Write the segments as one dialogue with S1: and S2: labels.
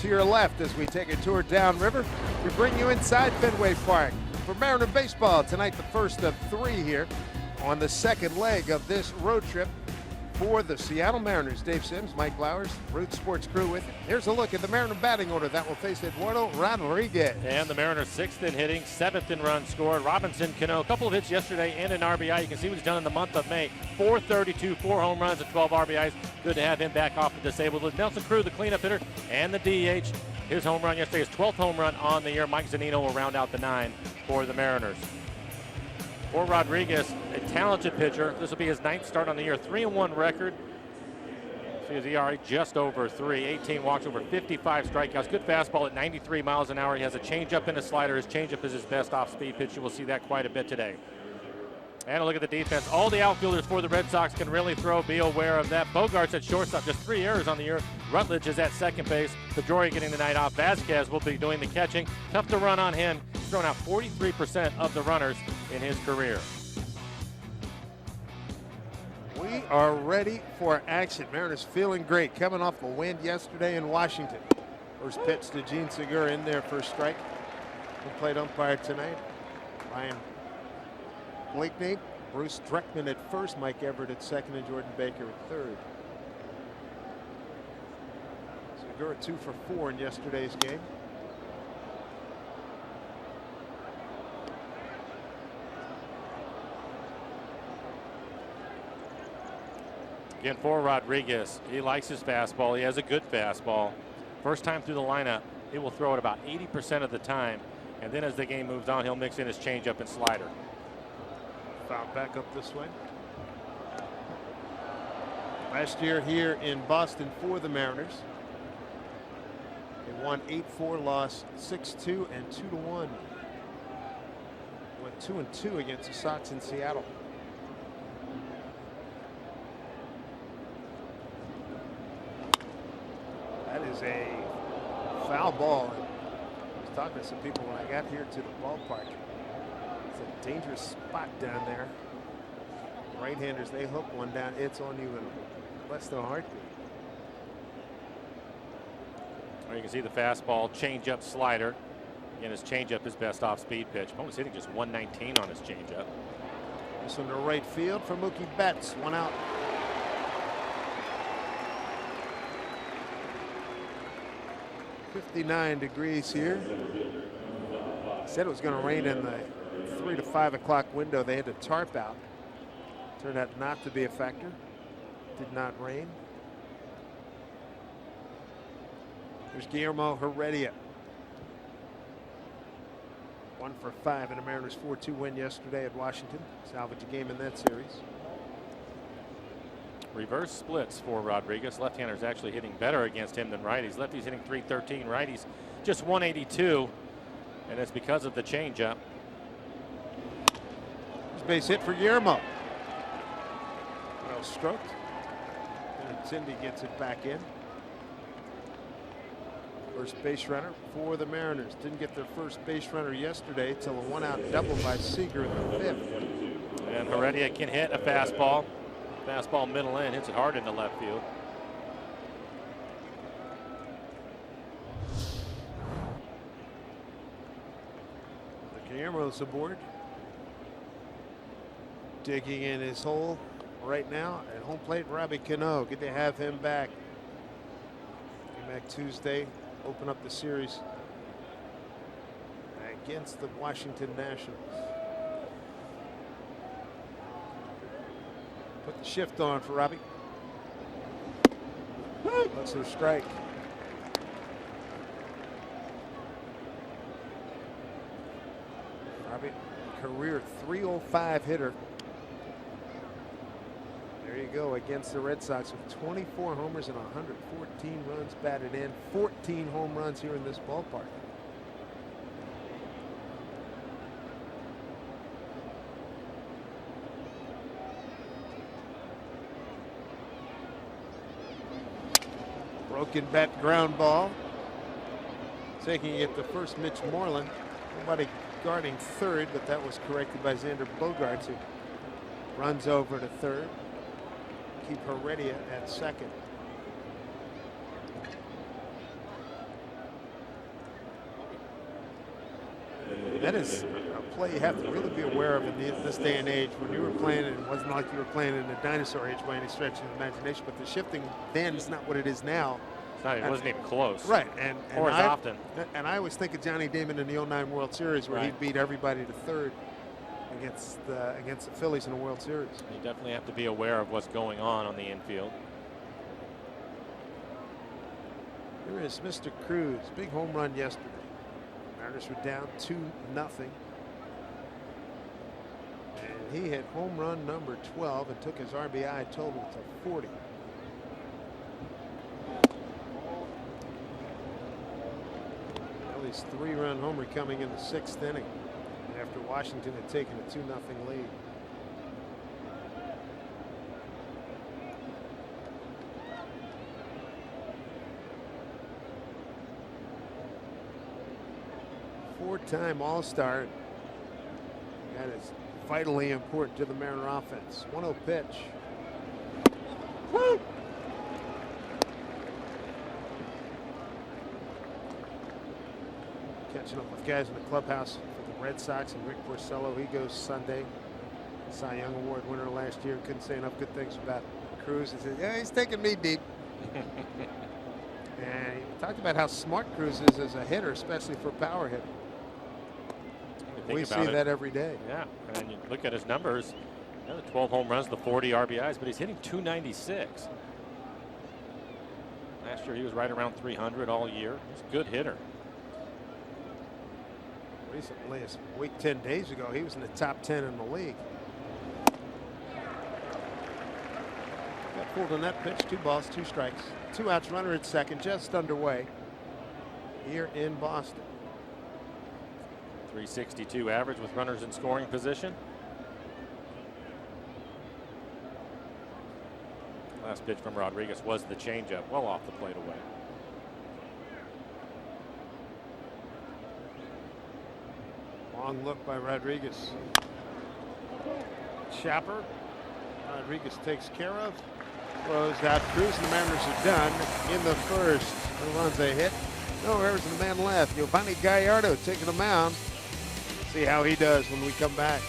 S1: to your left as we take a tour downriver. We bring you inside Fenway Park for Mariner baseball tonight, the first of 3 here on the second leg of this road trip for the Seattle Mariners. Dave Sims, Mike Blowers, Root Sports crew with it. Here's a look at the Mariner batting order that will face Eduardo Rodriguez.
S2: And the Mariners 6th in hitting, 7th in runs scored. Robinson Cano, a couple of hits yesterday and an RBI. You can see what he's done in the month of May. 432, 4 home runs and 12 RBIs. Good to have him back off the disabled list. Nelson Cruz, the cleanup hitter, and the DH. His home run yesterday, his 12th home run on the year. Mike Zunino will round out the 9 for the Mariners. For Rodriguez, a talented pitcher. This will be his 9th start on the year. 3-1 record. See his ERA just over 3. 18 walks, over 55 strikeouts. Good fastball at 93 miles an hour. He has a changeup and a slider. His changeup is his best off-speed pitch. You will see that quite a bit today. And a look at the defense. All the outfielders for the Red Sox can really throw. Be aware of that. Bogart's at shortstop, just 3 errors on the year. Rutledge is at second base. Pedroia getting the night off. Vasquez will be doing the catching. Tough to run on him. He's thrown out 43% of the runners in his career.
S1: We are ready for action. Mariners feeling great, coming off the win yesterday in Washington. First pitch to Gene Segura in there for a strike. Who played umpire tonight? Ryan Blakeney, Bruce Dreckman at first, Mike Everett at second, and Jordan Baker at third. Segura 2 for 4 in yesterday's game.
S2: Again, for Rodriguez, he likes his fastball. He has a good fastball. First time through the lineup, he will throw it about 80% of the time. And then as the game moves on, he'll mix in his changeup and slider.
S1: Foul back up this way. Last year here in Boston for the Mariners, they won 8-4, lost 6-2 and 2-1. Went 2-2 against the Sox in Seattle. That is a foul ball. I was talking to some people when I got here to the ballpark. It's a dangerous spot down there. Right-handers, they hook one down. It's on you in less than a heartbeat.
S2: Well, you can see the fastball, changeup, slider. Again, his changeup is best off-speed pitch. Opponent's hitting just 119 on his changeup.
S1: This one to right field for Mookie Betts. 1 out. .59 degrees here. Said it was going to rain in the 3 to 5 o'clock window. They had to tarp out. Turned out not to be a factor. Did not rain. There's Guillermo Heredia. 1 for 5 in a Mariners 4-2 win yesterday at Washington. Salvage a game in that series.
S2: Reverse splits for Rodriguez. Left-handers actually hitting better against him than righties. Lefties hitting .313, righties just .182, and it's because of the changeup.
S1: Base hit for Guillermo. Well stroked. And Cindy gets it back in. First base runner for the Mariners. Didn't get their first base runner yesterday till a 1-out double by Seager in the 5th.
S2: And Heredia can hit a fastball. Fastball middle in, hits it hard into left field.
S1: The Guillermo's aboard. Digging in his hole right now at home plate. Robbie Cano, good to have him back. Came back Tuesday, open up the series against the Washington Nationals. Put the shift on for Robbie. That's a strike. Robbie, career .305 hitter. There you go, against the Red Sox with 24 homers and 114 runs batted in. 14 home runs here in this ballpark. Broken bat ground ball. Taking it to first, Mitch Moreland. Nobody guarding third, but that was corrected by Xander Bogaerts, who runs over to third. Keep Heredia at second. that is a play you have to really be aware of in this day and age. When you were playing, it wasn't like you were playing in the dinosaur age by any stretch of the imagination, but the shifting then is not what it is now.
S2: It wasn't even close.
S1: Right,
S2: or as often.
S1: And I always think of Johnny Damon in the '09 World Series, where he beat everybody to third against the Phillies in the World Series.
S2: You definitely have to be aware of what's going on the infield.
S1: Here is Mr. Cruz, big home run yesterday. Mariners were down 2-0. And he hit home run number 12 and took his RBI total to 40. Phillies' 3-run homer coming in the 6th inning after Washington had taken a 2-0 lead. Four-time All-Star. That is vitally important to the Mariner offense. 1-0 pitch. Woo! Catching up with guys in the clubhouse for the Red Sox and Rick Porcello. He goes Sunday. Cy Young Award winner last year. Couldn't say enough good things about Cruz. He said, yeah, he's taking me deep. And he talked about how smart Cruz is as a hitter, especially for a power hitter. We see that every day.
S2: Yeah, and you look at his numbers, the 12 home runs, the 40 RBIs, but he's hitting 296. Last year he was right around 300 all year. He's a good hitter.
S1: Recently, a week 10 days ago, he was in the top 10 in the league. Got pulled on that pitch. 2 balls, 2 strikes. 2 outs, runner at second, just underway here in Boston.
S2: 362 average with runners in scoring position. Last pitch from Rodriguez was the changeup, well off the plate away.
S1: Long look by Rodriguez. Chopper. Rodriguez takes care of. Throws out Cruz, and the Mariners are done in the first. No runs they hit. No errors, and the man left. Giovanni Gallardo taking the mound. See how he does when we come back.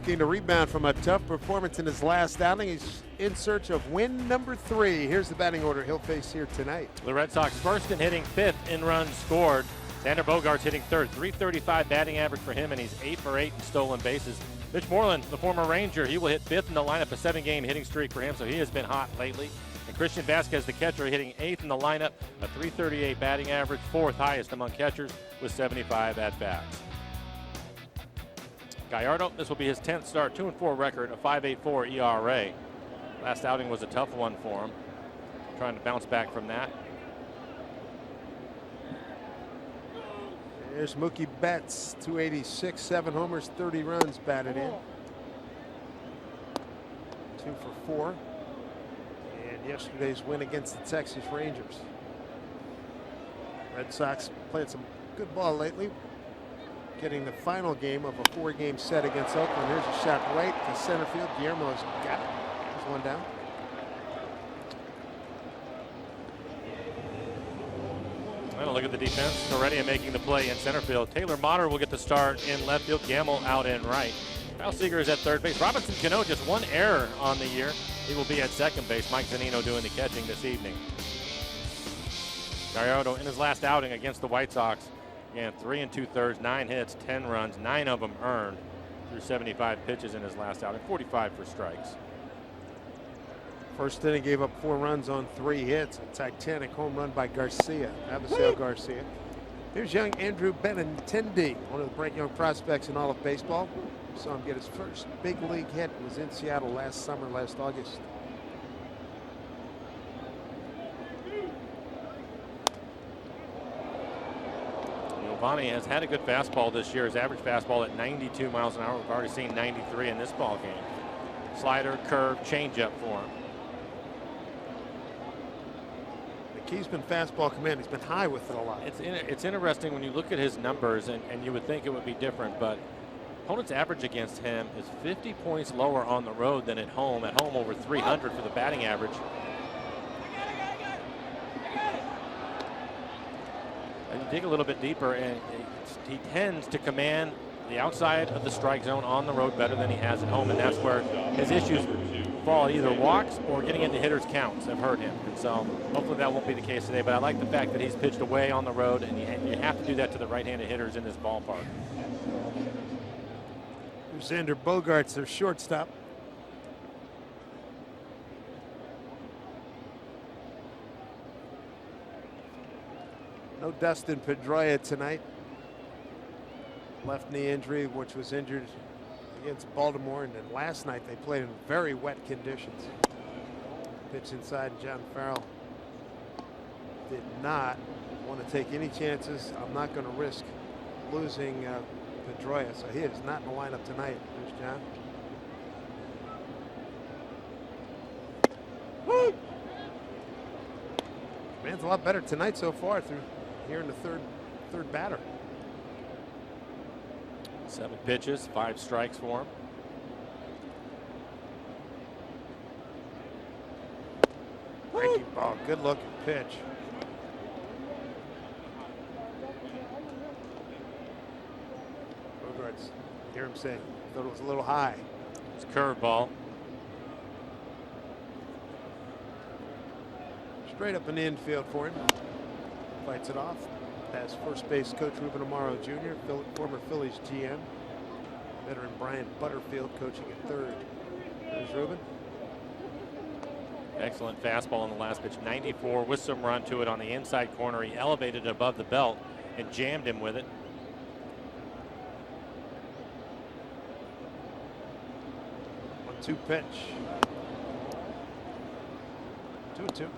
S1: Looking to rebound from a tough performance in his last outing. He's in search of win number 3. Here's the batting order he'll face here tonight.
S2: The Red Sox first in hitting, 5th in runs scored. Xander Bogaerts hitting 3rd, 335 batting average for him, and he's 8 for 8 in stolen bases. Mitch Moreland, the former Ranger, he will hit 5th in the lineup, a 7-game hitting streak for him, so he has been hot lately. And Christian Vasquez, the catcher, hitting 8th in the lineup, a 338 batting average, 4th highest among catchers with 75 at-bats. Gallardo, this will be his 10th start, 2-4 record, a 5.84 ERA. Last outing was a tough one for him. Trying to bounce back from that.
S1: There's Mookie Betts, 286, 7 homers, 30 runs batted in. 2 for 4. And yesterday's win against the Texas Rangers. Red Sox played some good ball lately, getting the final game of a 4-game set against Oakland. Here's a shot right to center field. Guillermo's got it. There's one down.
S2: Well, look at the defense already making the play in center field. Taylor Motter will get the start in left field. Gamble out in right. Kyle Seager is at third base. Robinson Cano, just one error on the year. He will be at second base. Mike Zunino doing the catching this evening. Gallardo in his last outing against the White Sox. Again, 3 2/3, 9 hits, 10 runs, 9 of them earned through 75 pitches in his last outing, 45 for strikes.
S1: First inning gave up 4 runs on 3 hits. A titanic home run by Garcia, Abisail Garcia. Here's young Andrew Benintendi, one of the bright young prospects in all of baseball. Saw him get his first big league hit. Was in Seattle last summer, last August.
S2: Giovanni has had a good fastball this year. His average fastball at 92 miles an hour. We've already seen 93 in this ball game. Slider, curve, changeup for him.
S1: The key's been fastball command. He's been high with it a lot.
S2: It's interesting when you look at his numbers, and you would think it would be different, but opponent's average against him is 50 points lower on the road than at home. At home, over 300 for the batting average. And you dig a little bit deeper, and he tends to command the outside of the strike zone on the road better than he has at home, and that's where his issues fall. Either walks or getting into hitters' counts have hurt him, and so hopefully that won't be the case today. But I like the fact that he's pitched away on the road, and you have to do that to the right-handed hitters in this ballpark.
S1: Xander Bogaerts, their shortstop. No Dustin Pedroia tonight. Left knee injury, which was injured against Baltimore, and then last night they played in very wet conditions. Pitch inside, John Farrell did not want to take any chances. I'm not going to risk losing Pedroia, so he is not in the lineup tonight. There's John. Woo! Man's a lot better tonight so far through here in the third batter.
S2: 7 pitches, 5 strikes for him.
S1: Breaking ball, good looking pitch. Bogaerts, hear him say, thought it was a little high.
S2: It's curveball.
S1: Straight up in the infield for him. Fights it off. Past first base coach Ruben Amaro Jr., former Phillies GM. Veteran Brian Butterfield coaching at third. There's Ruben.
S2: Excellent fastball on the last pitch. 94 with some run to it on the inside corner. He elevated it above the belt and jammed him with it.
S1: One-two pitch. 2-2.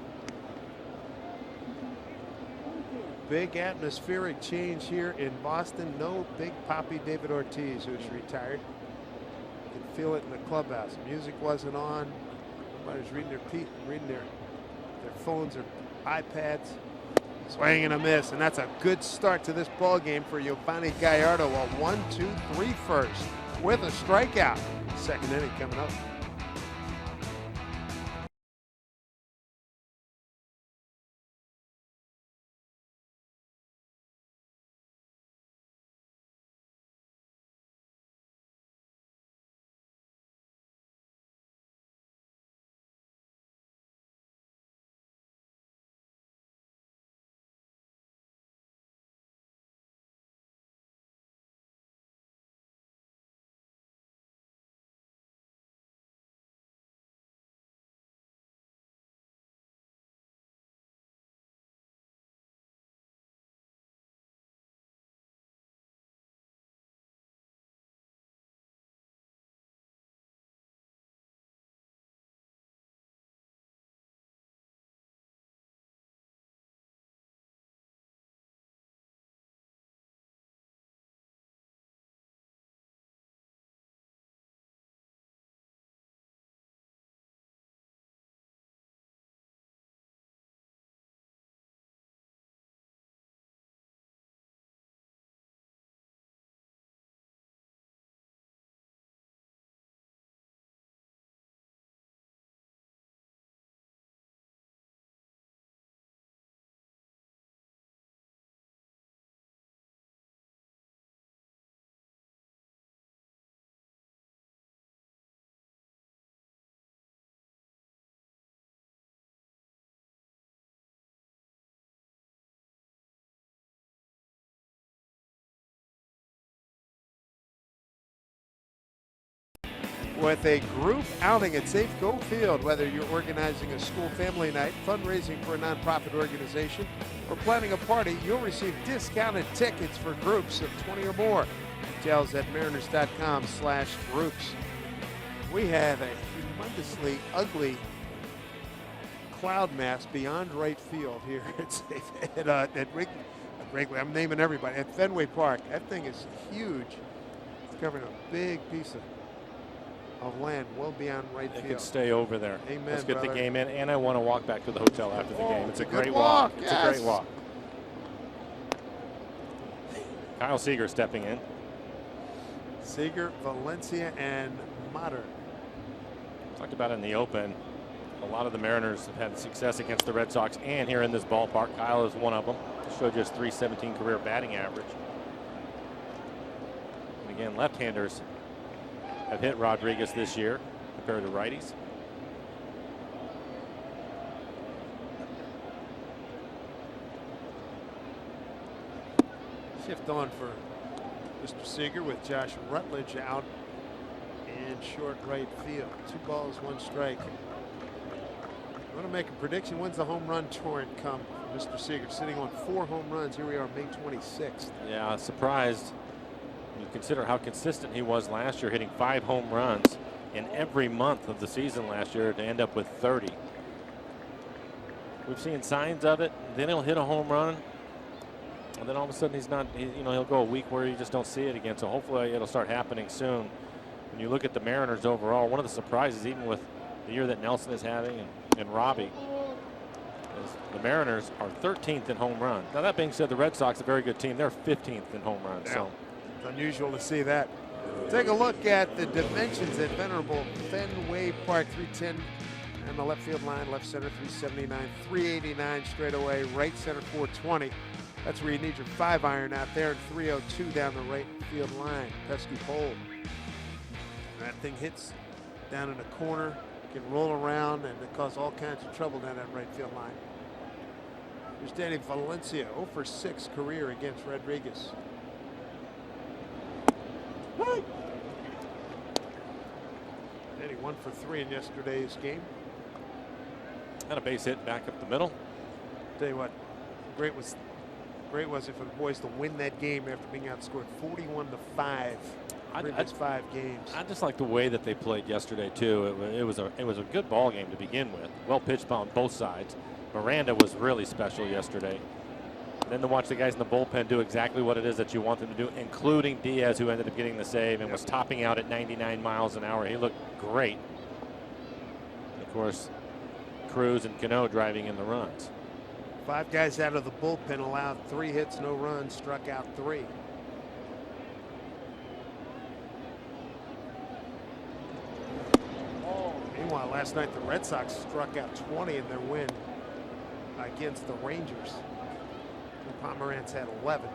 S1: Big atmospheric change here in Boston. No Big Papi David Ortiz, who's retired. You can feel it in the clubhouse. Music wasn't on. Everybody's reading their phones or iPads. Swing and a miss, and that's a good start to this ball game for Giovanni Gallardo. A 1-2-3 first with a strikeout. Second inning coming up. with a group outing at Safeco Field. Whether you're organizing a school family night, fundraising for a nonprofit organization, or planning a party, you'll receive discounted tickets for groups of 20 or more. Details at mariners.com/groups. We have a humongously ugly cloud mass beyond right field here at Wrigley. I'm naming everybody. At Fenway Park. That thing is huge. It's covering a big piece of land well beyond right field.
S2: It could stay over there.
S1: Amen,
S2: Let's get
S1: brother.
S2: the game in, and I want to walk back to the hotel after the game. It's a great
S1: walk.
S2: It's a great walk. Kyle Seager stepping in.
S1: Seager, Valencia, and Mater.
S2: Talked about it in the open. A lot of the Mariners have had success against the Red Sox and here in this ballpark. Kyle is one of them. Showed just .317 career batting average. And again, left-handers have hit Rodriguez this year compared to righties.
S1: Shift on for Mr. Seager with Josh Rutledge out in short right field. 2 balls, 1 strike. I want to make a prediction. When's the home run torrent come? Mr. Seager sitting on 4 home runs. Here we are, May 26th.
S2: Yeah, surprised. You consider how consistent he was last year, hitting 5 home runs in every month of the season last year to end up with 30. We've seen signs of it. Then he'll hit a home run, and then all of a sudden he's not. He'll go a week where you just don't see it again. So hopefully it'll start happening soon. When you look at the Mariners overall, one of the surprises, even with the year that Nelson is having and Robbie, is the Mariners are 13th in home runs. Now that being said, the Red Sox, a very good team, they're 15th in home runs.
S1: Yeah.
S2: So
S1: it's unusual to see that. Take a look at the dimensions at venerable Fenway Park. 310 on the left field line, left center 379, 389 straight away, right center 420. That's where you need your 5-iron out there, and 302 down the right field line. Pesky pole. That thing hits down in the corner, can roll around, and it cause all kinds of trouble down that right field line. Here's Danny Valencia, 0 for 6 career against Rodriguez. Danny 1 for 3 in yesterday's game.
S2: and a base hit back up the middle.
S1: Tell you what, great was it for the boys to win that game after being outscored 41-5. Previous 5 games.
S2: I just like the way that they played yesterday too. It was a good ball game to begin with. Well pitched on both sides. Miranda was really special yesterday. And then to watch the guys in the bullpen do exactly what it is that you want them to do, including Diaz, who ended up getting the save and was topping out at 99 miles an hour. He looked great. And of course, Cruz and Cano driving in the runs.
S1: 5 guys out of the bullpen allowed 3 hits, no runs, struck out 3. Meanwhile, last night the Red Sox struck out 20 in their win against the Rangers. The Pomeranz had 11.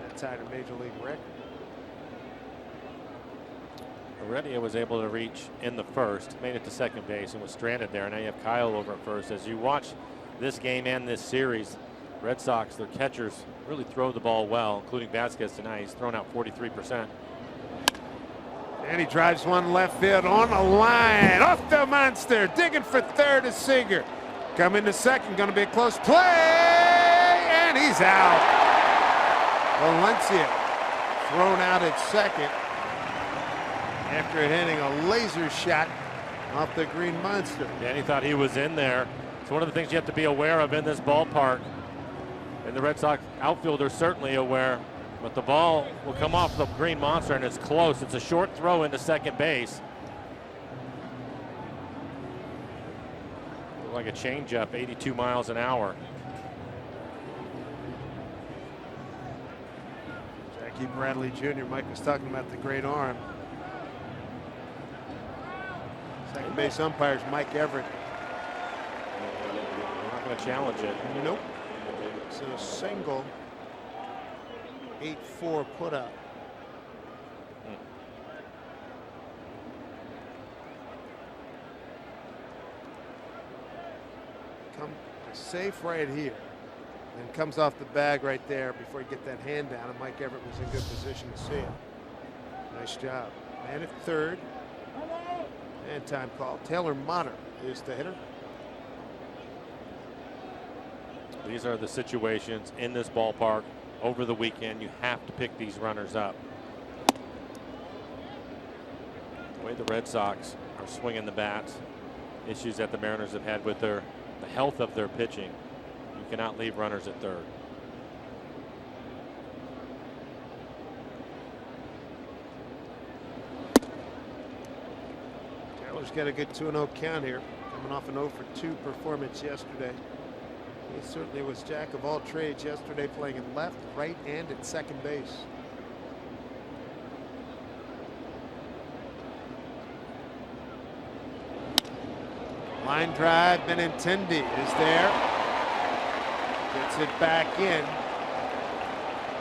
S1: That tied a major league record.
S2: Heredia was able to reach in the first, made it to second base, and was stranded there. Now you have Kyle over at first. As you watch this game and this series, Red Sox, their catchers really throw the ball well, including Vasquez tonight. He's thrown out 43%.
S1: And he drives one left field on the line. Off the monster. Digging for third is Seager. Coming to second. Going to be a close play. And he's out. Valencia thrown out at second after hitting a laser shot off the green monster.
S2: Danny thought he was in there. It's one of the things you have to be aware of in this ballpark. And the Red Sox outfielders certainly aware. But the ball will come off the green monster, and it's close. It's a short throw into second base. Like a changeup, 82 miles an hour.
S1: Jackie Bradley Jr. Mike was talking about the great arm. Second base umpire is Mike Everett.
S2: I'm not going to challenge it.
S1: Nope. It's a single. 8-4 put up. Come safe right here. And comes off the bag right there before you get that hand down. And Mike Everett was in good position to see it. Nice job. Man at third. And time call. Taylor Motter is the hitter.
S2: These are the situations in this ballpark over the weekend. You have to pick these runners up. The way the Red Sox are swinging the bats, issues that the Mariners have had with the health of their pitching. You cannot leave runners at third.
S1: Taylor's got a good 2-0 count here, coming off an 0-for-2 performance yesterday. He certainly was jack of all trades yesterday, playing in left, right, and at second base. Line drive, Benintendi is there. Gets it back in.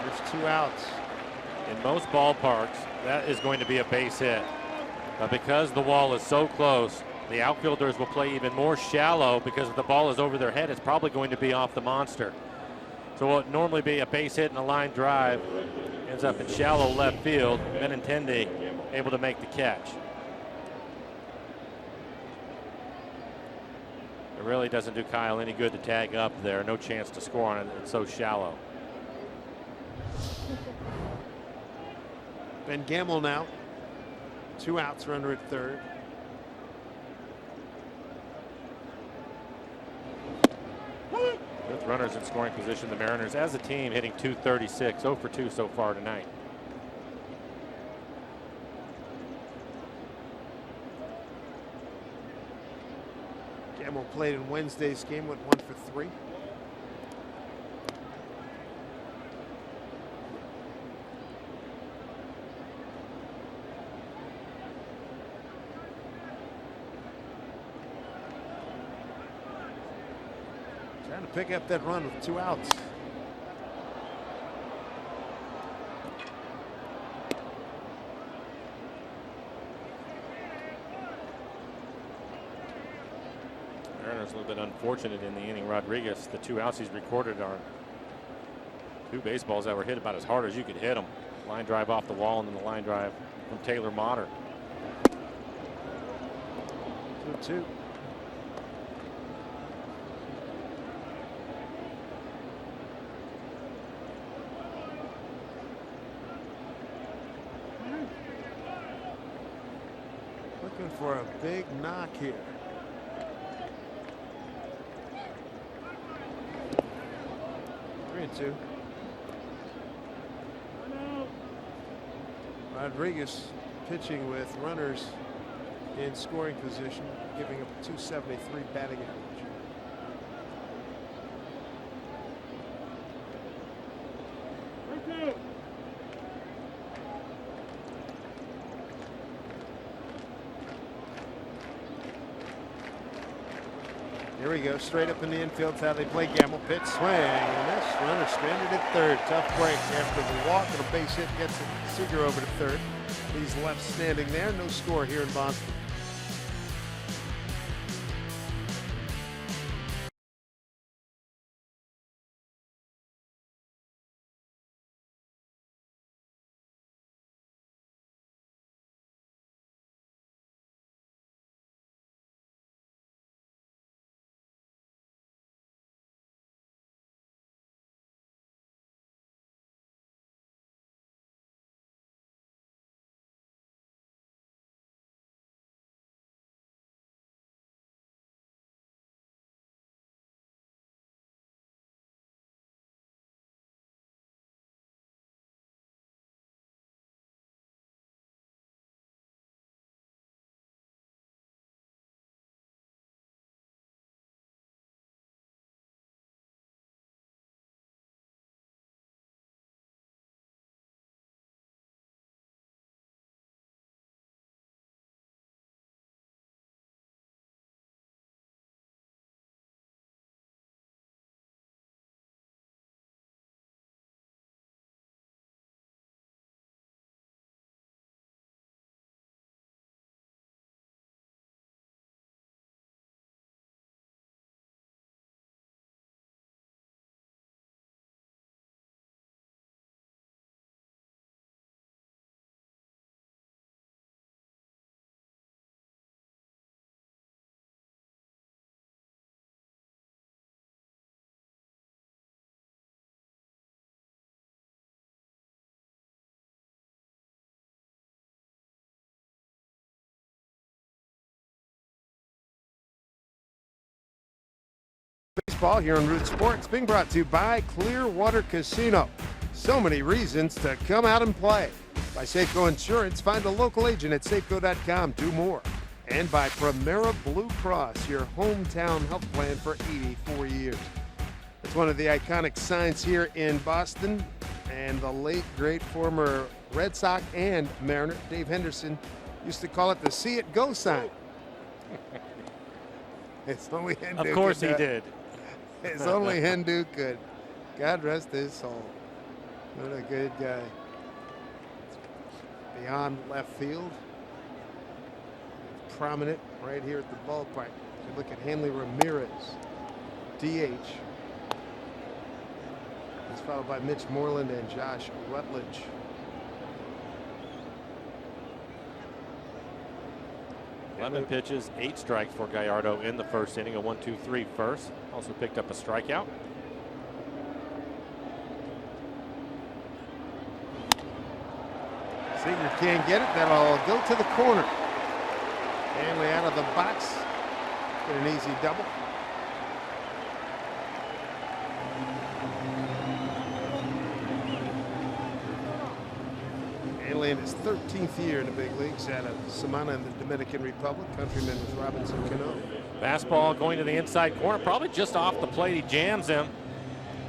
S1: There's 2 outs.
S2: In most ballparks, that is going to be a base hit. But because the wall is so close, the outfielders will play even more shallow, because if the ball is over their head, it's probably going to be off the monster. So what would normally be a base hit and a line drive ends up in shallow left field. Benintendi able to make the catch. It really doesn't do Kyle any good to tag up there. No chance to score on it. It's so shallow.
S1: Ben Gamel now. 2 outs, runner at third.
S2: With runners in scoring position, the Mariners as a team hitting .236, 0-for-2 so far tonight.
S1: Gamel played in Wednesday's game, went 1-for-3. Trying to pick up that run with 2 outs.
S2: Mariners a little bit unfortunate in the inning. Rodriguez, the 2 outs he's recorded are 2 baseballs that were hit about as hard as you could hit them. Line drive off the wall, and then the line drive from Taylor Motter.
S1: 2-2. Looking for a big knock here. Three and two. Rodriguez pitching with runners in scoring position, giving up 273 batting average. Here we go, straight up in the infield. That's how they play. Gamel pitch, swing, and this runner stranded at third. Tough break after the walk and a base hit gets Seager over to third. He's left standing there. No score here in Boston. Baseball here on Root Sports, being brought to you by Clearwater Casino. So many reasons to come out and play. By Safeco Insurance, find a local agent at Safeco.com. Do more. And by Primera Blue Cross, your hometown health plan for 84 years. It's one of the iconic signs here in Boston, and the late, great former Red Sox and Mariner, Dave Henderson, used to call it the See It Go sign. It's only Hendu.
S2: Of course he did.
S1: It's only Hendu could. God rest his soul. What a good guy. Beyond left field. Prominent right here at the ballpark. You look at Hanley Ramirez, DH. He's followed by Mitch Moreland and Josh Rutledge.
S2: Eleven pitches, 8 strikes for Gallardo in the first inning. A 1-2-3 first. Also picked up a strikeout.
S1: Seager can't get it. That'll go to the corner. Hanley out of the box. Get an easy double. Hanley in his 13th year in the big leagues out of Samana in the Dominican Republic. Countryman with Robinson Cano.
S2: Fastball going to the inside corner, probably just off the plate. He jams him.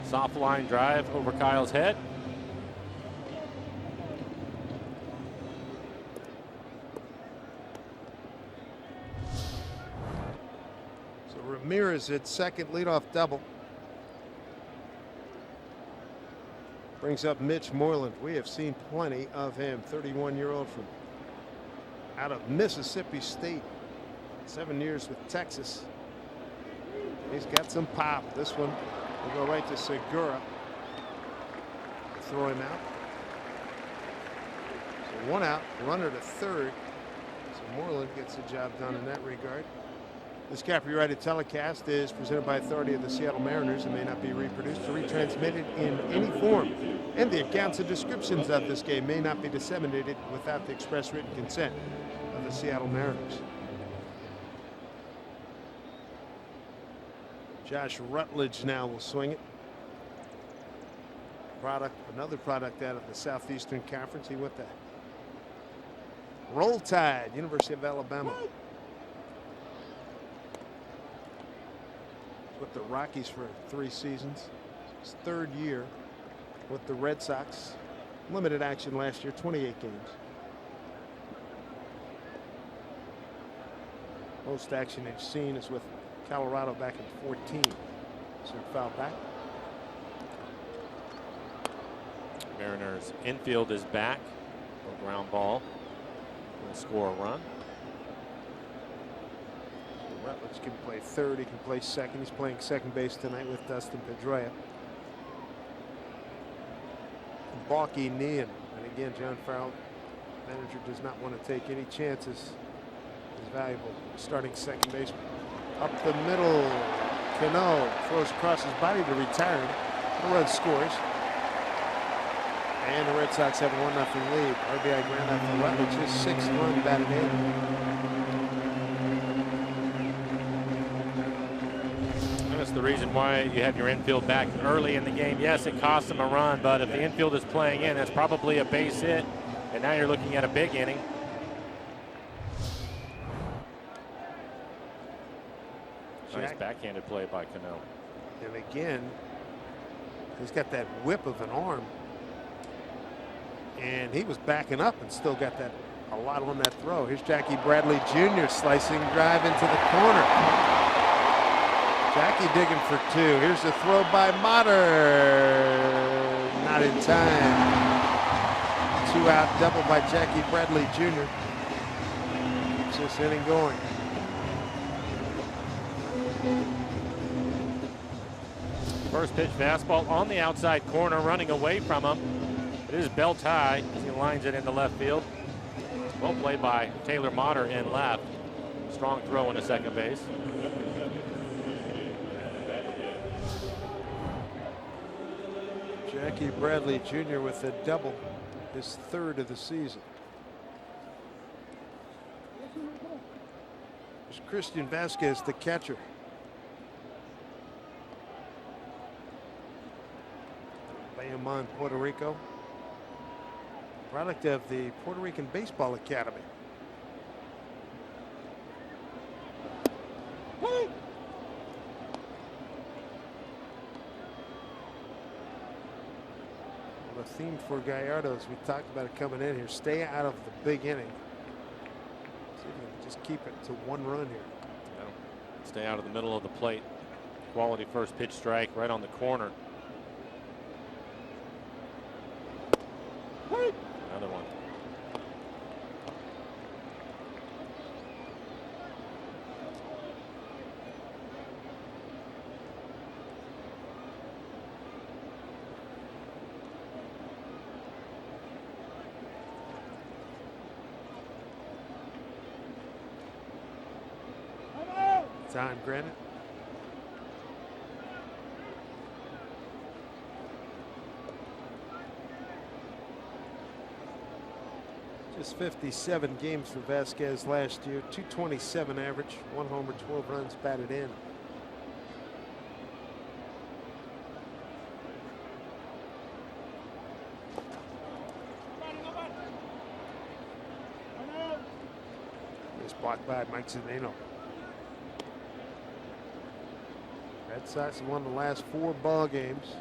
S2: Soft line drive over Kyle's head.
S1: So Ramirez at second, leadoff double. Brings up Mitch Moreland. We have seen plenty of him. 31-year-old from out of Mississippi State. 7 years with Texas. He's got some pop. This one will go right to Segura. Throw him out. So 1 out, runner to third. So Moreland gets the job done in that regard. This copyrighted telecast is presented by authority of the Seattle Mariners and may not be reproduced or retransmitted in any form. And the accounts and descriptions of this game may not be disseminated without the express written consent of the Seattle Mariners. Josh Rutledge now will swing it. Another product out of the Southeastern Conference. He went to Roll Tide, University of Alabama. With the Rockies for 3 seasons. His 3rd year with the Red Sox. Limited action last year, 28 games. Most action they've seen is with Colorado back in 14. So foul back.
S2: Mariners infield is back. A ground ball. Will score a run.
S1: Rutledge can play third. He can play second. He's playing second base tonight with Dustin Pedroia. Balky knee, and again, John Farrell, manager, does not want to take any chances. He's valuable starting second baseman. Up the middle, Cano throws across his body to retire him. The run scores. And the Red Sox have a 1-0 lead. RBI ground out for Rutledge, his 6th run batted in.
S2: That's the reason why you have your infield back early in the game. Yes, it costs them a run, but if the infield is playing in, that's probably a base hit. And now you're looking at a big inning. Nice backhanded play by Cano.
S1: And again, he's got that whip of an arm. And he was backing up and still got that a lot on that throw. Here's Jackie Bradley Jr. slicing drive into the corner. Jackie digging for 2. Here's the throw by Motter. Not in time. 2-out double by Jackie Bradley Jr. Keeps this inning going.
S2: First pitch fastball on the outside corner, running away from him. It is belt high as he lines it into left field. Well played by Taylor Motter in left. Strong throw into second base.
S1: Jackie Bradley Jr. with a double, his 3rd of the season. There's Christian Vasquez, the catcher. Guatemala, Puerto Rico. Product of the Puerto Rican Baseball Academy. The theme for Gallardo, as we talked about it coming in here, stay out of the big inning. See if we can just keep it to 1 run here.
S2: Yeah. Stay out of the middle of the plate. Quality first pitch strike right on the corner. Another one.
S1: Time granted. Just 57 games for Vasquez last year. 227 average, 1 homer, 12 runs batted in. It's blocked by Mike Zunino. Red Sox have won the last 4 ball games.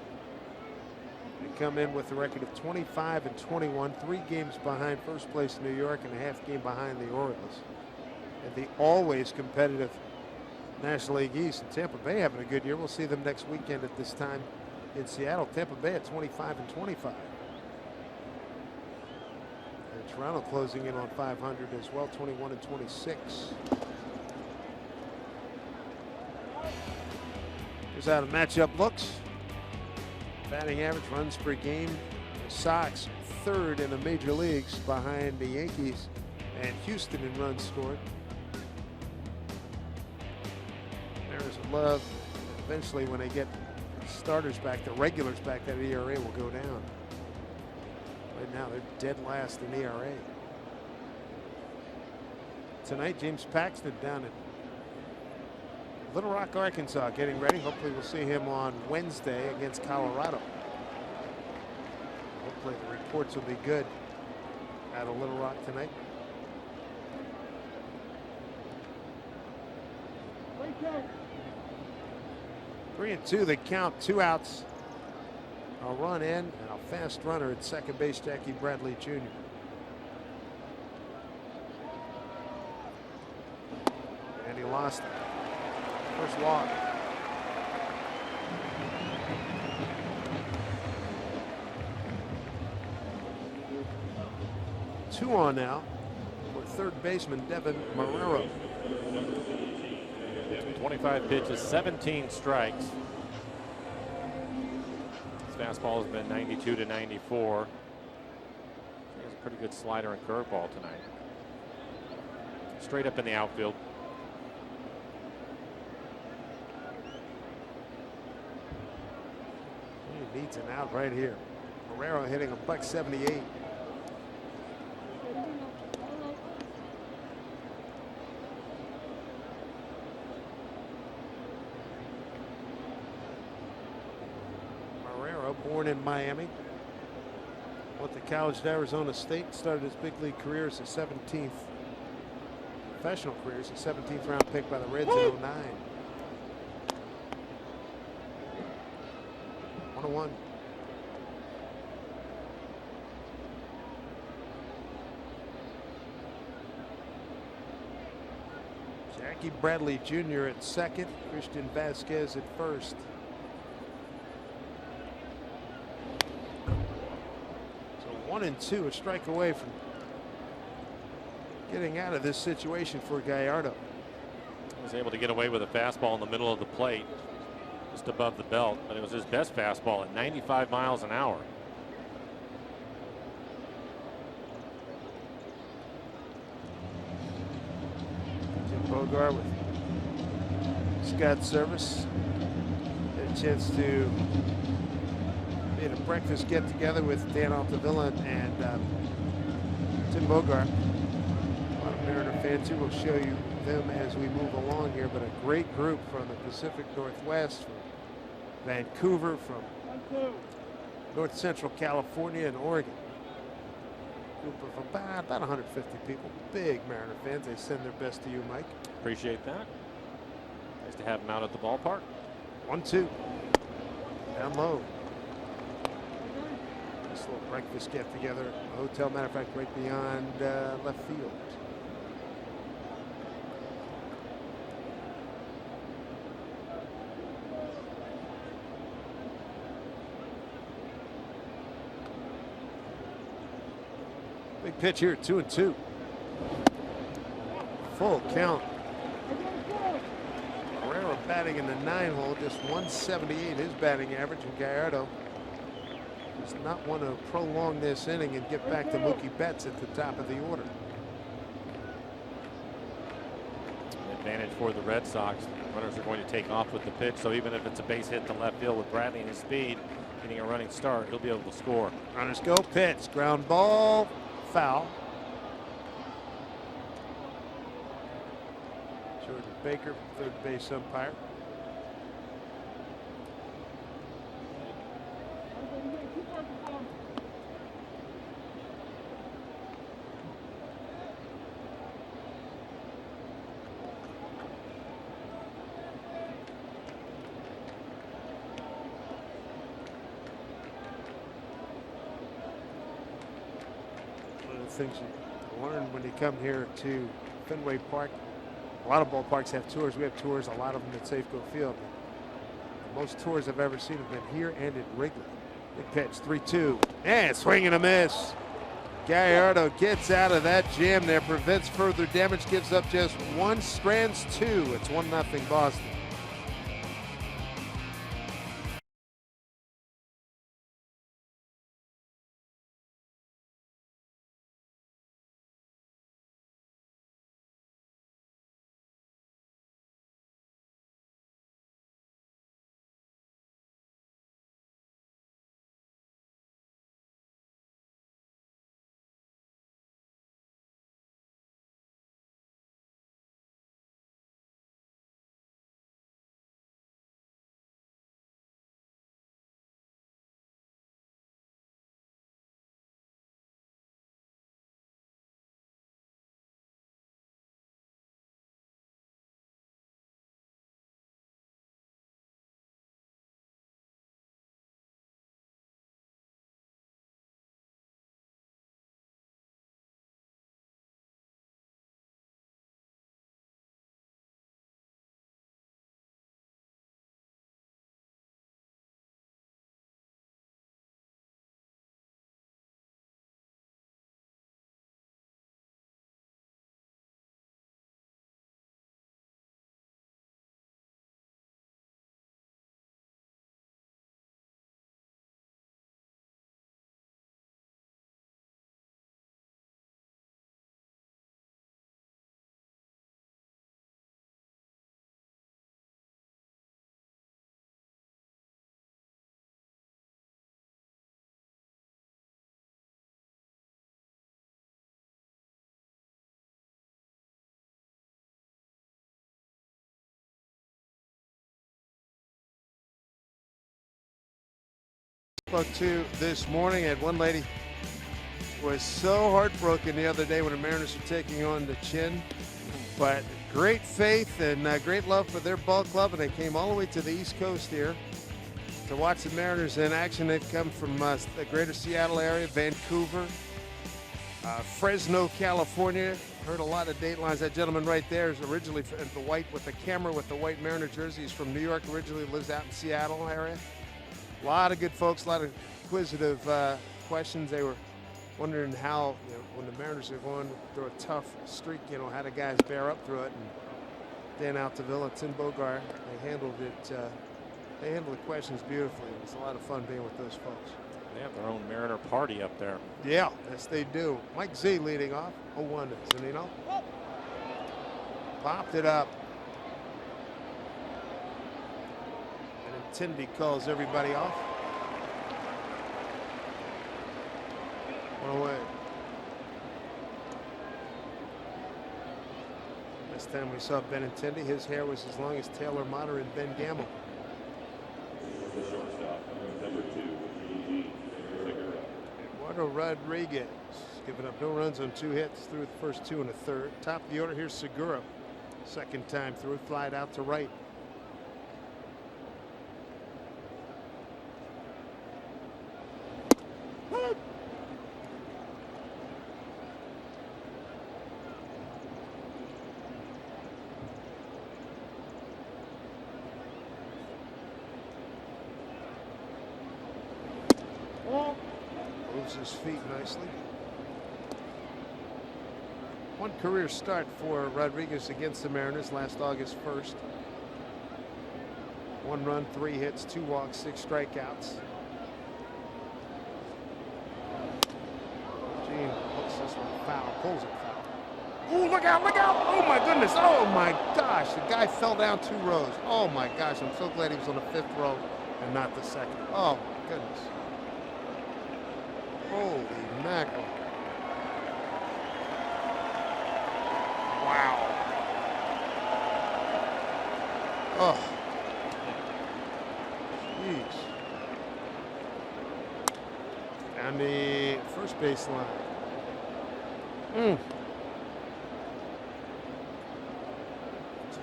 S1: They come in with a record of 25-21, 3 games behind first place New York and a half game behind the Orioles. And the always competitive National League East, and Tampa Bay having a good year. We'll see them next weekend at this time in Seattle. Tampa Bay at 25-25. And Toronto closing in on 500 as well, 21-26. Here's how the matchup looks. Batting average, runs per game. The Sox 3rd in the major leagues behind the Yankees and Houston in runs scored. There's a love. Eventually, when they get starters back, the regulars back, that ERA will go down. Right now, they're dead last in ERA. Tonight, James Paxton down at Little Rock, Arkansas, getting ready. Hopefully we'll see him on Wednesday against Colorado. Hopefully the reports will be good out of Little Rock tonight. Three and 2, the count, 2 outs. A run in and a fast runner at second base, Jackie Bradley Jr. And he lost it. First walk. Two on now for third baseman Devin Marrero.
S2: 25 pitches, 17 strikes. His fastball has been 92-94. He has a pretty good slider and curveball tonight. Straight up in the outfield.
S1: Needs an out right here. Marrero hitting a .178. Marrero, born in Miami, went to college at Arizona State, started his big league career as a 17th professional career as a 17th round pick by the Reds in 09. 1-1. Jackie Bradley Jr. at second, Christian Vasquez at first. So 1 and 2, a strike away from getting out of this situation for Gallardo.
S2: He was able to get away with a fastball in the middle of the plate, just above the belt, but it was his best fastball at 95 miles an hour.
S1: Tim Bogart with Scott Service. Had a chance to be at a breakfast get together with Dan Altavilla and Tim Bogart. A lot of Mariner fans who will show you them as we move along here, but a great group from the Pacific Northwest, from Vancouver, from North Central California and Oregon. Group of about 150 people. Big Mariner fans. They send their best to you, Mike.
S2: Appreciate that. Nice to have them out at the ballpark.
S1: 1-2. Down low. Nice little breakfast get together. A hotel, matter of fact, right beyond left field. Big pitch here, 2-2. Full count. Herrera batting in the 9 hole, just 178 his batting average, and Gallardo does not want to prolong this inning and get back to Mookie Betts at the top of the order.
S2: Advantage for the Red Sox. Runners are going to take off with the pitch, so even if it's a base hit to left field with Bradley and his speed, getting a running start, he'll be able to score.
S1: Runners go, pitch, ground ball, foul. Jordan Baker, third base umpire. Things you learn when you come here to Fenway Park. A lot of ballparks have tours. We have tours, a lot of them at Safeco Field. Most tours I've ever seen have been here and at Wrigley. Big pitch, 3-2, and swing and a miss. Gallardo gets out of that jam there, prevents further damage, gives up just one, strands two. It's 1-0 Boston. Spoke to this morning, and one lady was so heartbroken the other day when the Mariners were taking on the Chin, but great faith and great love for their ball club, and they came all the way to the East Coast here to watch the Mariners in action. They've come from the greater Seattle area, Vancouver, Fresno, California. Heard a lot of datelines. That gentleman right there is originally the white with the camera with the white Mariner jersey. He's from New York originally, lives out in Seattle area. A lot of good folks, a lot of inquisitive questions. They were wondering how, when the Mariners are going through a tough streak, how the guys bear up through it. And Dan Altavilla, Tim Bogart, they handled it. They handled the questions beautifully. It was a lot of fun being with those folks.
S2: They have their own Mariner party up there.
S1: Yeah, yes they do. Mike Z leading off. 0-1 Zunino. Popped it up. Tindy calls everybody off. One away. Last time we saw Benintendi, his hair was as long as Taylor Motter and Ben Gamble.
S3: The shortstop, number 2,
S1: Rodriguez, giving up no runs on 2 hits through the first 2 and a third. Top of the order, here's Segura. Second time through, flied out to right. Moves his feet nicely. One career start for Rodriguez against the Mariners last August 1st. 1 run, 3 hits, 2 walks, 6 strikeouts. Gene hooks this one foul, pulls it foul. Ooh, look out, look out! Oh my goodness, oh my gosh, the guy fell down 2 rows. Oh my gosh, I'm so glad he was on the 5th row and not the 2nd. Oh my goodness. Holy mackerel. Wow. Oh. Jeez. Down the first base line.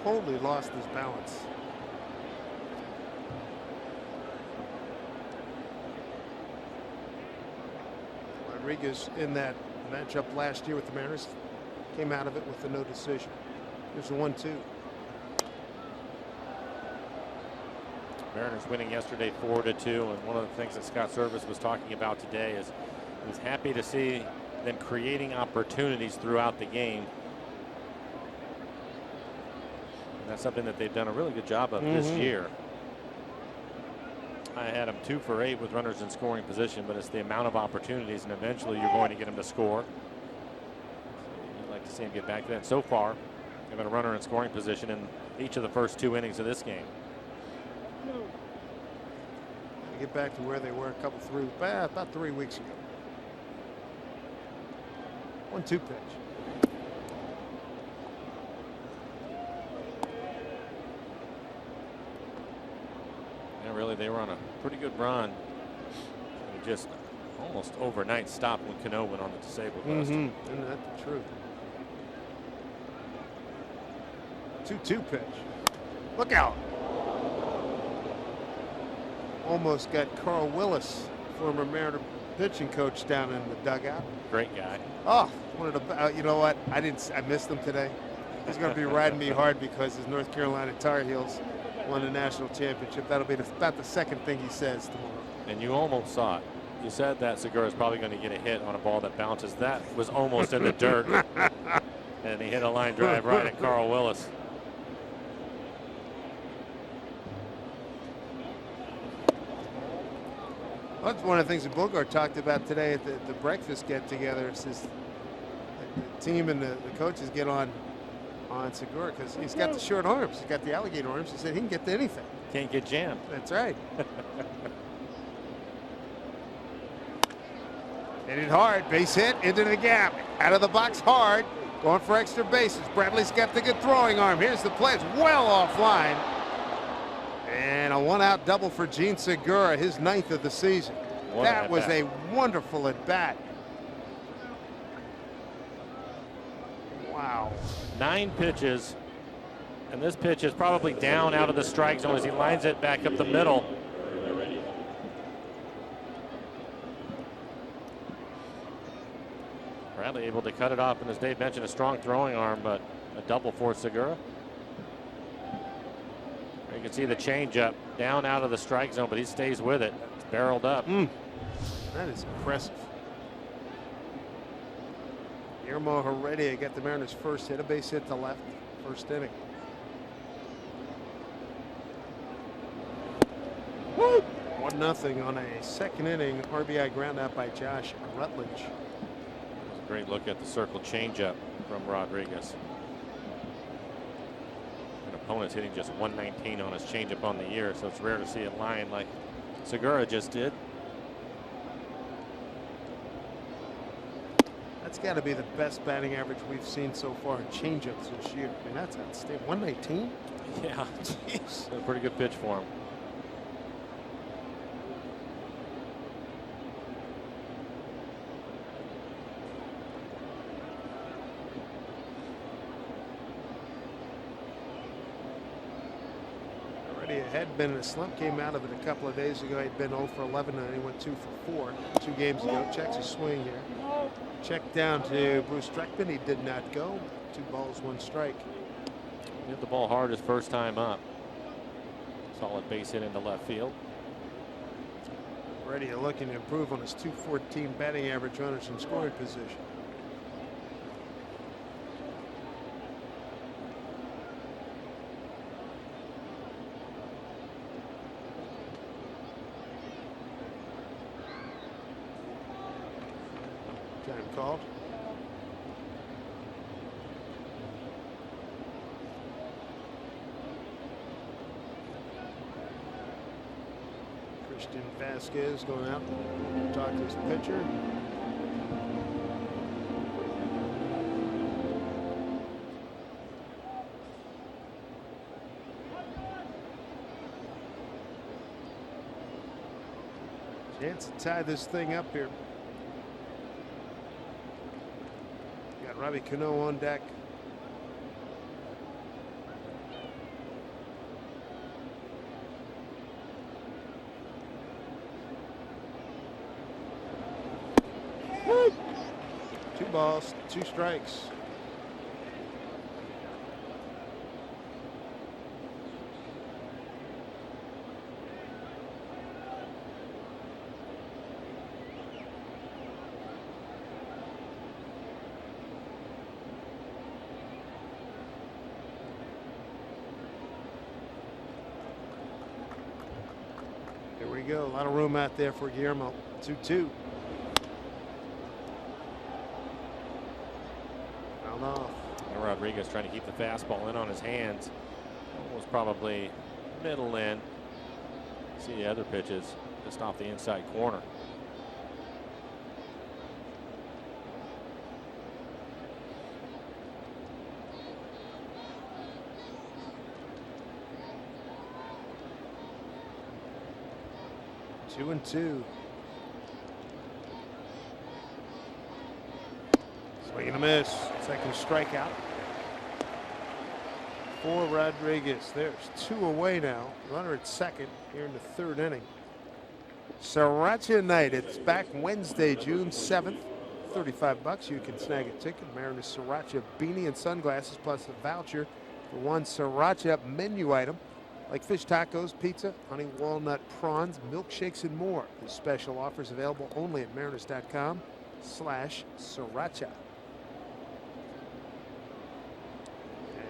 S1: Totally lost his balance. Rodriguez in that matchup last year with the Mariners came out of it with a no decision. Here's the 1-2.
S2: Mariners winning yesterday 4-2, and one of the things that Scott Servais was talking about today is he was happy to see them creating opportunities throughout the game. And that's something that they've done a really good job of this year. I had him 2 for 8 with runners in scoring position, but it's the amount of opportunities, and eventually you're going to get him to score. You'd like to see him get back to that. So far, they've got a runner in scoring position in each of the first 2 innings of this game.
S1: Get back to where they were about 3 weeks ago. 1-2 pitch.
S2: Really, they were on a pretty good run. And just almost overnight stopped when Cano went on the disabled list.
S1: Isn't that the truth? 2-2 pitch. Look out. Almost got Carl Willis, former Mariner pitching coach, down in the dugout.
S2: Great guy.
S1: Oh, you know what? I missed him today. He's going to be riding me hard because his North Carolina Tar Heels won the national championship. That'll be about the second thing he says tomorrow.
S2: And you almost saw it. You said that Segura is probably going to get a hit on a ball that bounces. That was almost in the dirt. And he hit a line drive right at Carl Willis.
S1: That's one of the things that Bogart talked about today at the breakfast get-together. It says the team and the coaches get on Segura because he's got the short arms. He's got the alligator arms. He said he can get to anything.
S2: Can't get jammed.
S1: That's right. Hit it hard. Base hit into the gap. Out of the box hard. Going for extra bases. Bradley's got the good throwing arm. Here's the play. It's well offline. And a 1-out double for Gene Segura, his 9th of the season. That was a wonderful at bat. Wow.
S2: 9 pitches, and this pitch is probably down out of the strike zone as he lines it back up the middle. Bradley able to cut it off, and as Dave mentioned, a strong throwing arm, but a double for Segura. You can see the changeup down out of the strike zone, but he stays with it. It's barreled up.
S1: That is impressive. Guillermo Heredia got the Mariners' first hit, a base hit to left, first inning. 1-0 on a second inning RBI ground out by Josh Rutledge.
S2: That was a great look at the circle changeup from Rodriguez. An opponent's hitting just 119 on his changeup on the year, so it's rare to see it line like Segura just did.
S1: That's got to be the best batting average we've seen so far in changeups this year. I mean, that's outstanding. 119?
S2: Yeah.
S1: Jeez.
S2: A pretty good pitch for him.
S1: Freddie had been in a slump, came out of it a couple of days ago. He'd been 0 for 11 and he went 2 for 4 2 games ago. Checks his swing here. Check down to Bruce Streckman. He did not go. 2 balls, 1 strike.
S2: Hit the ball hard his first time up. Solid base hit into left field.
S1: Freddie looking to improve on his .214 batting average, runners in scoring position. Time called. Christian Vasquez going out and talk to his pitcher. Chance to tie this thing up here. Got Robbie Cano on deck. Woo! 2 balls, 2 strikes. Here we go. A lot of room out there for Guillermo. 2-2. Fouled off.
S2: And Rodriguez trying to keep the fastball in on his hands. Almost probably middle in. See the other pitches just off the inside corner.
S1: 2-2. Swing and a miss. Second strikeout for Rodriguez. There's 2 away now. Runner at second here in the 3rd inning. Sriracha Night. It's back Wednesday, June 7th. $35. You can snag a ticket. Mariners Sriracha beanie and sunglasses plus a voucher for 1 Sriracha menu item. Like fish tacos, pizza, honey walnut prawns, milkshakes, and more. These special offers available only at mariners.com/sriracha.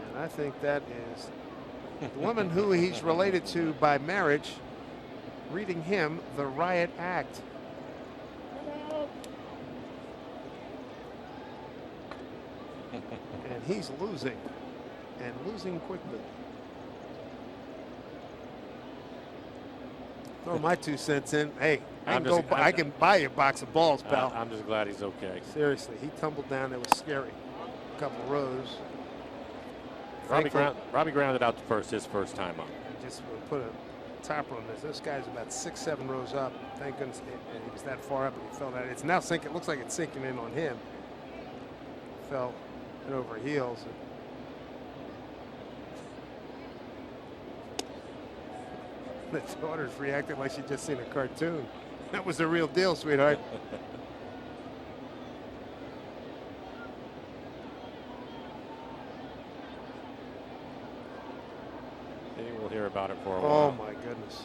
S1: And I think that is the woman who he's related to by marriage reading him the riot act. And he's losing, and losing quickly. Throw my 2 cents in. Hey, I can buy you a box of balls, pal.
S2: I'm just glad he's okay.
S1: Seriously, he tumbled down. It was scary. A couple of rows.
S2: Robbie grounded out to first his first time up.
S1: Just put a topper on this. This guy's about 6-7 rows up. Thank goodness he was that far up and he fell down. It's now sinking. It looks like it's sinking in on him. Fell head over heels. The daughter's reacting like she just seen a cartoon. That was the real deal, sweetheart.
S2: Maybe we'll hear about it for a while.
S1: Oh my goodness.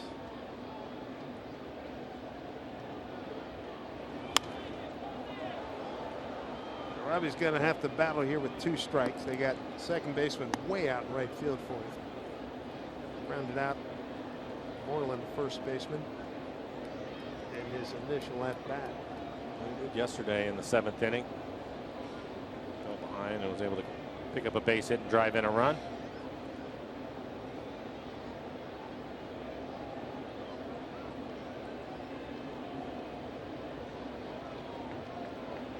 S1: Robbie's going to have to battle here with 2 strikes. They got second baseman way out in right field for him. Rounded out. Moreland, the first baseman, in his initial at bat.
S2: Yesterday in the 7th inning, fell behind and was able to pick up a base hit and drive in a run.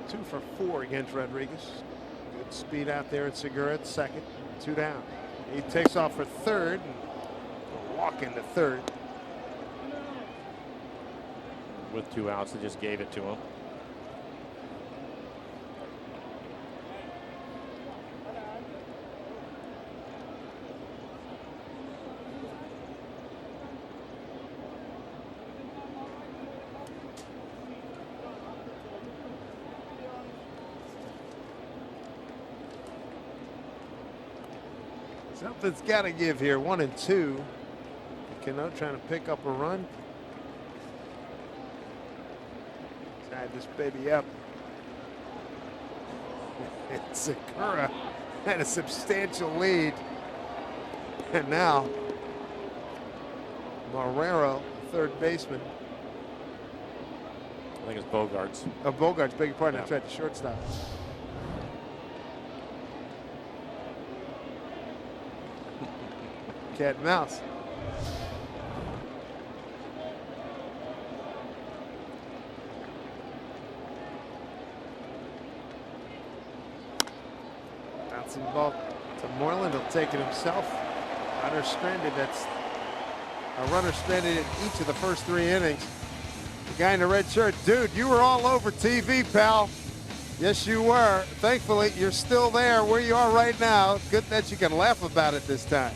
S1: Two for 4 against Rodriguez. Good speed out there at Segura at second. 2 down. He takes off for third. Walk into third.
S2: With 2 outs, they just gave it to him.
S1: Something's got to give here. 1-2. Cano trying to pick up a run. Tied this baby up. And Segura had a substantial lead. And now Marrero, third baseman.
S2: I think it's Bogarts.
S1: Oh, Bogarts, beg your pardon.
S2: Yeah.
S1: I tried to shortstop. Cat and mouse. Bouncing ball to Moreland. He'll take it himself. Runner stranded. That's a runner stranded in each of the first 3 innings. The guy in the red shirt, dude, you were all over TV, pal. Yes, you were. Thankfully, you're still there where you are right now. Good that you can laugh about it this time.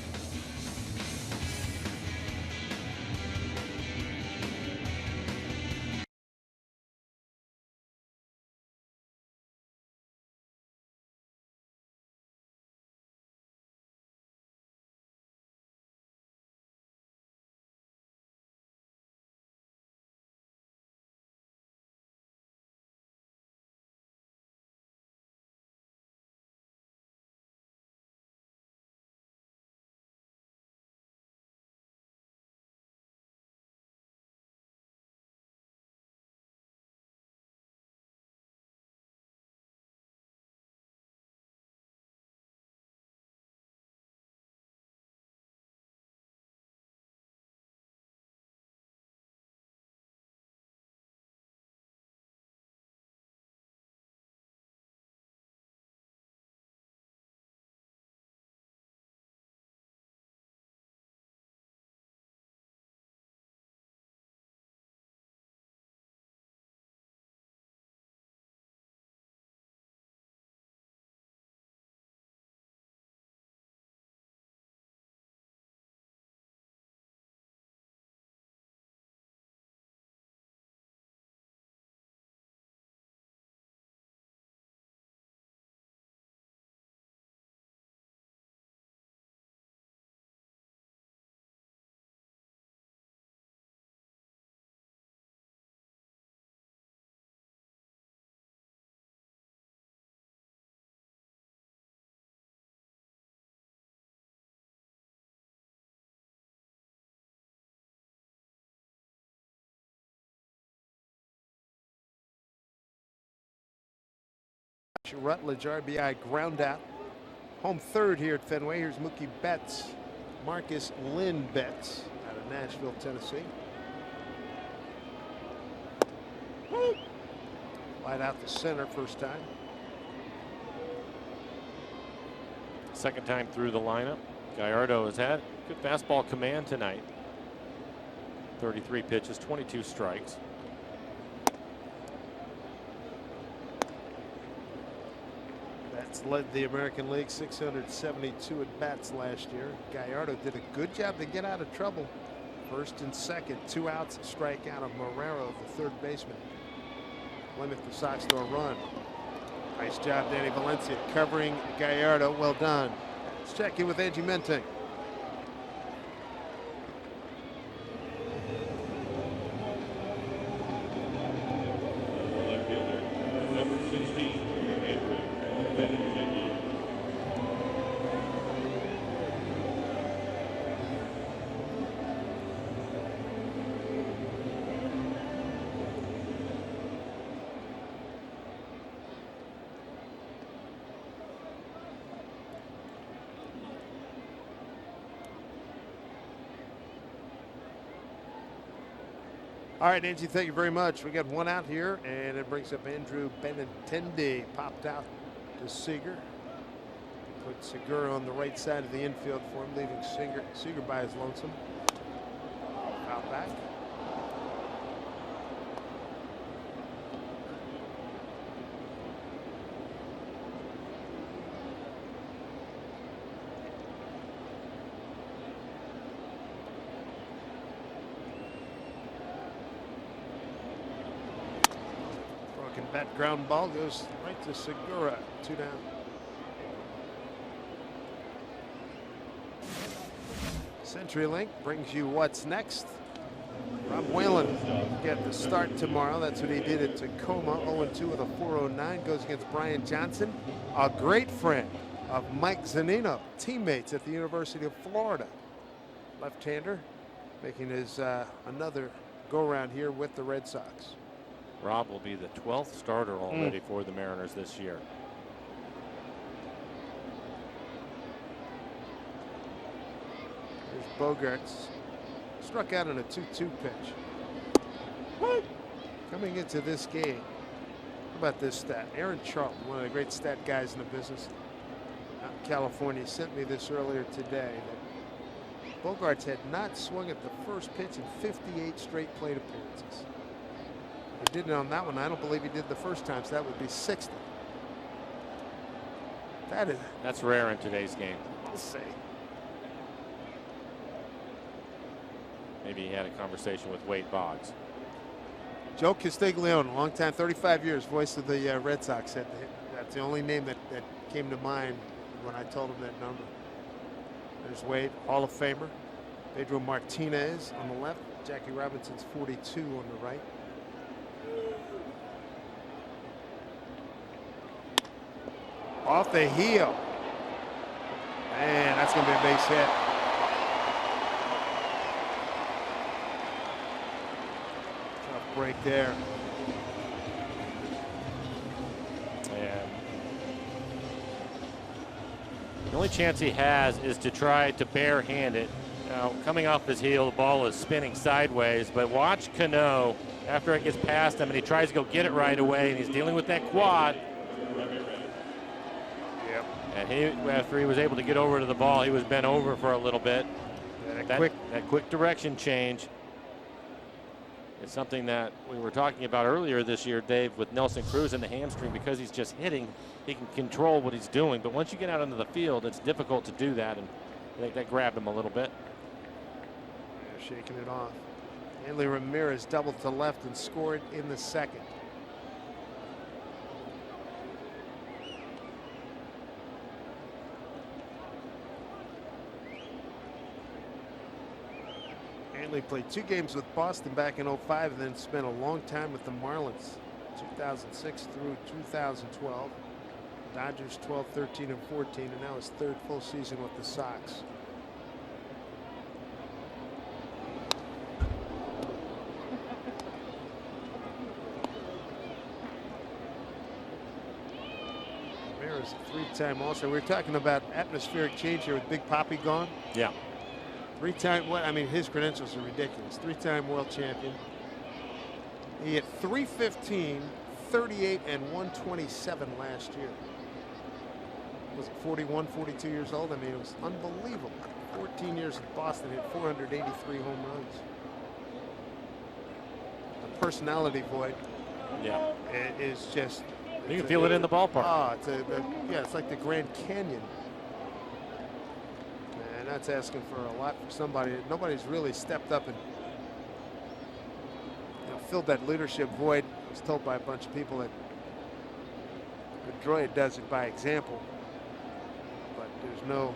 S1: Rutledge RBI ground out. Home third here at Fenway. Here's Mookie Betts. Marcus Lynn Betts out of Nashville, Tennessee. Light out the center first time.
S2: Second time through the lineup. Gallardo has had good fastball command tonight. 33 pitches, 22 strikes.
S1: Betts led the American League, 672 at bats last year. Gallardo did a good job to get out of trouble. First and second, 2 outs, strikeout of Marrero, the third baseman. Limit the Sox to a run. Nice job, Danny Valencia, covering Gallardo. Well done. Let's check in with Angie Menting. All right, Angie, thank you very much. We got 1 out here, and it brings up Andrew Benintendi. Popped out to Seager. Put Segura on the right side of the infield for him, leaving Seager by his lonesome. Out back. That ground ball goes right to Segura. 2 down. CenturyLink brings you what's next. Rob Whalen get the start tomorrow. That's what he did at Tacoma. 0-2 with a 4.09. Goes against Brian Johnson, a great friend of Mike Zunino, teammates at the University of Florida. Left-hander making his another go-around here with the Red Sox.
S2: Rob will be the 12th starter already for the Mariners this year.
S1: There's Bogaerts. Struck out on a 2-2 pitch. Coming into this game, how about this stat? Aaron Charlton, one of the great stat guys in the business out in California, sent me this earlier today that Bogaerts had not swung at the first pitch in 58 straight plate appearances. He did it on that one. I don't believe he did the first time, so that would be 60.
S2: That's rare in today's game.
S1: We'll see.
S2: Maybe he had a conversation with Wade Boggs.
S1: Joe Castiglione, a long time, 35 years, voice of the Red Sox, said that's the only name that came to mind when I told him that number. There's Wade, Hall of Famer. Pedro Martinez on the left. Jackie Robinson's 42 on the right. Off the heel. Man, that's going to be a base hit. Tough break there.
S2: And the only chance he has is to try to barehand it. Now, coming off his heel, the ball is spinning sideways, but watch Cano after it gets past him and he tries to go get it right away, and he's dealing with that quad. And after he was able to get over to the ball, he was bent over for a little bit. That quick direction change is something that we were talking about earlier this year, Dave, with Nelson Cruz in the hamstring. Because he's just hitting, he can control what he's doing. But once you get out into the field, it's difficult to do that, and I think that grabbed him a little bit.
S1: Yeah, shaking it off. Hanley Ramirez doubled to left and scored in the second. Hanley played 2 games with Boston back in 05 and then spent a long time with the Marlins, 2006 through 2012. Dodgers 12, 13, and 14, and now his 3rd full season with the Sox. Ramirez, a 3-time All-Star. We were talking about atmospheric change here with Big Papi gone.
S2: Yeah.
S1: 3-time, I mean, his credentials are ridiculous. 3-time world champion. He hit .315, 38, and 127 last year. Was it 41, 42 years old? I mean, it was unbelievable. 14 years in Boston, hit 483 home runs. The personality void.
S2: Yeah.
S1: It is just.
S2: You can feel it in the ballpark.
S1: Oh, it's like the Grand Canyon. And that's asking for a lot for somebody. Nobody's really stepped up and filled that leadership void. I was told by a bunch of people that Pedroia does it by example, but there's no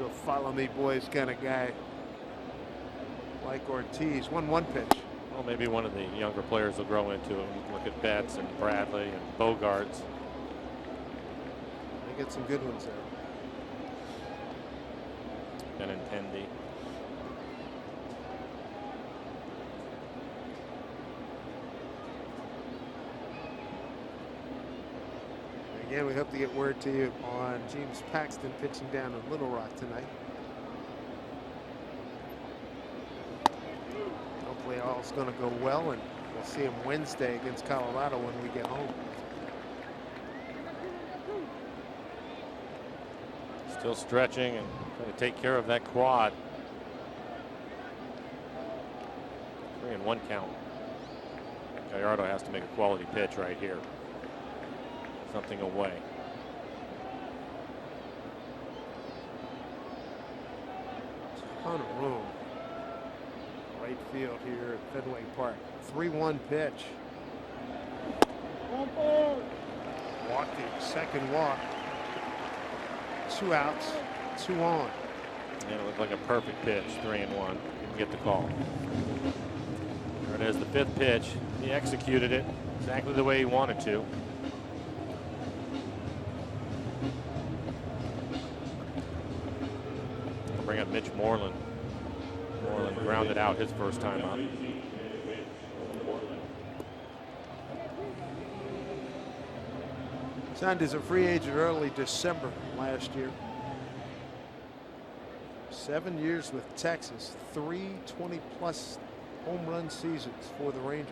S1: real follow me boys kind of guy like Ortiz. 1-1 pitch.
S2: Well, maybe one of the younger players will grow into him. Look at Betts and Bradley and Bogaerts.
S1: They get some good ones there.
S2: Benintendi.
S1: Again, we hope to get word to you on James Paxton pitching down in Little Rock tonight. Hopefully all's going to go well, and we'll see him Wednesday against Colorado when we get home.
S2: Still stretching and trying to take care of that quad. 3-1 count. Gallardo has to make a quality pitch right here. Something away.
S1: Ton of room. Right field here at Fenway Park. 3-1 pitch. Walking, second walk. 2 outs, 2 on.
S2: And it looked like a perfect pitch, 3-1. Didn't get the call. There it is, the 5th pitch. He executed it exactly the way he wanted to. We'll bring up Mitch Moreland. Moreland grounded out his first time up.
S1: Signed as a free agent early December last year. 7 years with Texas, 3 20-plus home run seasons for the Rangers.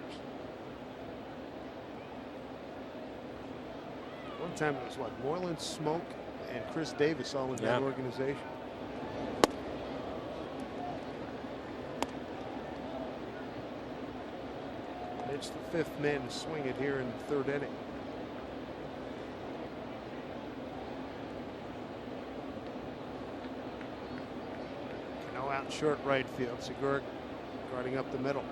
S1: One time it was what, Moreland, Smoke, and Chris Davis all in that organization. It's the 5th man to swing it here in the 3rd inning. Out in short right field. Segura guarding up the middle.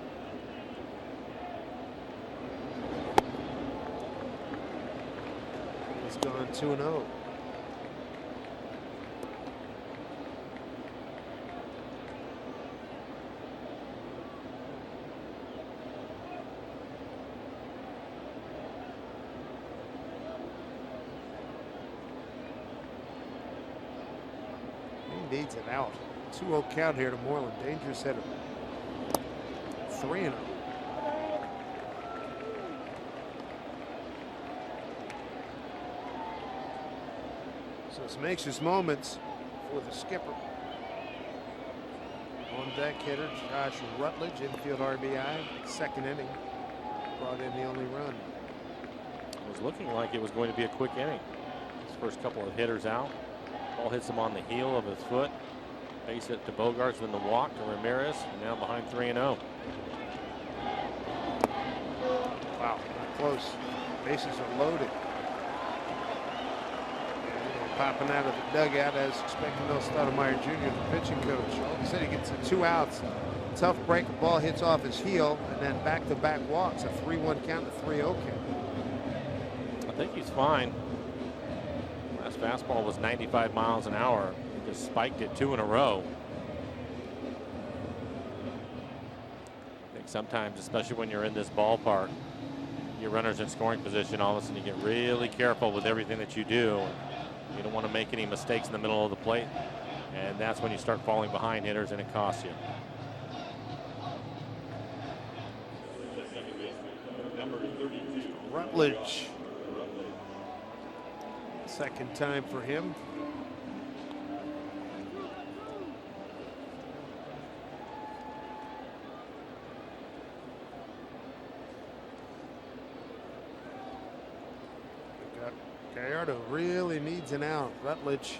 S1: He's gone 2-0. He needs it out. 2-0 count here to Moreland. Dangerous hitter. 3-0. So some anxious moments for the skipper. On deck hitter Josh Rutledge, infield RBI, 2nd inning. Brought in the only run.
S2: It was looking like it was going to be a quick inning. His first couple of hitters out. Ball hits him on the heel of his foot. Base hit to Bogarts, then the walk to Ramirez, and now behind 3-0.
S1: Wow, not close. Bases are loaded. Popping out of the dugout as expected. Mel Stoudemire Jr., the pitching coach. All of a sudden he gets the 2 outs. Tough break. The ball hits off his heel, and then back-to-back walks. A 3-1 count to 3-0 count.
S2: I think he's fine. Last fastball was 95 miles an hour. Just spiked it 2 in a row. I think sometimes, especially when you're in this ballpark, your runner's in scoring position, all of a sudden you get really careful with everything that you do. You don't want to make any mistakes in the middle of the plate, and that's when you start falling behind hitters and it costs you.
S1: Rutledge. 2nd time for him. Gallardo really needs an out. Rutledge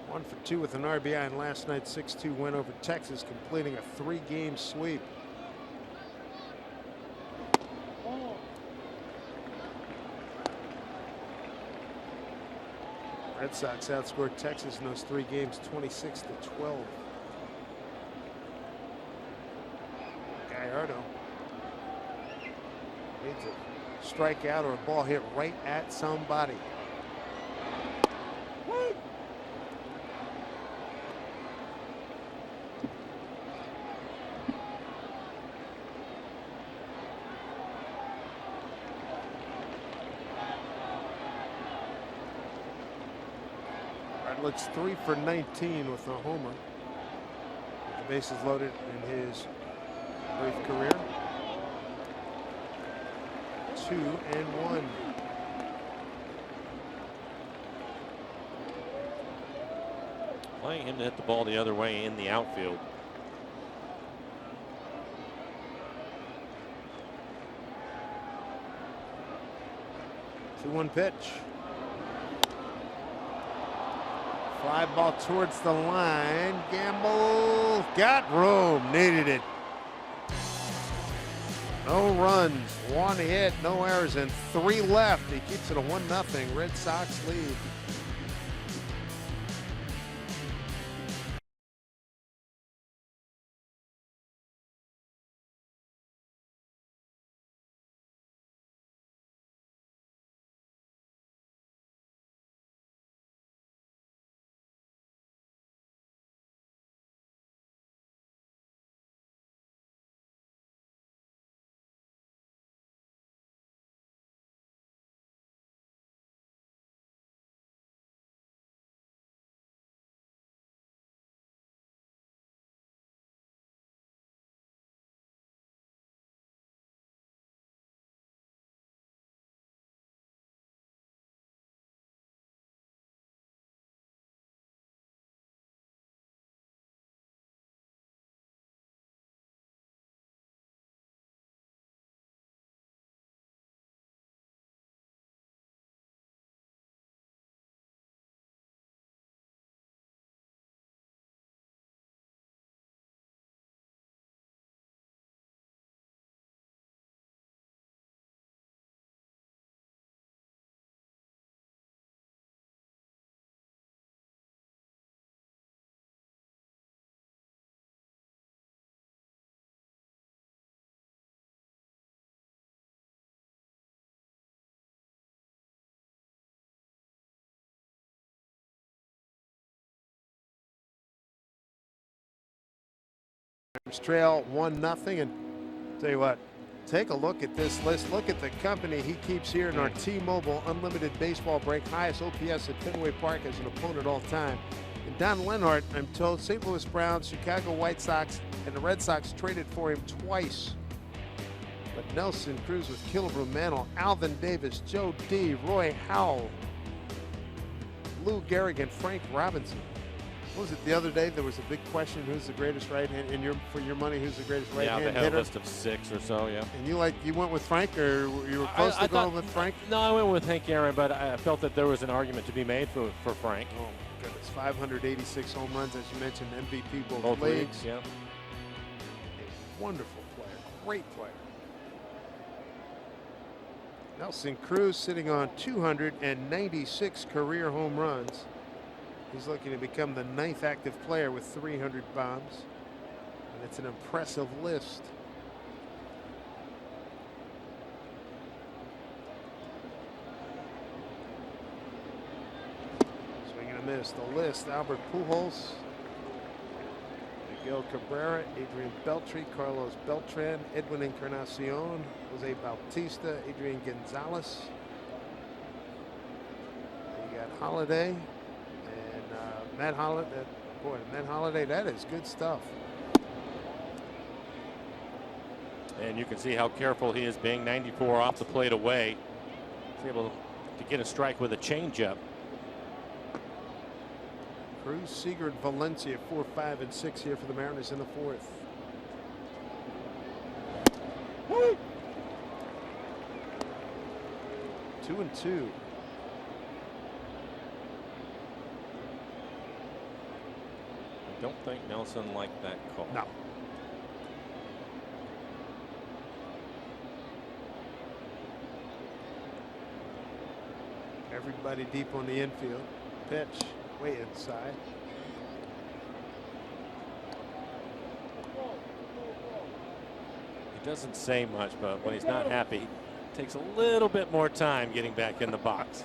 S1: 1 for 2 with an RBI in last night's 6-2 win over Texas, completing a 3-game sweep. Red Sox outscored Texas in those 3 games 26-12. Gallardo needs a strikeout or a ball hit right at somebody. Rutledge 3 for 19 with a homer. The bases loaded in his brief career. 2-1.
S2: Playing him to hit the ball the other way in the outfield.
S1: Two-one pitch. Fly ball towards the line. Gamble got room, needed it. No runs, 1 hit, no errors, and 3 left. He keeps it a 1-0 Red Sox lead. Trail 1-0. And tell you what, take a look at this list. Look at the company he keeps here in our T-Mobile Unlimited Baseball Break. Highest OPS at Fenway Park as an opponent all time. And Don Lenhart, I'm told, St. Louis Browns, Chicago White Sox, and the Red Sox traded for him twice. But Nelson Cruz with Killebrew, Mantle, Alvin Davis, Joe D, Roy Howell, Lou Gehrig, Frank Robinson. What was it the other day? There was a big question: who's the greatest right-hand? For your money, who's the greatest right-hand hitter?
S2: Yeah, they had a list of 6 or so. Yeah.
S1: And you went with Frank, or you were close to going with Frank?
S2: No, I went with Hank Aaron, but I felt that there was an argument to be made for Frank.
S1: Oh my goodness, 586 home runs, as you mentioned, MVP
S2: both leagues. Yeah.
S1: A wonderful player, great player. Nelson Cruz sitting on 296 career home runs. He's looking to become the 9th active player with 300 bombs. And it's an impressive list. Swing and a miss. The list: Albert Pujols, Miguel Cabrera, Adrian Beltre, Carlos Beltran, Edwin Encarnacion, Jose Bautista, Adrian Gonzalez. You got Holiday. Matt Holliday, Matt Holliday, that is good stuff.
S2: And you can see how careful he is being. 94 off the plate away. He's able to get a strike with a changeup.
S1: Cruz, Seager, and Valencia 4, 5, and 6 here for the Mariners in the 4th. Woo! 2-2.
S2: I don't think Nelson liked that call.
S1: No. Everybody deep on the infield. Pitch way inside.
S2: He doesn't say much, but when he's not happy, he takes a little bit more time getting back in the box.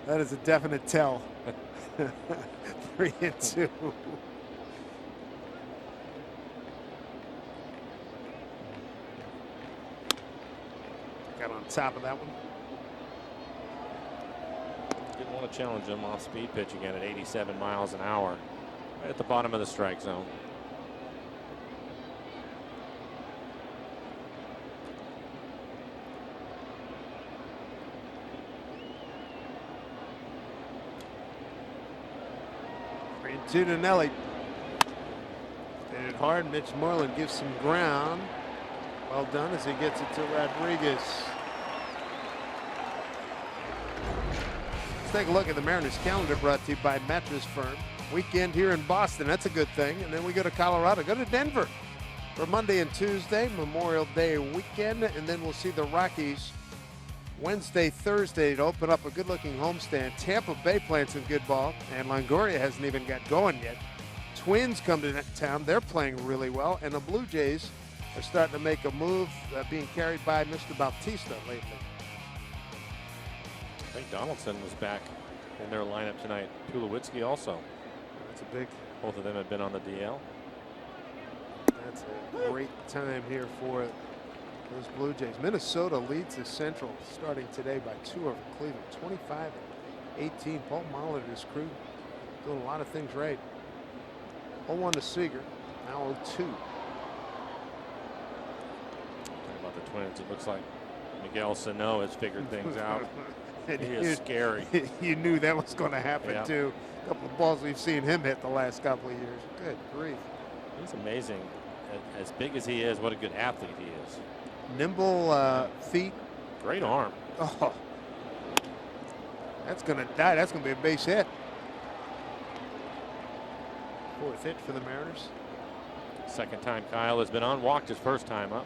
S1: That is a definite tell. 3-2. Got on top of that one.
S2: Didn't want to challenge him off speed pitch again at 87 miles an hour. Right at the bottom of the strike zone.
S1: To Nelly. Hit it hard. Mitch Moreland gives some ground. Well done as he gets it to Rodriguez. Let's take a look at the Mariners calendar, brought to you by Mattress Firm. Weekend here in Boston, that's a good thing. And then we go to Colorado, go to Denver for Monday and Tuesday, Memorial Day weekend. And then we'll see the Rockies Wednesday, Thursday to open up a good-looking homestand. Tampa Bay playing some good ball, and Longoria hasn't even got going yet. Twins come to town. They're playing really well, and the Blue Jays are starting to make a move, being carried by Mr. Bautista lately.
S2: I think Donaldson was back in their lineup tonight. Tulowitzki also.
S1: That's a big.
S2: Both of them have been on the DL.
S1: That's a great time here for those Blue Jays. Minnesota leads the Central starting today by 2 over Cleveland. 25-18. Paul Molitor's crew doing a lot of things right. 0-1 to Seager. Now 0-2.
S2: Talking about the Twins, it looks like Miguel Sano has figured things out. He is scary.
S1: You knew that was going to happen,
S2: yeah.
S1: too. A couple of balls we've seen him hit the last couple of years. Good grief.
S2: He's amazing. As big as he is, what a good athlete he is.
S1: Nimble feet.
S2: Great arm.
S1: Oh, that's going to die. That's going to be a base hit. 4th hit for the Mariners.
S2: Second time Kyle has been on. Walked his first time up.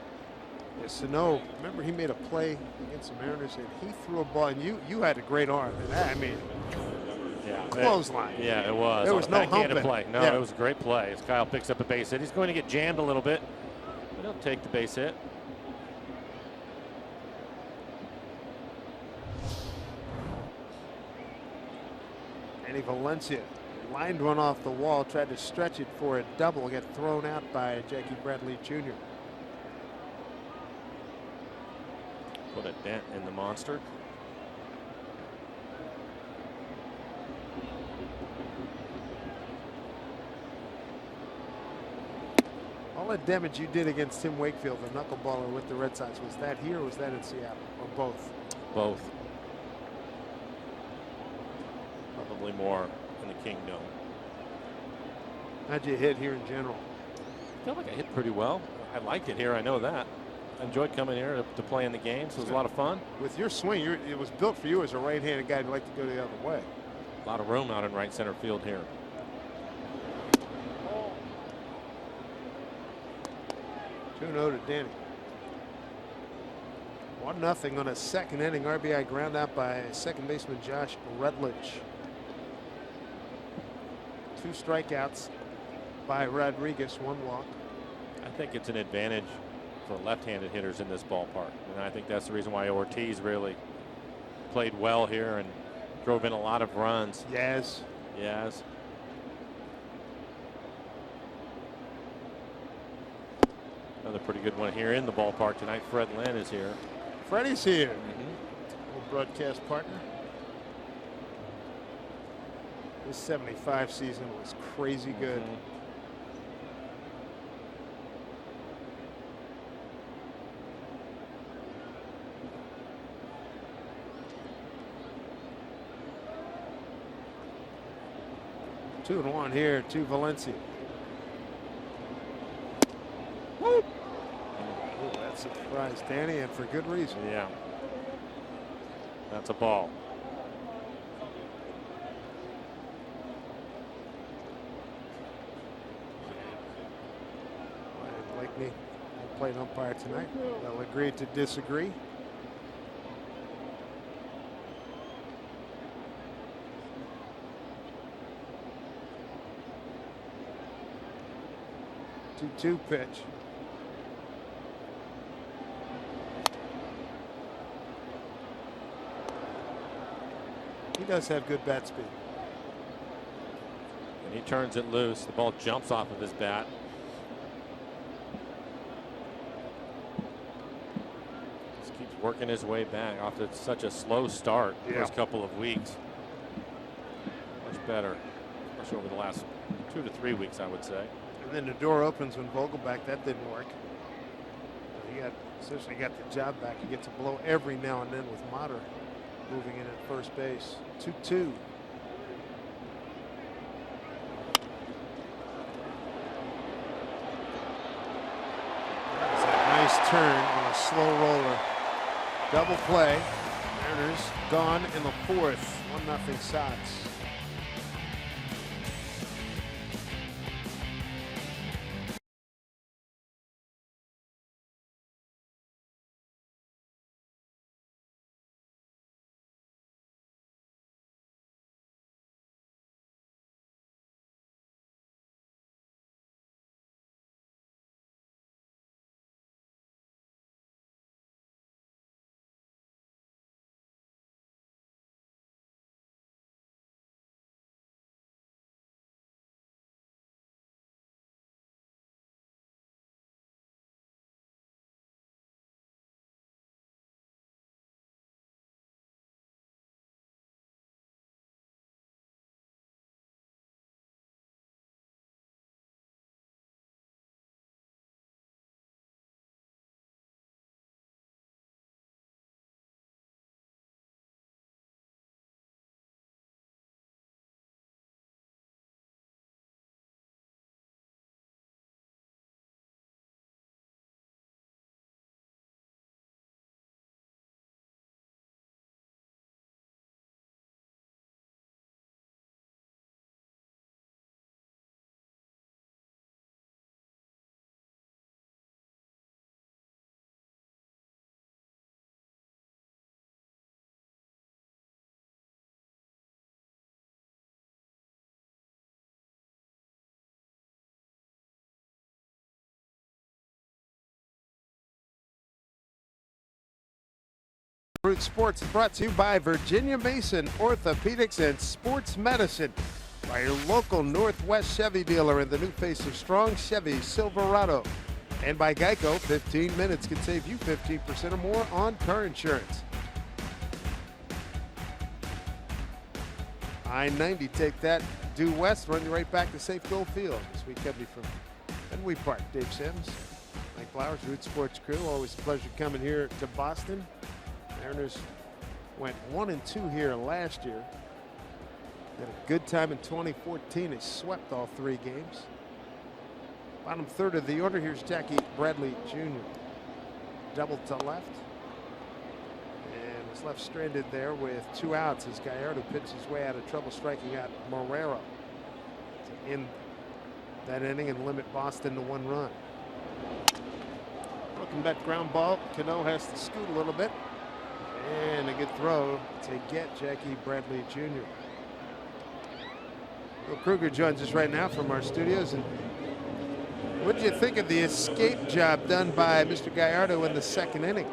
S1: Yeah, Sano, remember he made a play against the Mariners and he threw a ball, and you had a great arm. And that, I mean,
S2: yeah,
S1: clothesline.
S2: Yeah, it was.
S1: There was no humping.
S2: Play. No,
S1: yeah.
S2: It was a great play. As Kyle picks up a base hit, he's going to get jammed a little bit, but he'll take the base hit.
S1: Valencia Lined one off the wall, tried to stretch it for a double, get thrown out by Jackie Bradley Jr.
S2: Put a dent in the monster.
S1: All that damage you did against Tim Wakefield, the knuckleballer with the Red Sox, was that here or was that in Seattle? Or both?
S2: Both. Probably more in the Kingdom.
S1: How'd you hit here in general?
S2: I feel like I hit pretty well. I liked it here, I know that. I enjoyed coming here to play in the game, so it was a lot of fun.
S1: With your swing, it was built for you as a right-handed guy who'd like to go the other way.
S2: A lot of room out in right center field here.
S1: 2-0 to Danny. 1-0 on a second inning RBI ground out by second baseman Josh Rutledge. 2 strikeouts by Rodriguez, 1 walk.
S2: I think it's an advantage for left-handed hitters in this ballpark, and I think that's the reason why Ortiz really played well here and drove in a lot of runs.
S1: Yes.
S2: Yes. Another pretty good one here in the ballpark tonight. Fred Lynn is here.
S1: Freddie's here. Old broadcast partner. This 75 season was crazy good. 2-1 here to Valencia. Woo! Oh, that surprised Danny, and for good reason.
S2: Yeah. That's a ball.
S1: Blakeney, plate umpire tonight. They'll agree to disagree. Two pitch. He does have good bat speed.
S2: And he turns it loose. The ball jumps off of his bat. Just keeps working his way back off to such a slow start the first couple of weeks. Much better, especially over the last 2 to 3 weeks, I would say.
S1: And then the door opens when Vogelback. That didn't work. He essentially got the job back. He gets a blow every now and then with Motter moving in at first base. 2-2. That's a nice turn on a slow roller. Double play. Mariners gone in the 4th. 1-0 Sox. Root Sports is brought to you by Virginia Mason Orthopedics and Sports Medicine. by your local Northwest Chevy dealer and the new face of strong Chevy Silverado. And by Geico, 15 minutes can save you 15% or more on car insurance. I-90, take that due west, run you right back to Safe Goal Field. This week coming from Fenway Park. Dave Sims, Mike Flowers, Root Sports Crew. Always a pleasure coming here to Boston. Mariners went 1-2 here last year. Had a good time in 2014. They swept all 3 games. Bottom third of the order. Here's Jackie Bradley Jr. Double to left. And was left stranded there with 2 outs as Gallardo pitched his way out of trouble, striking out Marrero to end that inning and limit Boston to 1 run. Looking back, ground ball. Cano has to scoot a little bit. And a good throw to get Jackie Bradley Jr. Bill Kruger joins us right now from our studios. And what did you think of the escape job done by Mr. Gallardo in the 2nd inning?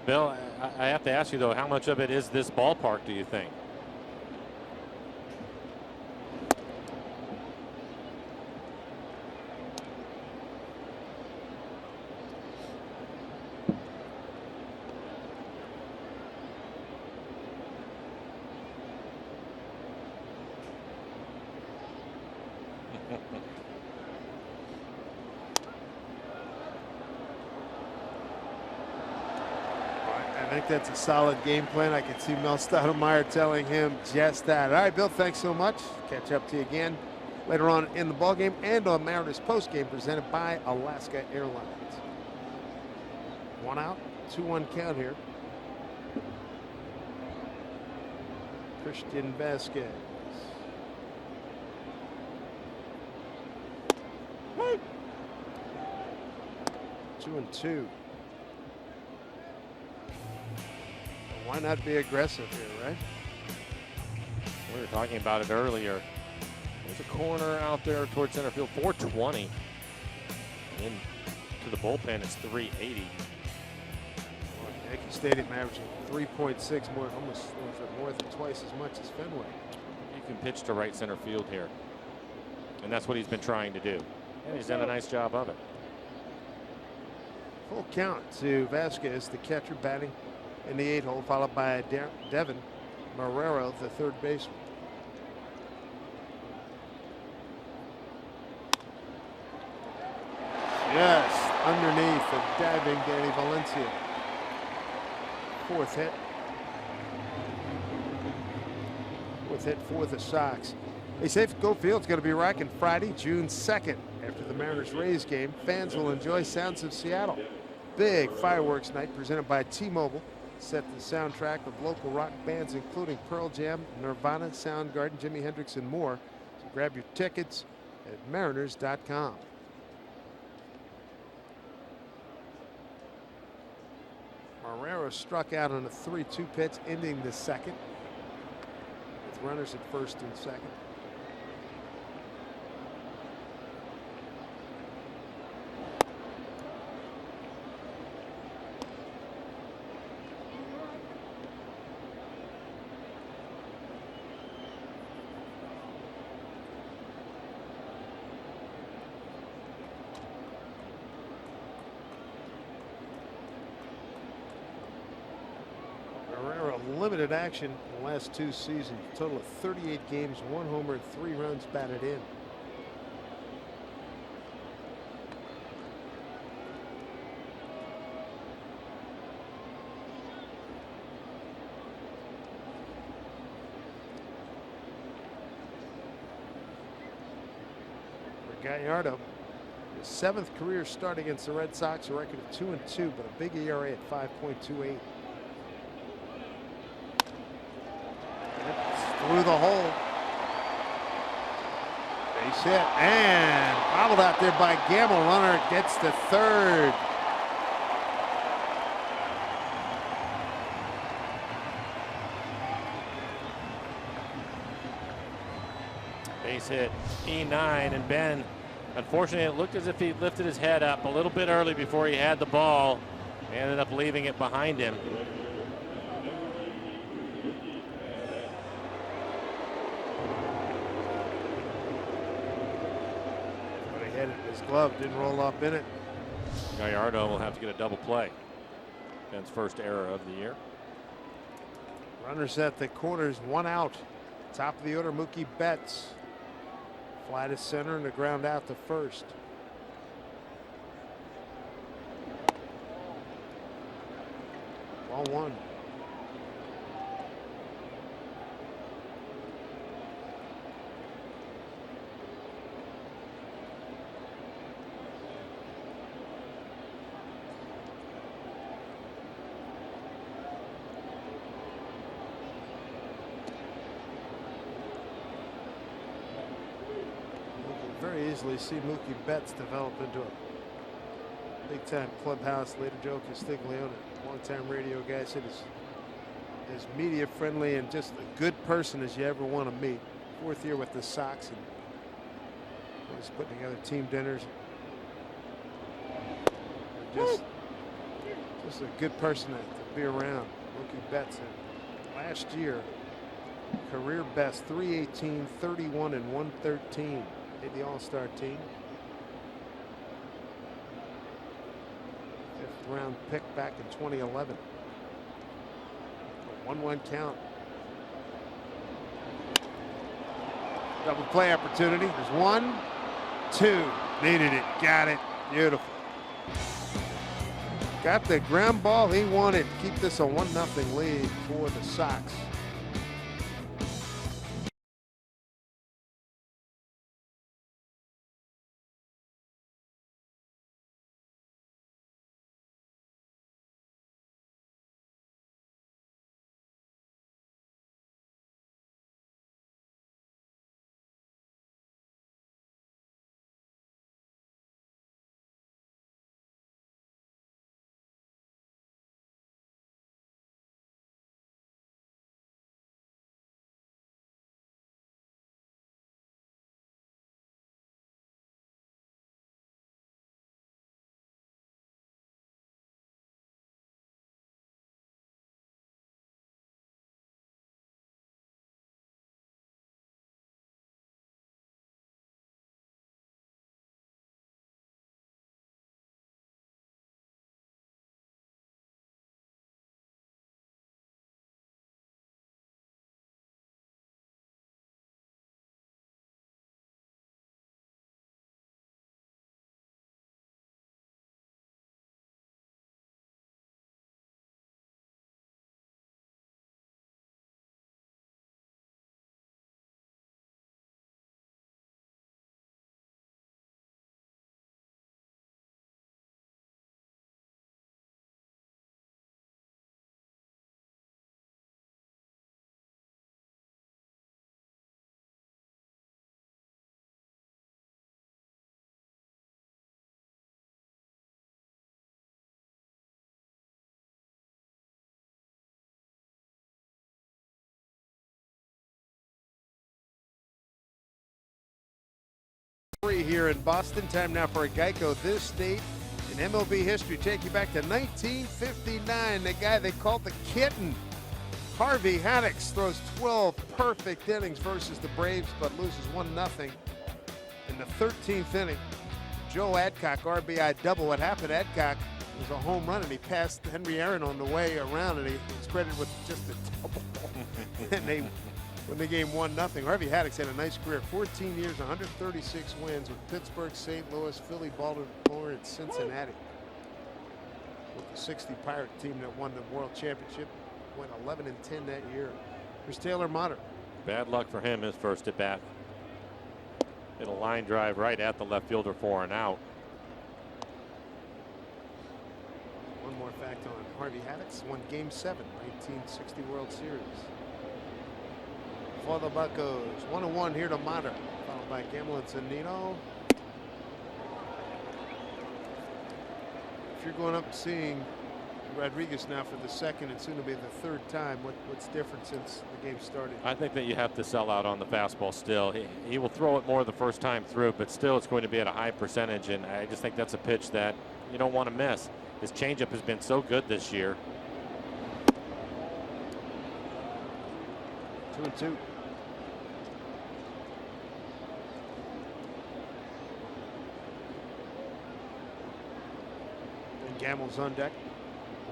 S2: Bill, I have to ask you, though, how much of it is this ballpark, do you think?
S1: I think that's a solid game plan. I can see Mel Stoudemire telling him just that. All right, Bill, thanks so much. Catch up to you again later on in the ballgame and on Mariners postgame presented by Alaska Airlines. 1 out, 2-1 count here. Christian Vasquez. 2-2. Why not be aggressive here, right?
S2: We were talking about it earlier. There's a corner out there towards center field, 420. Into the bullpen, it's 380.
S1: Yankee Stadium averaging 3.6 more, almost more than twice as much as Fenway.
S2: You can pitch to right center field here. And that's what he's been trying to do. And he's done a nice job of it.
S1: Full count to Vasquez, the catcher, batting in the 8 hole, followed by Devin Marrero, the 3rd baseman. Yes, underneath a diving Danny Valencia. 4th hit. 4th hit for the Sox. A Safe Go Field's going to be rocking Friday, June 2nd. After the Mariners-Rays game, fans will enjoy sounds of Seattle. Big fireworks night presented by T-Mobile. Set the soundtrack of local rock bands including Pearl Jam, Nirvana, Soundgarden, Jimi Hendrix, and more. So grab your tickets at mariners.com. Marrero struck out on a 3-2 pitch, ending the 2nd. With runners at 1st and 2nd. Limited action in the last 2 seasons. A total of 38 games, 1 homer, and 3 runs batted in. For Gallardo, His 7th career start against the Red Sox, a record of 2-2, but a big ERA at 5.28. It's through the hole. Base hit and bobbled out there by Gamble. Runner gets to third.
S2: Base hit, E9, and Ben, unfortunately, it looked as if he lifted his head up a little bit early before he had the ball. He ended up leaving it behind him.
S1: But he had it in his glove, didn't roll up in it.
S2: Gallardo will have to get a double play. Ben's first error of the year.
S1: Runners at the corners, 1 out. Top of the order, Mookie Betts. Fly to center and the ground out to first. Ball 1. Very easily see Mookie Betts develop into a big-time clubhouse. Later, Joe Castiglione, longtime radio guy, said he's as media-friendly and just a good person as you ever want to meet. 4th year with the Sox, and he's putting together team dinners. Just a good person to be around. Mookie Betts, last year, career best 318, 31, and 113. Made the All-Star team. 5th round pick back in 2011. A 1-1 count. Double play opportunity. There's 1, 2. Needed it. Got it. Beautiful. Got the ground ball he wanted. Keep this a 1-0 lead for the Sox. Here in Boston. Time now for a Geico This State in MLB history. Take you back to 1959. The guy they called the kitten, Harvey Haddix, throws 12 perfect innings versus the Braves, but loses 1-0 in the 13th inning. Joe Adcock RBI double. What happened? Adcock was a home run, and he passed Henry Aaron on the way around, and he was credited with just a double. And they win the game 1-0. Harvey Haddix had a nice career, 14 years, 136 wins with Pittsburgh, St. Louis, Philly, Baltimore, and Cincinnati. With the '60 Pirate team that won the World Championship, went 11-10 that year. Here's Taylor Motter.
S2: Bad luck for him, his first at bat. Hit a line drive right at the left fielder for an out.
S1: fact on Harvey Haddix won Game 7, 1960 World Series. For the Buccos, 1-1 here to Mater, followed by Gamble and Zunino. If you're going up and seeing Rodriguez now for the second and soon to be the third time, what's different since the game started?
S2: I think that you have to sell out on the fastball still. He will throw it more the first time through, but still it's going to be at a high percentage, and I just think that's a pitch that you don't want to miss. His changeup has been so good this year.
S1: 2-2. And Gamble's on deck.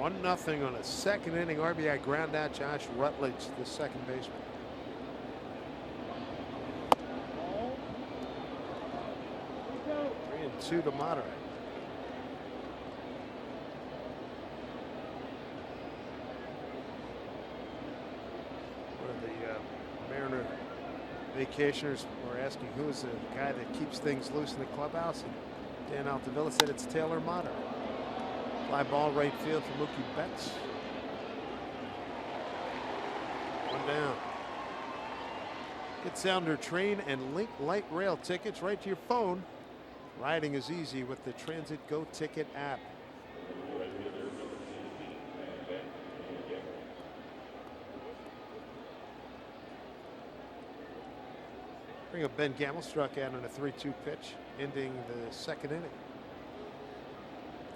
S1: 1-0 on a second inning RBI ground out. Josh Rutledge, the second baseman. 3-2 to Monterey. One of the Mariner vacationers were asking who is the guy that keeps things loose in the clubhouse, and Dan Altavilla said it's Taylor Motter. Fly ball right field for Mookie Betts. One down. Get Sounder Train and Link Light Rail tickets right to your phone. Riding is easy with the Transit Go Ticket app. Bring up Ben Gamble, struck out on a 3-2 pitch, ending the second inning.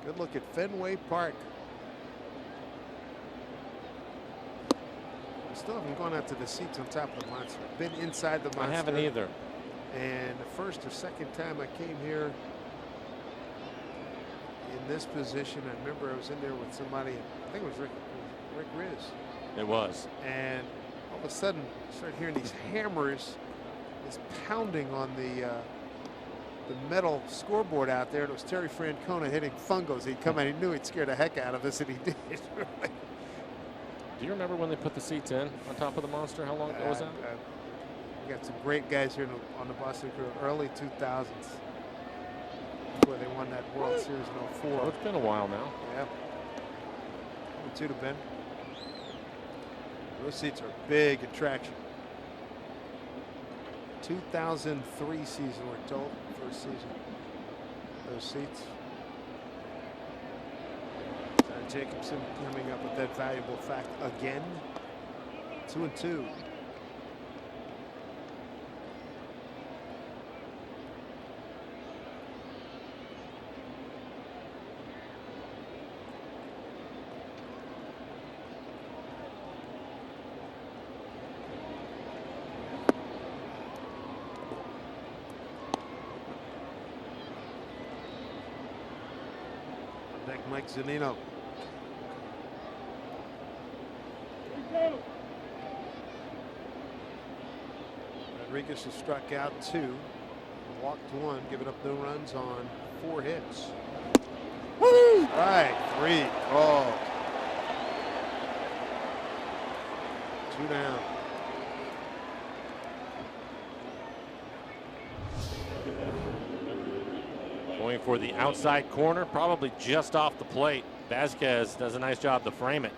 S1: Good look at Fenway Park. I still haven't gone out to the seats on top of the Monster. Been inside the Monster.
S2: I haven't either.
S1: And the first or second time I came here in this position, I remember I was in there with somebody, I think it was Rick Riz.
S2: It was.
S1: And all of a sudden, I started hearing these hammers, this pounding on the metal scoreboard out there. And it was Terry Francona hitting fungos. He'd come out, he knew he'd scare the heck out of us, and he did.
S2: Do you remember when they put the seats in on top of the Monster? How long ago was that?
S1: We got some great guys here on the Boston crew, early 2000s, where they won that World Series in 04.
S2: Oh, it's been a while now.
S1: Yeah. 2 to Ben. Those seats are a big attraction. 2003 season, we're told, first season. Those seats. John Jacobson coming up with that valuable fact again. 2-2. Mike Zunino. Rodriguez has struck out 2, walked 1, giving up no runs on 4 hits. Woo! Right, 3. Oh. 2 down.
S2: Going for the outside corner, probably just off the plate. Vasquez does a nice job to frame it.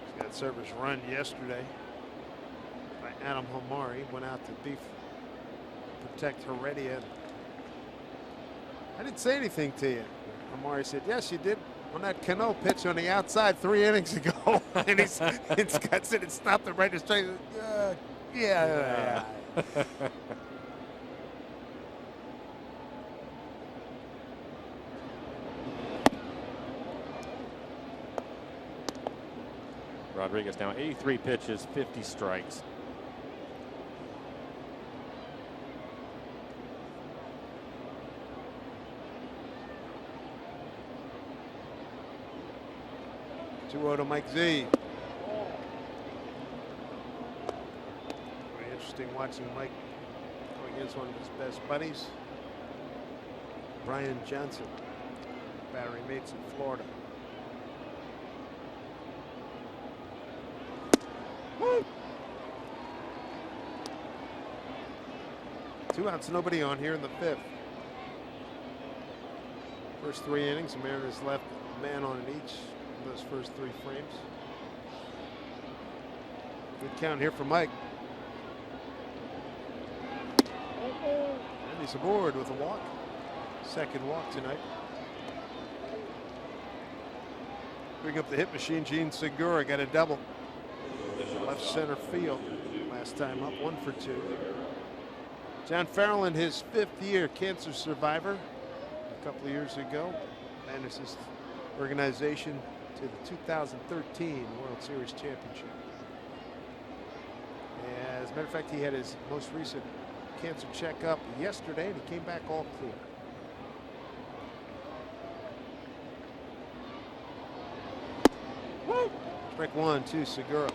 S1: He's got service run yesterday by Adam Homari. Went out to protect Heredia. I didn't say anything to you. Homari said, yes, you did on that Cano pitch on the outside 3 innings ago. And Scott said it stopped him right in his straight. Yeah.
S2: Rodriguez now 83 pitches, 50 strikes.
S1: Two to Mike Z. Very interesting watching Mike go against one of his best buddies, Brian Johnson, battery mates in Florida. Woo! 2 outs, nobody on here in the 5th. First 3 innings, the Mariners left a man on in each of those first 3 frames. Good count here for Mike. And he's aboard with a walk. Second walk tonight. Bring up the hit machine. Gene Segura got a double. Left center field. Last time up, 1 for 2. John Farrell in his 5th year, cancer survivor. A couple of years ago, managed his organization to the 2013 World Series championship. As a matter of fact, he had his most recent cancer checkup yesterday, and he came back all clear. Woo! Strike 1 to Segura.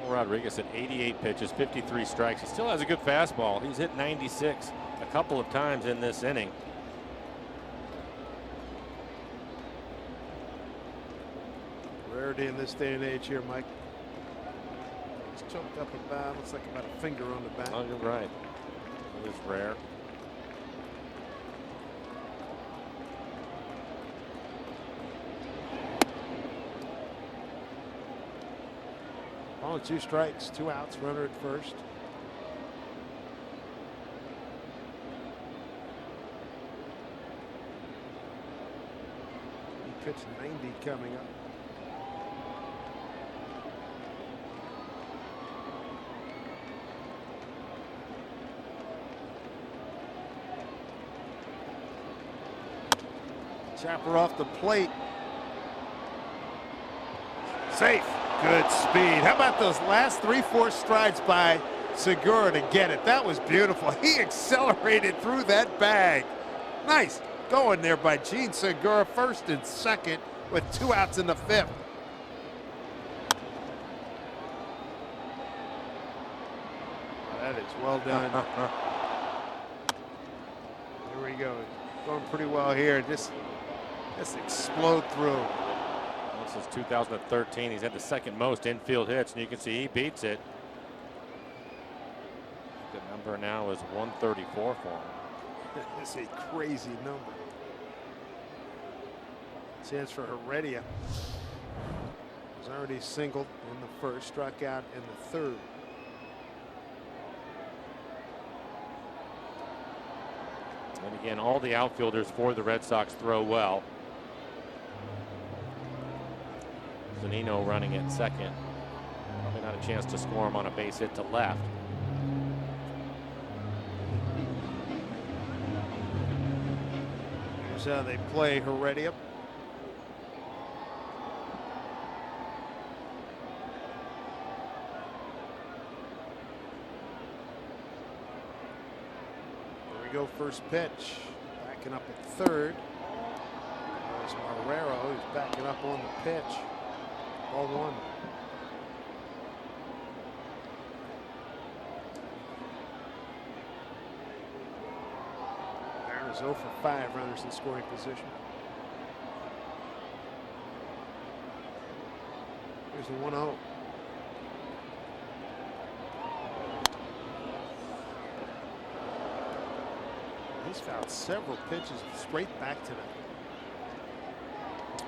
S2: Rodriguez at 88 pitches, 53 strikes. He still has a good fastball. He's hit 96 a couple of times in this inning.
S1: Rarity in this day and age here, Mike. He's choked up about, looks like about a finger on the back.
S2: Oh, you're right. It is rare.
S1: Ball and 2 strikes, 2 outs, runner at first. He pitched 90 coming up. Chopper off the plate. Safe. Good speed. How about those last 3-4 strides by Segura to get it? That was beautiful. He accelerated through that bag. Nice going there by Gene Segura, first and second with 2 outs in the 5th. That is well done. Here we go. Going pretty well here. Just explode through.
S2: Since 2013, he's had the 2nd most infield hits, and you can see he beats it. The number now is 134 for him.
S1: It's a crazy number. Chance for Heredia. He's already singled in the 1st, struck out in the 3rd.
S2: And again, all the outfielders for the Red Sox throw well. Zunino running at 2nd. Probably not a chance to score him on a base hit to left.
S1: Here's how they play Heredia. There we go, first pitch. Backing up at 3rd. There's Marrero. He's backing up on the pitch. Ball 1. Mariners 0 for 5 runners in scoring position. Here's the 1-0. He's fouled several pitches straight back to them.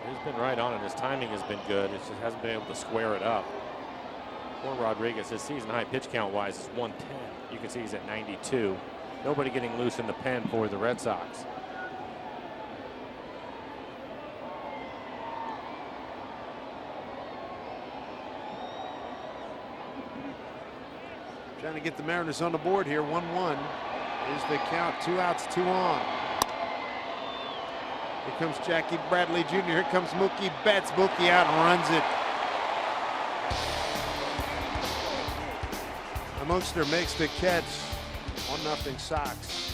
S2: He's been right on it. His timing has been good. It just hasn't been able to square it up. Poor Rodriguez, his season high pitch count wise is 110. You can see he's at 92. Nobody getting loose in the pen for the Red Sox.
S1: Trying to get the Mariners on the board here. 1-1 is the count. 2 outs, 2 on. Here comes Jackie Bradley Jr. Here comes Mookie Betts. Mookie out and runs it. The Mookster makes the catch. 1-0 Sox.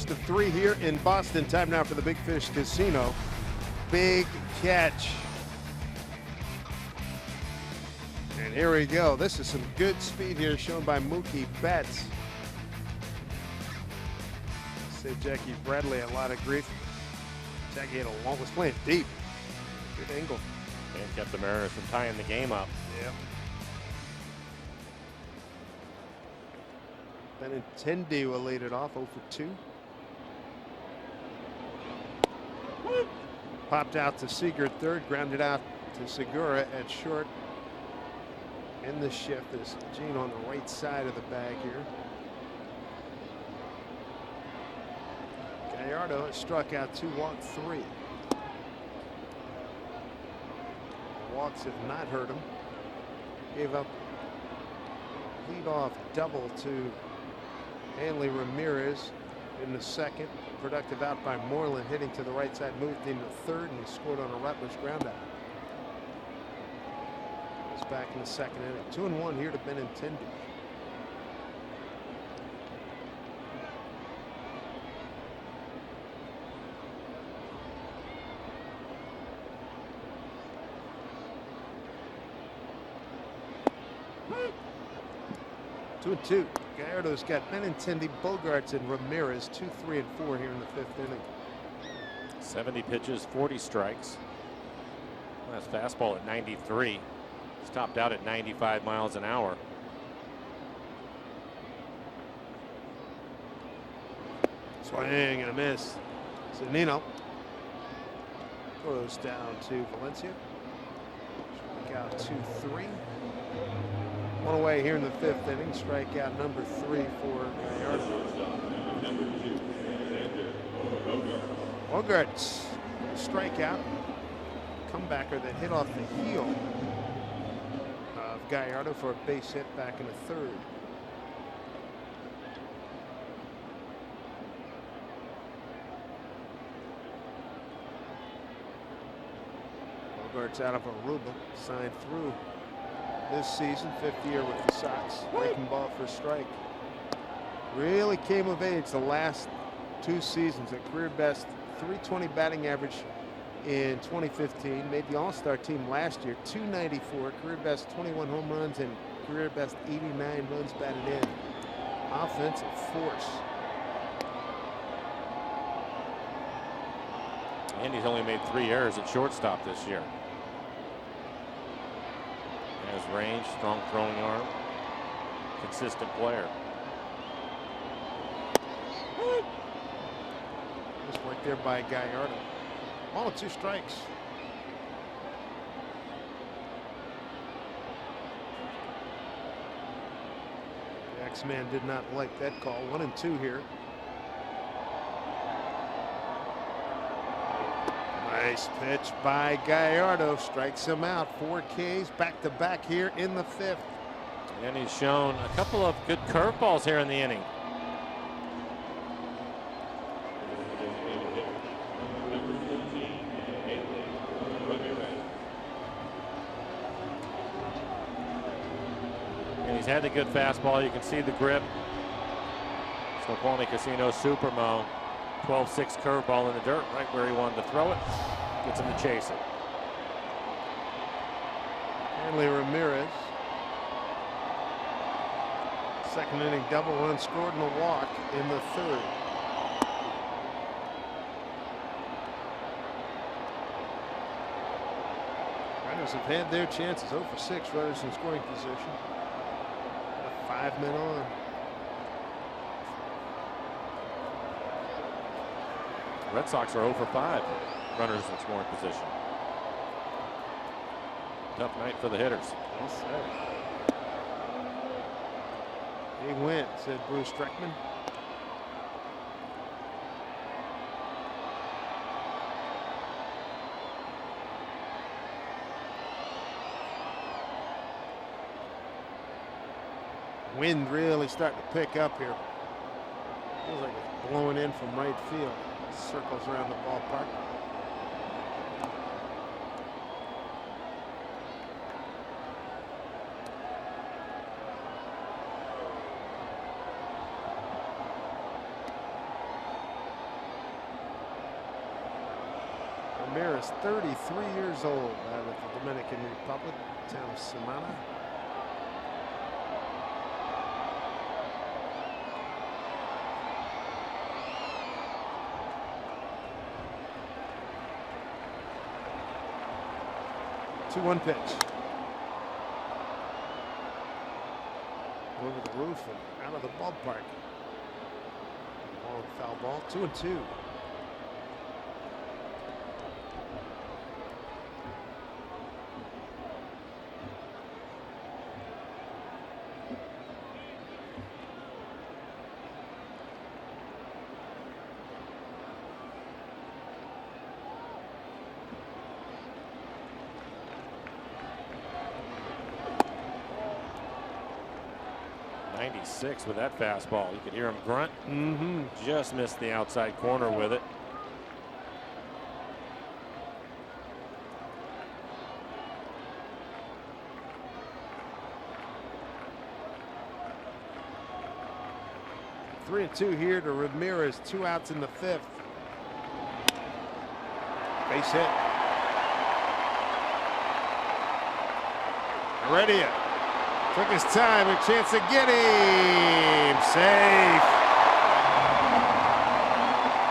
S1: First of 3 here in Boston. Time now for the Big Fish Casino. Big catch. And here we go. This is some good speed here shown by Mookie Betts. Saved Jackie Bradley a lot of grief. Jackie had a long, was playing deep. Good angle.
S2: And kept the Mariners from tying the game up.
S1: Yeah. Benintendi will lead it off 0 for 2. Popped out to Seager third, grounded out to Segura at short. In the shift is Gene on the right side of the bag here. Gallardo has struck out 2, walked 3. Walks have not hurt him. Gave up leadoff double to Hanley Ramirez in the second. Productive out by Moreland, hitting to the right side, moved into third, and he scored on a Rutledge groundout. He's back in the second inning. 2-1 here to Benintendi. Two and two. Gallardo's got Benintendi, Bogarts, and Ramirez. 2, 3, and 4 here in the 5th inning.
S2: 70 pitches, 40 strikes. Last fastball at 93. He's topped out at 95 miles an hour.
S1: Swing and a miss. Zunino throws down to Valencia. Strike out 2-3. One away here in the 5th inning. Strikeout number 3 for Gallardo. Bogarts, strikeout. Comebacker that hit off the heel of Gallardo for a base hit back in the 3rd. Bogarts out of Aruba, signed through this season, 5th year with the Sox. Breaking ball for a strike. Really came of age the last 2 seasons. A career best 320 batting average in 2015. Made the All-Star team last year. 294, career best 21 home runs and career best 89 runs batted in. Offensive force.
S2: And he's only made 3 errors at shortstop this year. Has range, strong throwing arm, consistent player.
S1: Just right there by Gallardo. 1-2 strikes. The X-Man did not like that call. 1-2 here. Nice pitch by Gallardo. Strikes him out. 4 Ks back to back here in the 5th.
S2: And he's shown a couple of good curveballs here in the inning. And he's had the good fastball. You can see the grip. Snoqualmie Casino Supermo. 12-6 curveball in the dirt, right where he wanted to throw it. Gets him to chase it.
S1: Hanley Ramirez. Second inning double run scored and a walk in the 3rd. Runners have had their chances. 0 for 6 runners in scoring position. 5 men on.
S2: Red Sox are 0 for 5 runners in scoring position. Tough night for the hitters.
S1: Well said. He went, said Bruce Streckman. Wind really starting to pick up here. Feels like it's blowing in from right field. Circles around the ballpark. Ramirez, 33 years old, out of the Dominican Republic, town of Samana. Two-one pitch. Over the roof and out of the ballpark. Long foul ball. 2-2.
S2: With that fastball, you could hear him grunt. Just missed the outside corner with it.
S1: Three and two here to Ramirez. 2 outs in the 5th. Base hit. Heredia took his time, a chance to get him. Safe.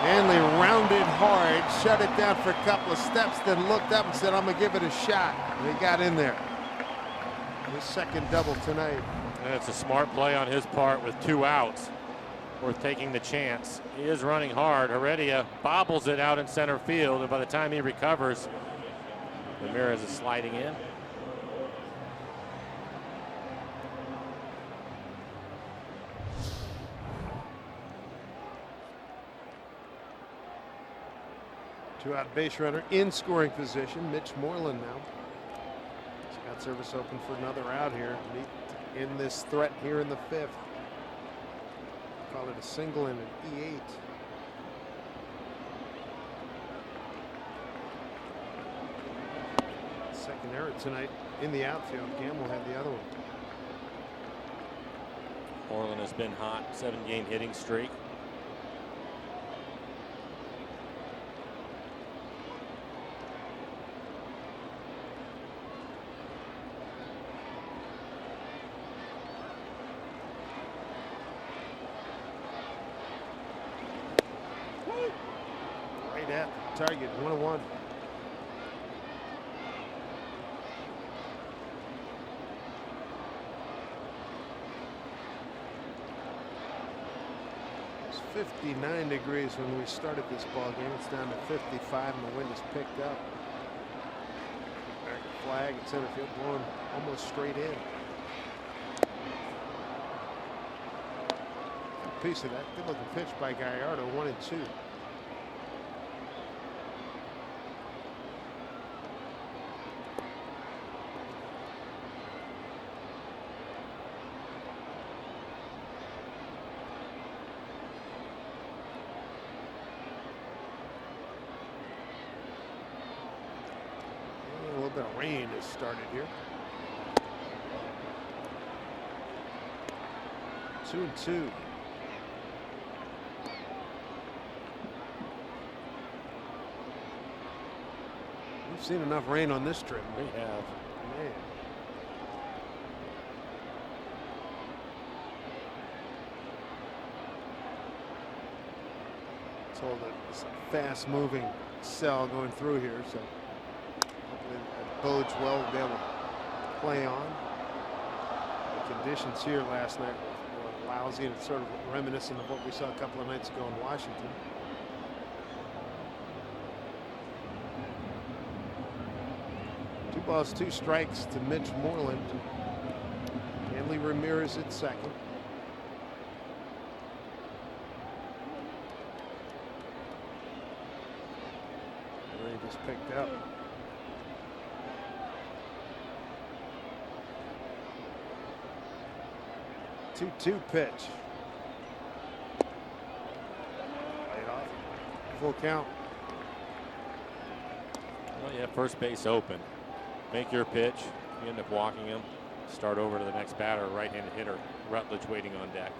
S1: Hanley rounded hard, shut it down for a couple of steps, then looked up and said, I'm going to give it a shot. And he got in there. His second double tonight.
S2: That's a smart play on his part with 2 outs. Worth taking the chance. He is running hard. Heredia bobbles it out in center field, and by the time he recovers, Ramirez is sliding in.
S1: Two-out base runner in scoring position. Mitch Moreland now. He's got service open for another out here. In this threat here in the 5th. Call it a single and an E8. Second error tonight in the outfield. Gamble had the other one.
S2: Moreland has been hot. 7-game hitting streak.
S1: Target 1-1. It's 59 degrees when we started this ball game. It's down to 55 and the wind has picked up. American flag at center field blowing almost straight in. A piece of that good looking pitch by Gallardo. 1-2. Rain has started here. 2-2. We've seen enough rain on this trip.
S2: We have.
S1: Man. Told that it's a fast-moving cell going through here, so hopefully that bodes well to be able to play on. The conditions here last night were lousy, and it's sort of reminiscent of what we saw a couple of nights ago in Washington. Two balls, two strikes to Mitch Moreland. Hanley Ramirez at second. He just picked up. Two-two pitch. Laid off. Full count.
S2: Well, you have first base open. Make your pitch. You end up walking him. Start over to the next batter, right-handed hitter. Rutledge waiting on deck.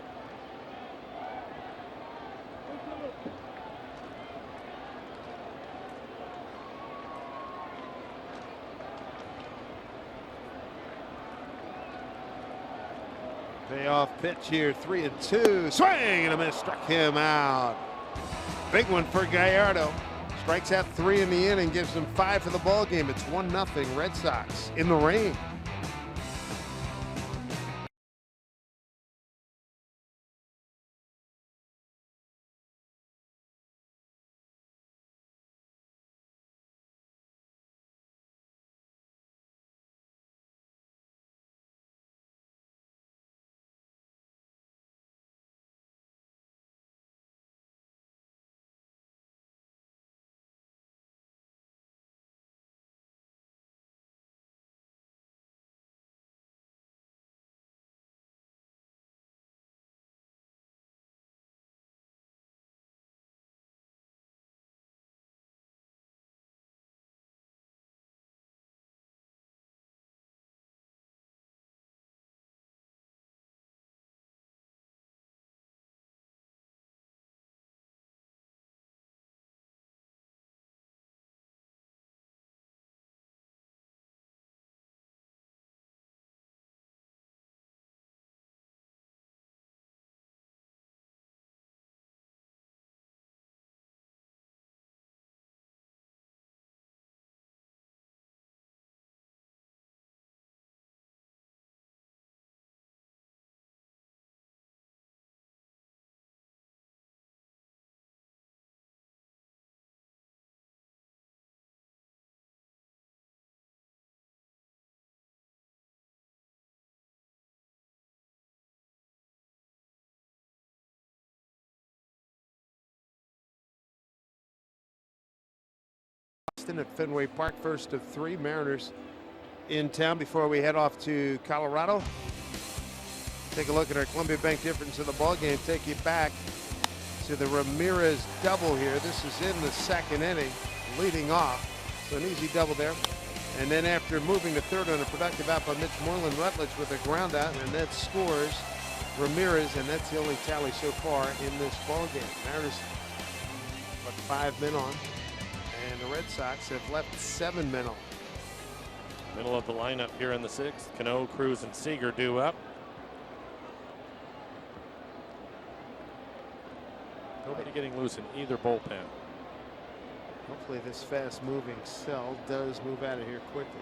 S1: Payoff pitch here, 3-2. Swing and a miss, struck him out. Big one for Gallardo. Strikes out 3 in the inning, gives them 5 for the ball game. It's 1-0 Red Sox in the rain. At Fenway Park, first of 3 Mariners in town before we head off to Colorado. Take a look at our Columbia Bank difference in the ball game. Take you back to the Ramirez double here. This is in the 2nd inning, leading off. So an easy double there. And then after moving to 3rd on a productive out by Mitch Moreland, Rutledge with a ground out, and that scores Ramirez, and that's the only tally so far in this ball game. Mariners put 5 men on. And the Red Sox have left 7 men on.
S2: Middle of the lineup here in the 6th. Cano, Cruz, and Seager due up. Nobody getting loose in either bullpen.
S1: Hopefully this fast-moving cell does move out of here quickly.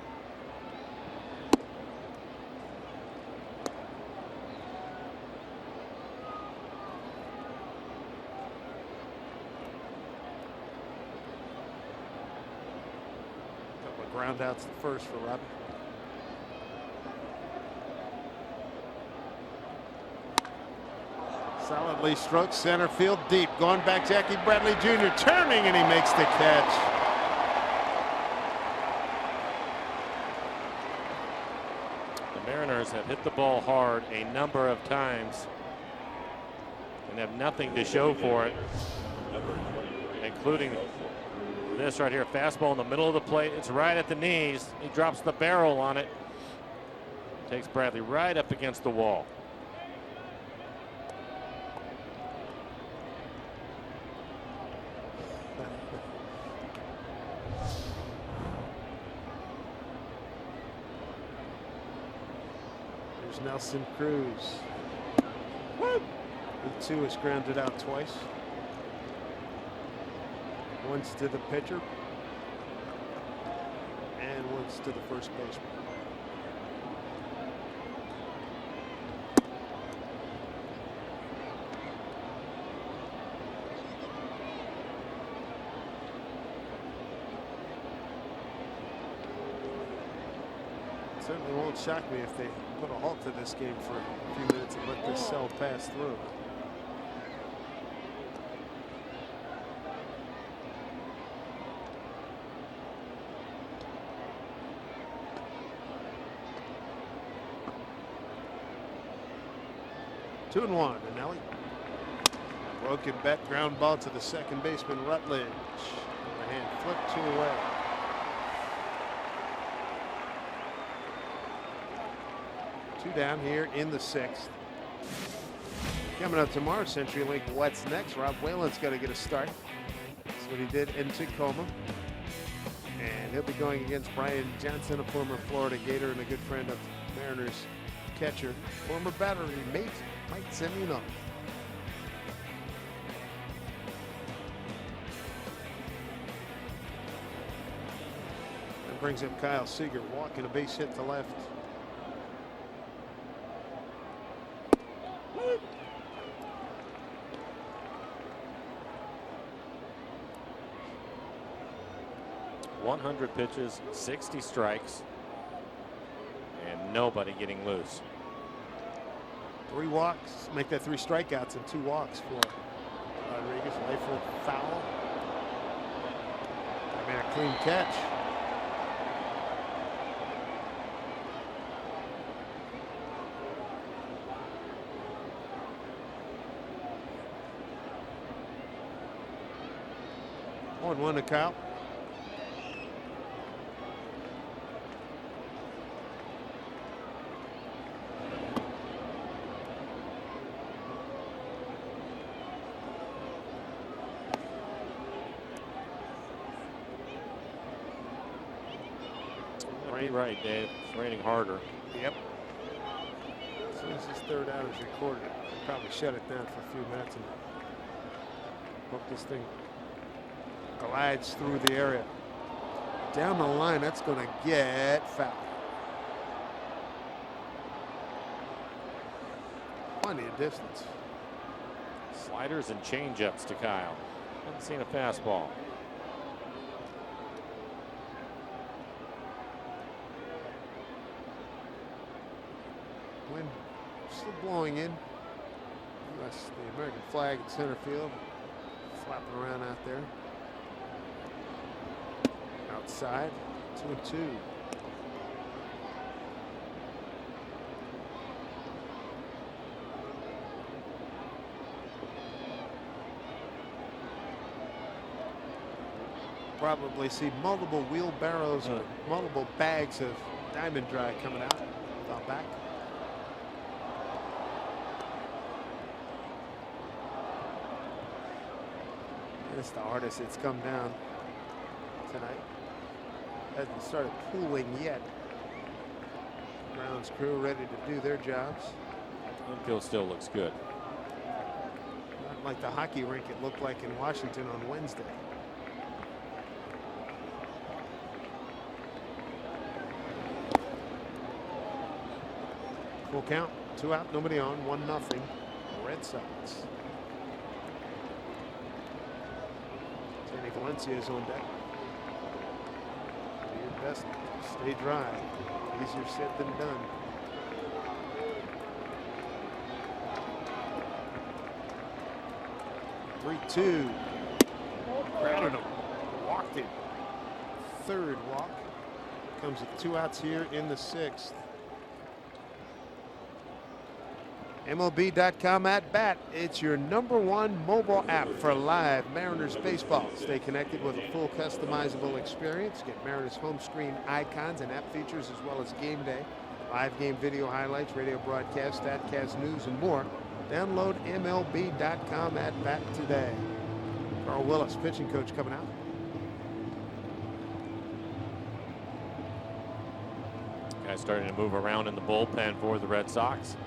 S1: Ground out's the first for Robbie. Solidly stroked center field deep. Going back, Jackie Bradley Jr. turning, and he makes the catch.
S2: The Mariners have hit the ball hard a number of times and have nothing to show for it, including this right here, fastball in the middle of the plate. It's right at the knees. He drops the barrel on it. Takes Bradley right up against the wall.
S1: There's Nelson Cruz. He too is grounded out twice. Once to the pitcher and once to the first baseman. It certainly won't shock me if they put a halt to this game for a few minutes and let this cell pass through. Two and one, and Nelly. Broken bat, ground ball to the second baseman, Rutledge. Overhand flip, 2 away. Two down here in the 6th. Coming up tomorrow, CenturyLink, what's next? Rob Whalen's got to get a start. That's what he did in Tacoma. And he'll be going against Brian Johnson, a former Florida Gator and a good friend of Mariners catcher, former battery mate Mike Semino. That brings up Kyle Seager, walking a base hit to left. Woo.
S2: 100 pitches, 60 strikes, and nobody getting loose.
S1: 3 walks, make that 3 strikeouts and 2 walks for Rodriguez. Rifle foul. I made a clean catch. One to Kyle.
S2: Right, Dave. It's raining harder.
S1: Yep. As soon as this 3rd out is recorded, we'll probably shut it down for a few minutes and hope this thing glides through the area. Down the line, that's going to get foul. Plenty of distance.
S2: Sliders and changeups to Kyle. Haven't seen a fastball.
S1: Wind still blowing in. That's the American flag at center field. Flapping around out there. Outside, 2-2. Probably see multiple wheelbarrows or multiple bags of Diamond Dry coming out back. It's the hardest it's come down tonight. Hasn't started cooling yet. Grounds crew ready to do their jobs.
S2: Infield still looks good.
S1: Not like the hockey rink it looked like in Washington on Wednesday. Full count, 2 out, nobody on, 1-0. Red Sox. Danny Valencia is on deck. Do your best, stay dry. Easier said than done. Three-two. Grounded him. Walked him. 3rd walk. Comes with 2 outs here in the 6th. MLB.com at bat. It's your #1 mobile app for live Mariners baseball. Stay connected with a full customizable experience. Get Mariners home screen icons and app features as well as game day, live game video highlights, radio broadcasts, statcast news, and more. Download MLB.com at bat today. Carl Willis, pitching coach, coming out.
S2: Guys starting to move around in the bullpen for the Red Sox.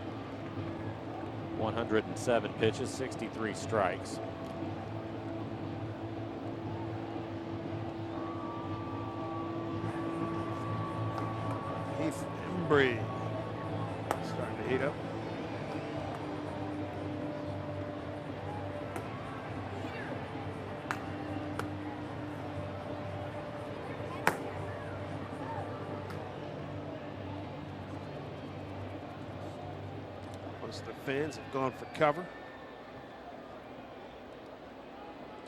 S2: 107 pitches, 63 strikes.
S1: Heath Embry starting to heat up. Most of the fans have gone for cover.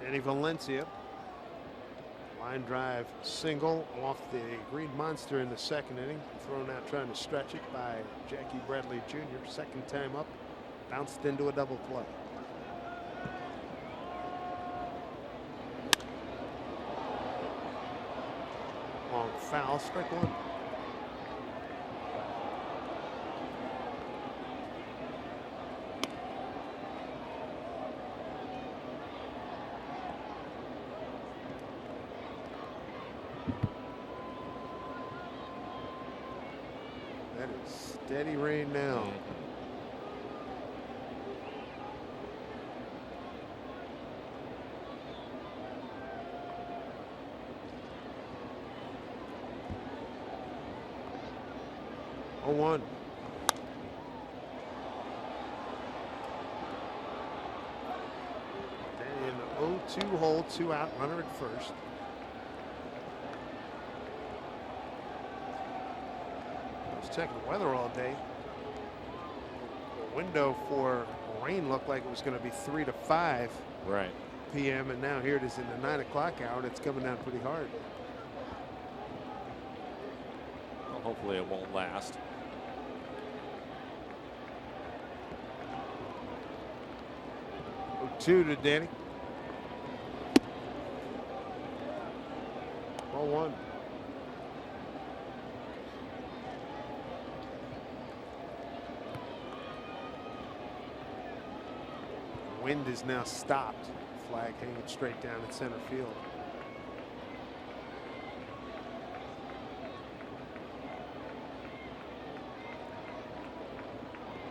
S1: Danny Valencia, line drive single off the Green Monster in the 2nd inning. Thrown out trying to stretch it by Jackie Bradley Jr. 2nd time up, bounced into a double play. Long foul, strike 1. That is steady rain now. Oh, 1. Then in the 0-2 hole, 2 out, runner at first. I was checking the weather all day. The window for rain looked like it was going to be 3 to 5 p.m. and now here it is in the 9 o'clock hour, and it's coming down pretty hard.
S2: Well, hopefully it won't last.
S1: Two to Danny. Ball 1. Wind is now stopped. Flag hanging straight down in center field.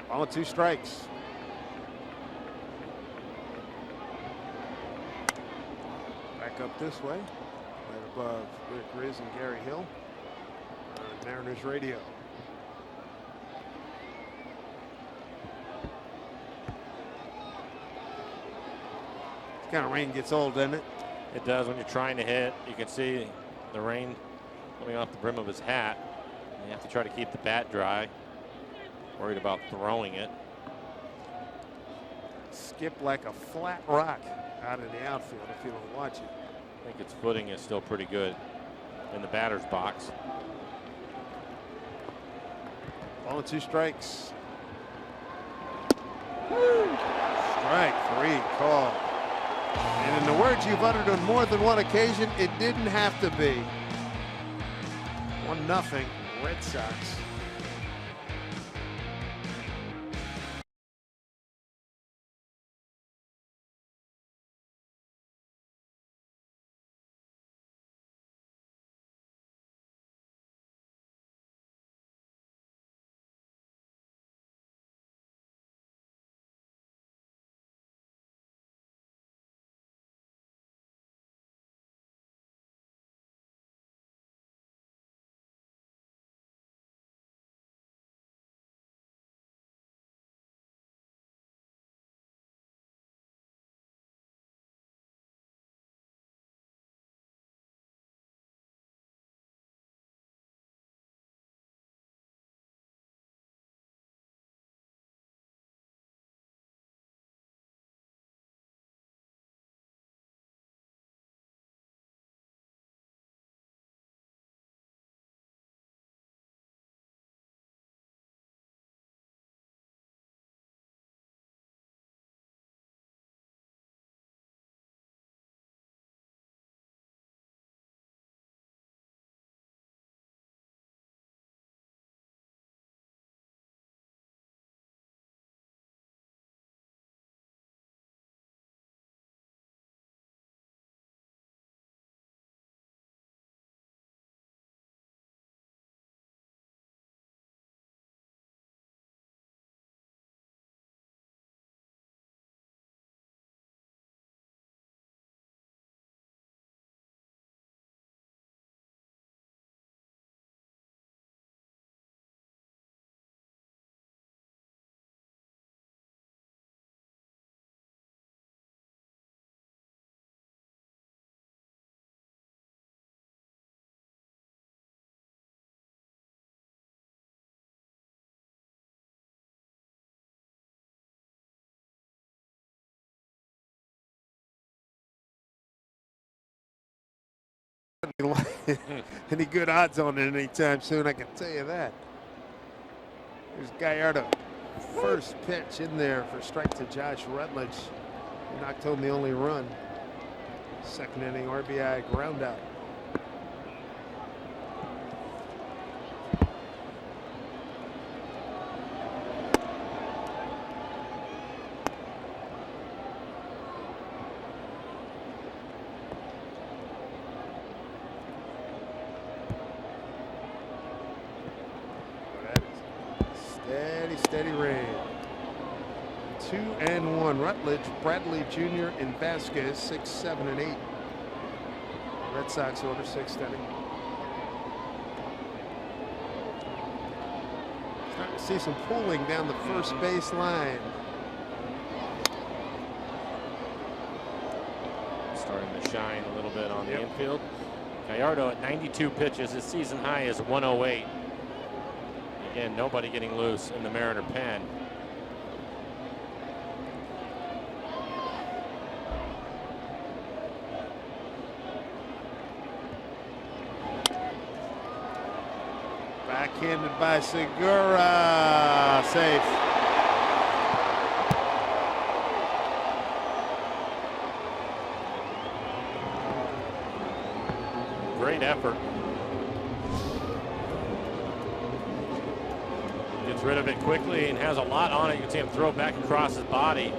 S1: Ball 2 strikes. Up this way, right above Rick Riz and Gary Hill on Mariners radio. This kind of rain gets old, doesn't it?
S2: It does when you're trying to hit. You can see the rain coming off the brim of his hat. You have to try to keep the bat dry. Worried about throwing it.
S1: Skip like a flat rock out in the outfield if you don't watch it.
S2: I think its footing is still pretty good in the batter's box.
S1: Ball 2 strikes. Strike 3 call. And in the words you've uttered on more than one occasion, it didn't have to be. 1-0 Red Sox. Any good odds on it anytime soon, I can tell you that. Here's Gallardo. First pitch in there for strike to Josh Rutledge. He knocked home the only run. Second inning RBI ground out. That is Steady rain. 2-1. Rutledge, Bradley Jr. and Vasquez 6, 7, and 8. Red Sox order 6 steady. Starting to see some pulling down the first base line.
S2: Starting to shine a little bit on the infield. Gallardo at 92 pitches. His season high is 108. Again, nobody getting loose in the Mariner pen.
S1: Backhanded by Segura. Safe.
S2: Great effort. Gets rid of it quickly and has a lot on it. You can see him throw it back across his body.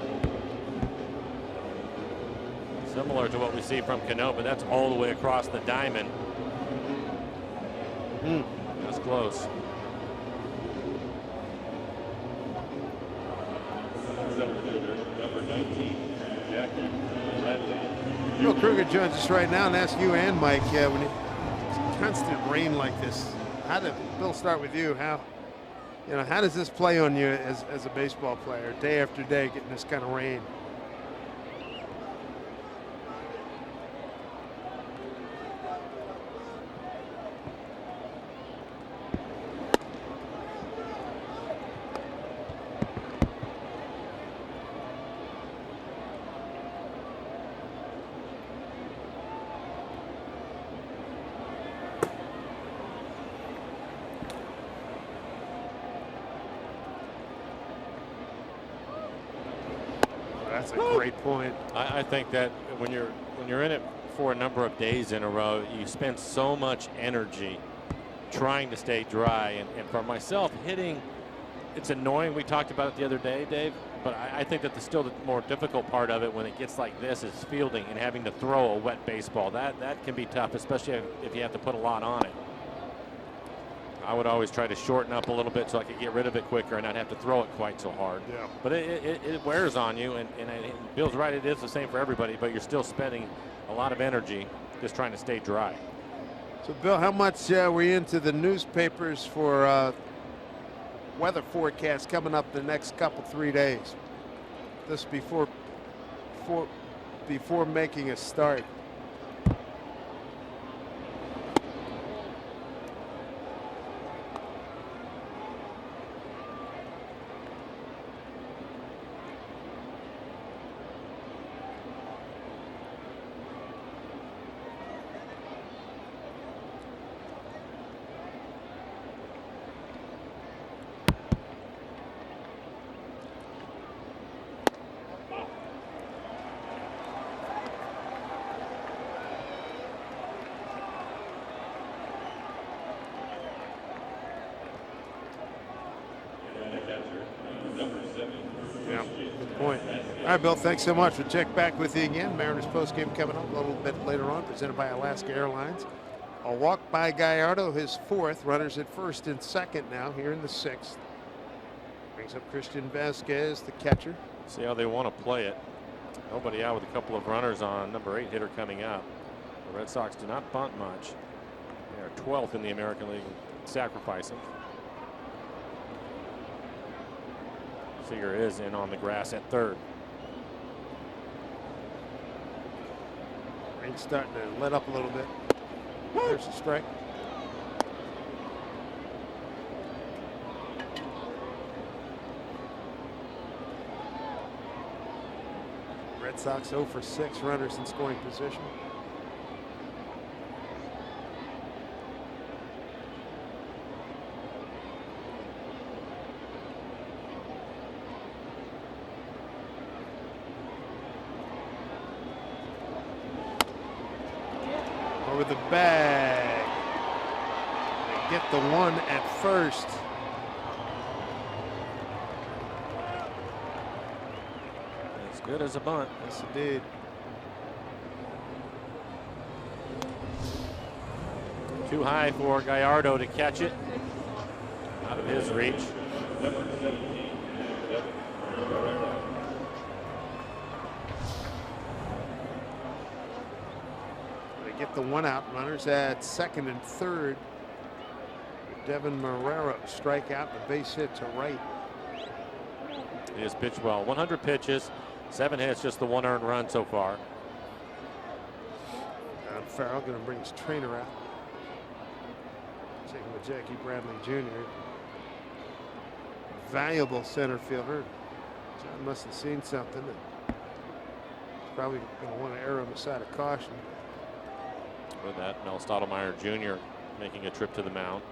S2: Similar to what we see from Cano, but that's all the way across the diamond. That's close.
S1: Bill Kruger joins us right now and ask you and Mike, when it's constant rain like this, how did Bill start with you? How does this play on you as a baseball player, day after day, getting this kind of rain? That's a great point.
S2: I think that when you're in it for a number of days in a row, you spend so much energy trying to stay dry. And for myself, hitting, it's annoying. We talked about it the other day, Dave. But I think that still the more difficult part of it when it gets like this is fielding and having to throw a wet baseball. That can be tough, especially if you have to put a lot on it. I would always try to shorten up a little bit so I could get rid of it quicker and not have to throw it quite so hard.
S1: Yeah.
S2: But it wears on you, and Bill's right, it is the same for everybody, but you're still spending a lot of energy just trying to stay dry.
S1: So, Bill, how much were you into the newspapers for weather forecast coming up the next 3 days? This before making a start. Yeah, good point. All right, Bill, thanks so much. We'll check back with you again. Mariners postgame coming up a little bit later on, presented by Alaska Airlines. A walk by Gallardo, his 4th. Runners at 1st and 2nd now here in the 6th. Brings up Christian Vasquez, the catcher.
S2: See how they want to play it. Nobody out with a couple of runners on. Number 8 hitter coming up. The Red Sox do not bunt much. They are 12th in the American League sacrificing. Seager is in on the grass at 3rd.
S1: Rain's starting to let up a little bit. There's a strike. Red Sox 0 for 6, runners in scoring position. Over the bag. They get the 1 at 1st.
S2: As good as a bunt.
S1: Yes, indeed.
S2: Too high for Gallardo to catch it. Out of his reach.
S1: They get the one-out runners at second and third. Devin Marrero strikeout, the base hit to right.
S2: He has pitched well. 100 pitches, 7 hits, just the 1 earned run so far.
S1: John Farrell going to bring his trainer out. Checking with Jackie Bradley Jr. Valuable center fielder. John must have seen something. He's probably going to want to err on the side of caution.
S2: With that, Mel Stottlemyre Jr. making a trip to the mound.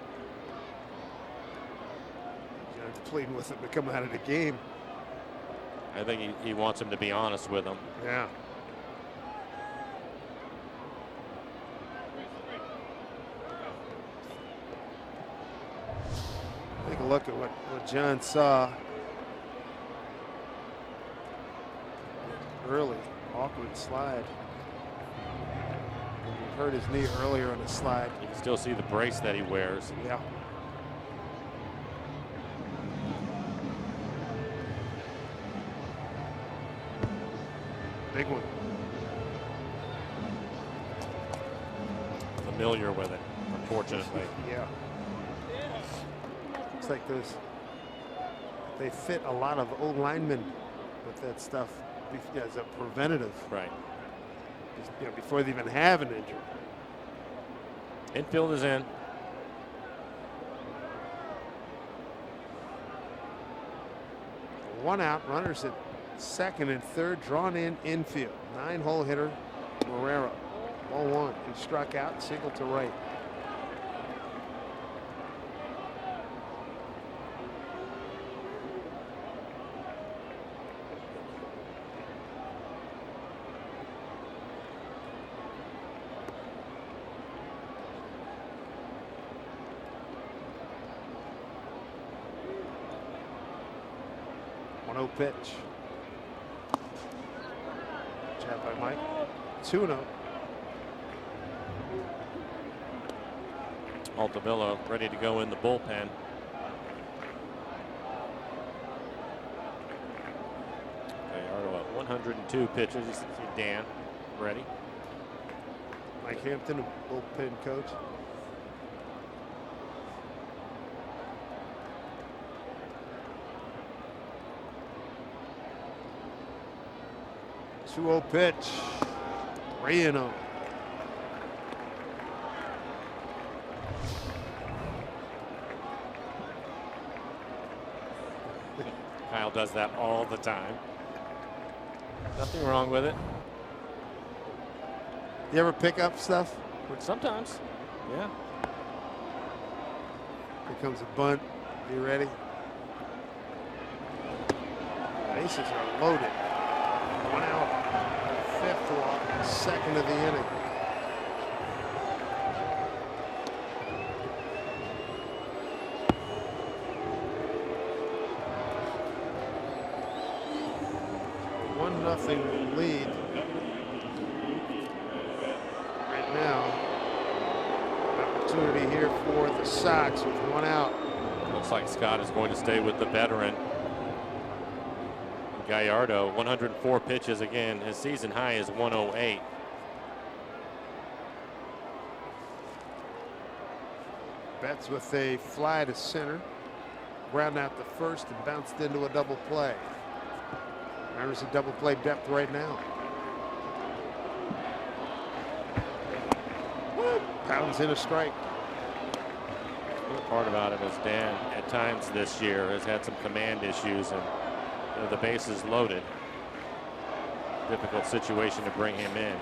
S1: John's pleading with him to come out of the game.
S2: I think he wants him to be honest with him.
S1: Yeah. Take a look at what John saw early. Awkward slide. He hurt his knee earlier on the slide.
S2: You can still see the brace that he wears.
S1: Yeah. Big one.
S2: Familiar with it, unfortunately.
S1: Yeah. Looks like they fit a lot of old linemen with that stuff as a preventative.
S2: Right.
S1: Before they even have an injury.
S2: Infield is in.
S1: One out, runners at second and third, drawn in infield. 9-hole hitter, Marrero. Ball 1. He struck out, single to right. Pitch. Jab by Mike. 2-0.
S2: Altavilla ready to go in the bullpen. Gallardo at 102 pitches. You see Dan ready.
S1: Mike Hampton, bullpen coach. Two-0 pitch. 3-0.
S2: Kyle does that all the time. Nothing wrong with it.
S1: You ever pick up stuff?
S2: Sometimes. Yeah.
S1: Here comes a bunt. Be ready. Bases are loaded. 1 out. 5th walk. 2nd of the inning. Nothing lead right now. Opportunity here for the Sox with 1 out.
S2: Looks like Scott is going to stay with the veteran. Gallardo, 104 pitches again. His season high is 108.
S1: Betts with a fly to center. Ground out the first and bounced into a double play. There's a double play depth right now. Pounds in a strike.
S2: The part about it is Dan at times this year has had some command issues, and the base is loaded. Difficult situation to bring him in.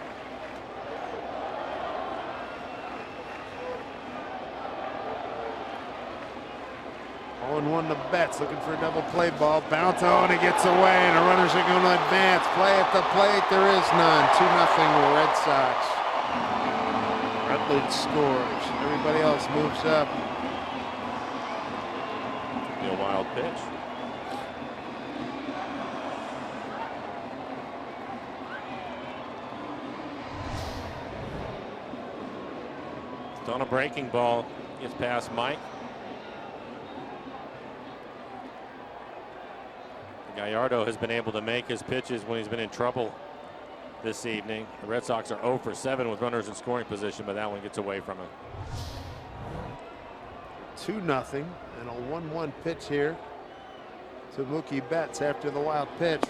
S1: On 1 to Betts, looking for a double play ball. Bounce on, it gets away, and the runners are going to advance. Play at the plate, there is none. 2-0 Red Sox. Rutledge scores. Everybody else moves up.
S2: A wild pitch. It's on a breaking ball. Gets past Mike. Gallardo has been able to make his pitches when he's been in trouble this evening. The Red Sox are 0 for 7 with runners in scoring position, but that one gets away from him.
S1: 2-0 and a 1-1 pitch here to Mookie Betts after the wild pitch.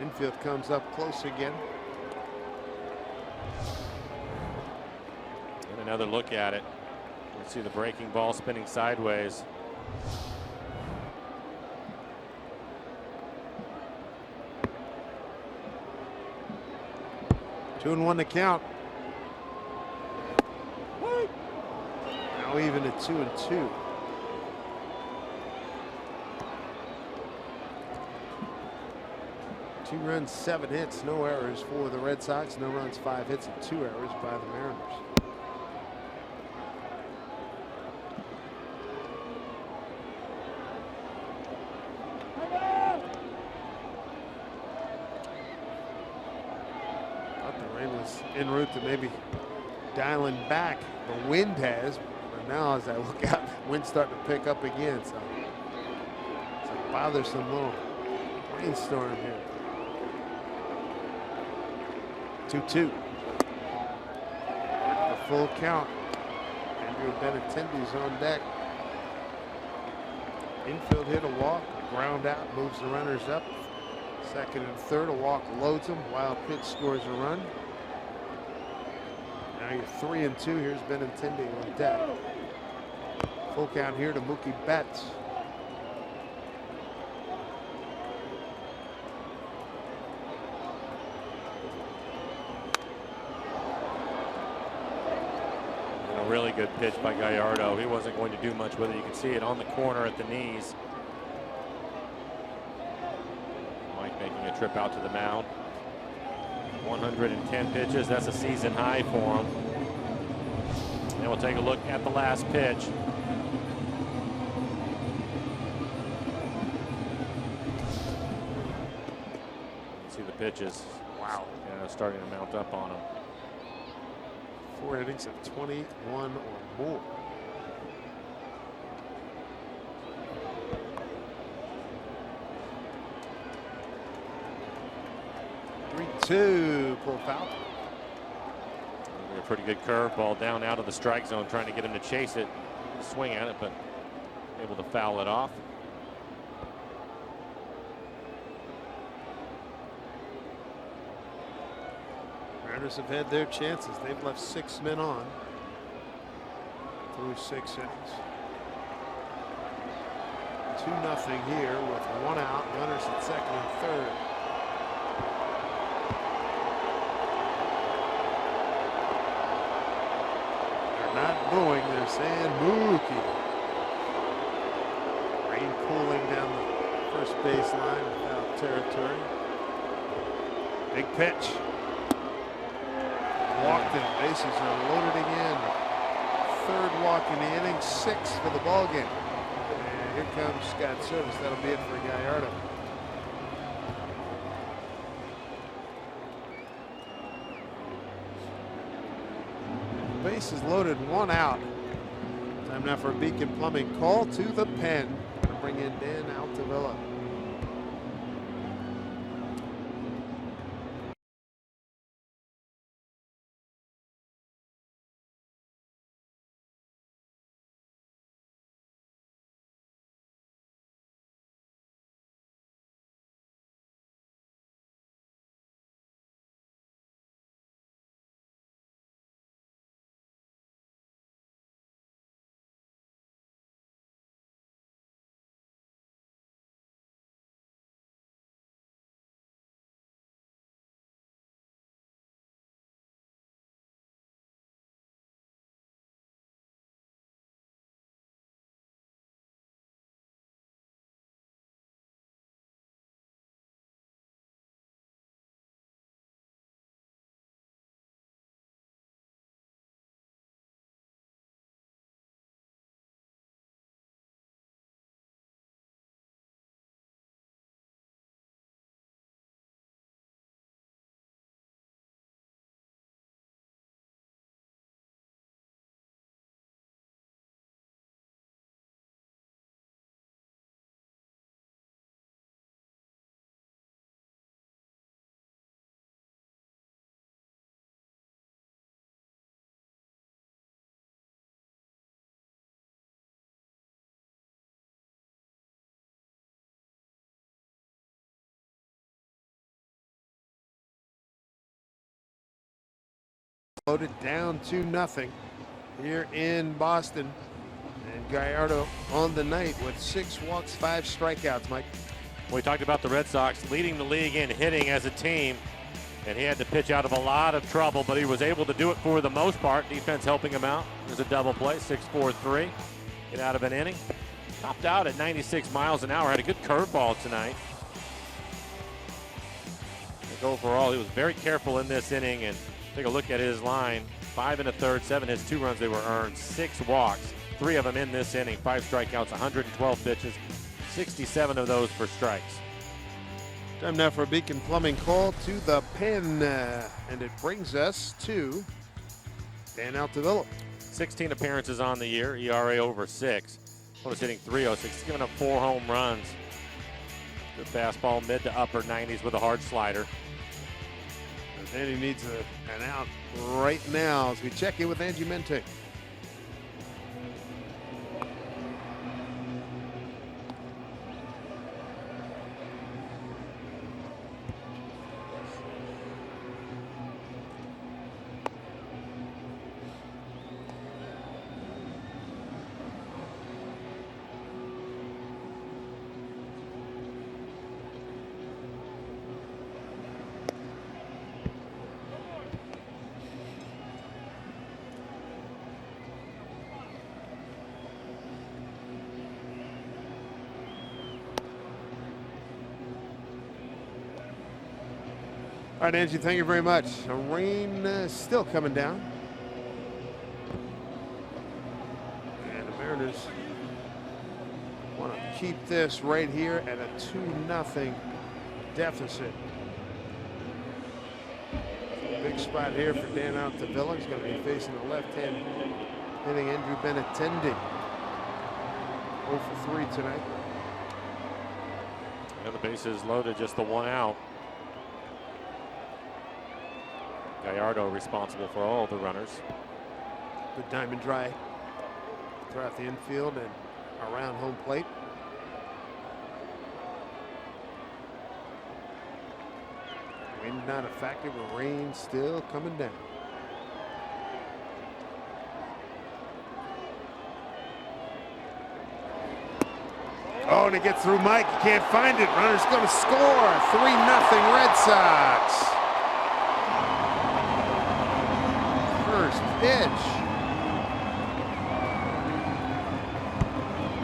S1: Infield comes up close again.
S2: And another look at it. You see the breaking ball spinning sideways.
S1: Two and one to count. Now even at 2-2. Two runs, 7 hits, no errors for the Red Sox. No runs, 5 hits, and 2 errors by the Mariners. Thought the rain was en route to maybe dialing back. The wind has, but now as I look out, the wind's starting to pick up again. So it's a bothersome little rainstorm here. 2-2. The full count. Andrew Benintendi's on deck. Infield hit, a walk, ground out, moves the runners up. Second and third, a walk loads them. Wild pitch scores a run. Now you're 3-2. Here's Benintendi on deck. Full count here to Mookie Betts.
S2: Really good pitch by Gallardo. He wasn't going to do much with it. You can see it on the corner at the knees. Mike making a trip out to the mound. 110 pitches. That's a season high for him. And we'll take a look at the last pitch. See the pitches.
S1: Wow.
S2: Yeah, starting to mount up on him.
S1: 4 innings of 21 or more. Three-two, pull foul.
S2: A pretty good curveball down out of the strike zone, trying to get him to chase it, swing at it, but able to foul it off.
S1: Mariners have had their chances. They've left 6 men on through 6 innings. 2-0 here with 1 out. Runners at second and third. They're not booing. They're saying Mookie. Rain pooling down the first baseline without territory. Big pitch. Walked in, bases are loaded again. 3rd walk in the inning, 6th for the ball game. And here comes Scott Service. That'll be it for Gallardo. Bases loaded, 1 out. Time now for a Beacon Plumbing call to the pen. Bring in Dan Altavilla. Loaded down 2-0 here in Boston. And Gallardo on the night with 6 walks, 5 strikeouts, Mike.
S2: We talked about the Red Sox leading the league in hitting as a team, and he had to pitch out of a lot of trouble, but he was able to do it for the most part. Defense helping him out. There's a double play, 6-4-3. Get out of an inning. Topped out at 96 miles an hour. Had a good curveball tonight. I think overall, he was very careful in this inning. And take a look at his line. 5 1/3, 7 hits, 2 runs they were earned, 6 walks, 3 of them in this inning, 5 strikeouts, 112 pitches, 67 of those for strikes.
S1: Time now for a Beacon Plumbing call to the pen, and it brings us to Dan Altavilla.
S2: 16 appearances on the year, ERA over 6. Was hitting .306, giving up 4 home runs. Good fastball, mid to upper 90s with a hard slider.
S1: And then he needs an out right now as we check in with Angie Mente. All right, Angie, thank you very much. The rain still coming down. And the Mariners want to keep this right here at a 2-0 deficit. Big spot here for Dan Altavilla. He's going to be facing the left-hand hitting Andrew Benintendi. 0 for 3 tonight.
S2: And the bases loaded, just the 1 out. Gallardo responsible for all the runners.
S1: Good diamond dry throughout the infield and around home plate. Wind not a factor, but rain still coming down. Oh, and it gets through Mike. You can't find it. Runner's going to score. 3-0 Red Sox. First pitch.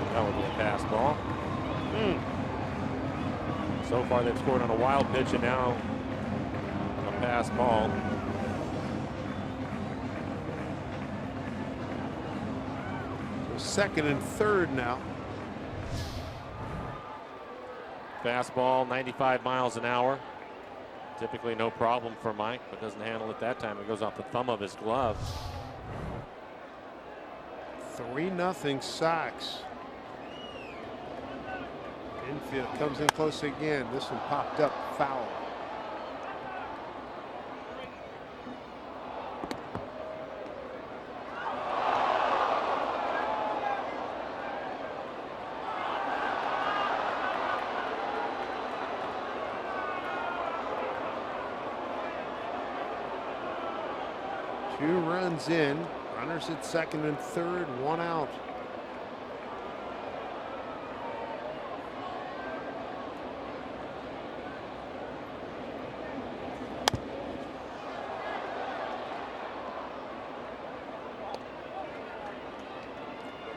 S2: That would be a pass ball. So far they've scored on a wild pitch and now a pass ball.
S1: So second and third now.
S2: Fastball, 95 miles an hour. Typically no problem for Mike, but doesn't handle it that time. It goes off the thumb of his glove.
S1: 3-0 Sox. Infield comes in close again. This one popped up foul. Two runs in, runners at second and third, 1 out.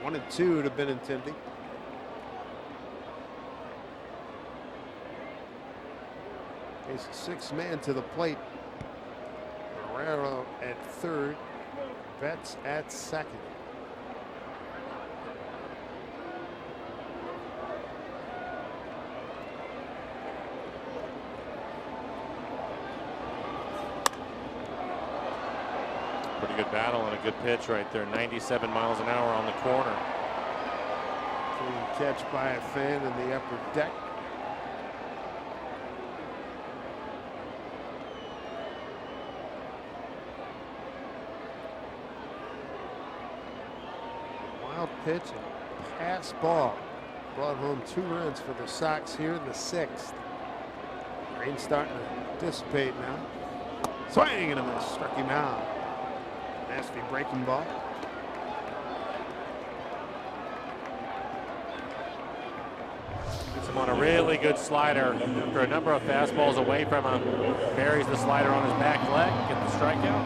S1: One and two to Benintendi. He's a 6th man to the plate. Guerrero at third, Betts at second.
S2: Pretty good battle and a good pitch right there. 97 miles an hour on the corner.
S1: Clean catch by a fan in the upper deck. Wild pitch and pass ball. Brought home 2 runs for the Sox here in the 6th. Rain starting to dissipate now. Swing and a miss. Struck him out. Nasty breaking ball.
S2: Gets him on a really good slider after a number of fastballs away from him. Buries the slider on his back leg, get the strikeout.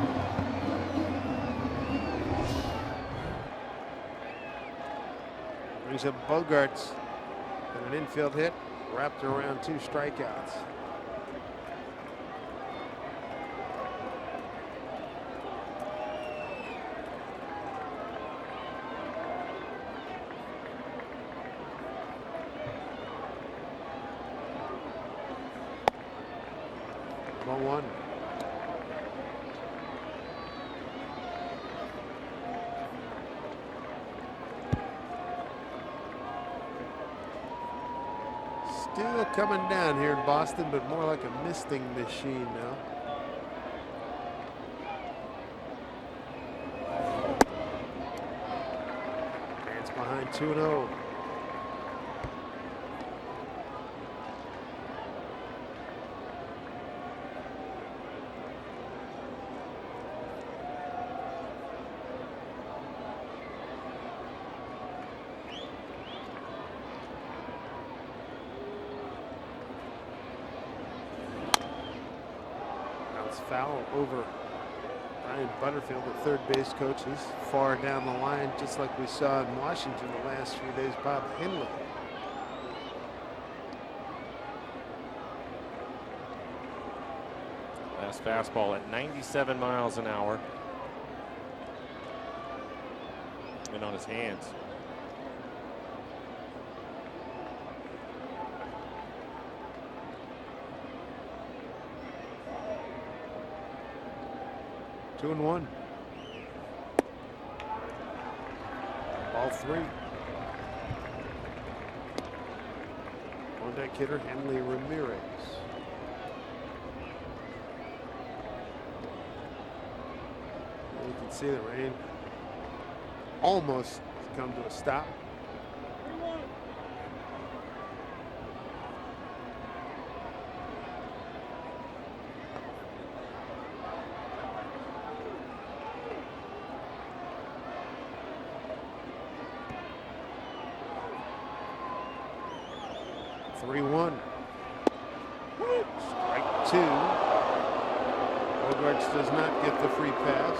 S1: Brings up Bogarts and an infield hit wrapped around 2 strikeouts. Ball 1. Still coming down here in Boston, but more like a misting machine now. Fans behind 2-0. Foul over Brian Butterfield, the third base coach. He's far down the line, just like we saw in Washington the last few days. Bob Henley.
S2: Last fastball at 97 miles an hour. And on his hands.
S1: Two and 1. Ball 3. On deck hitter Henley Ramirez. You can see the rain almost come to a stop. Strike 2. Bogarts does not get the free pass.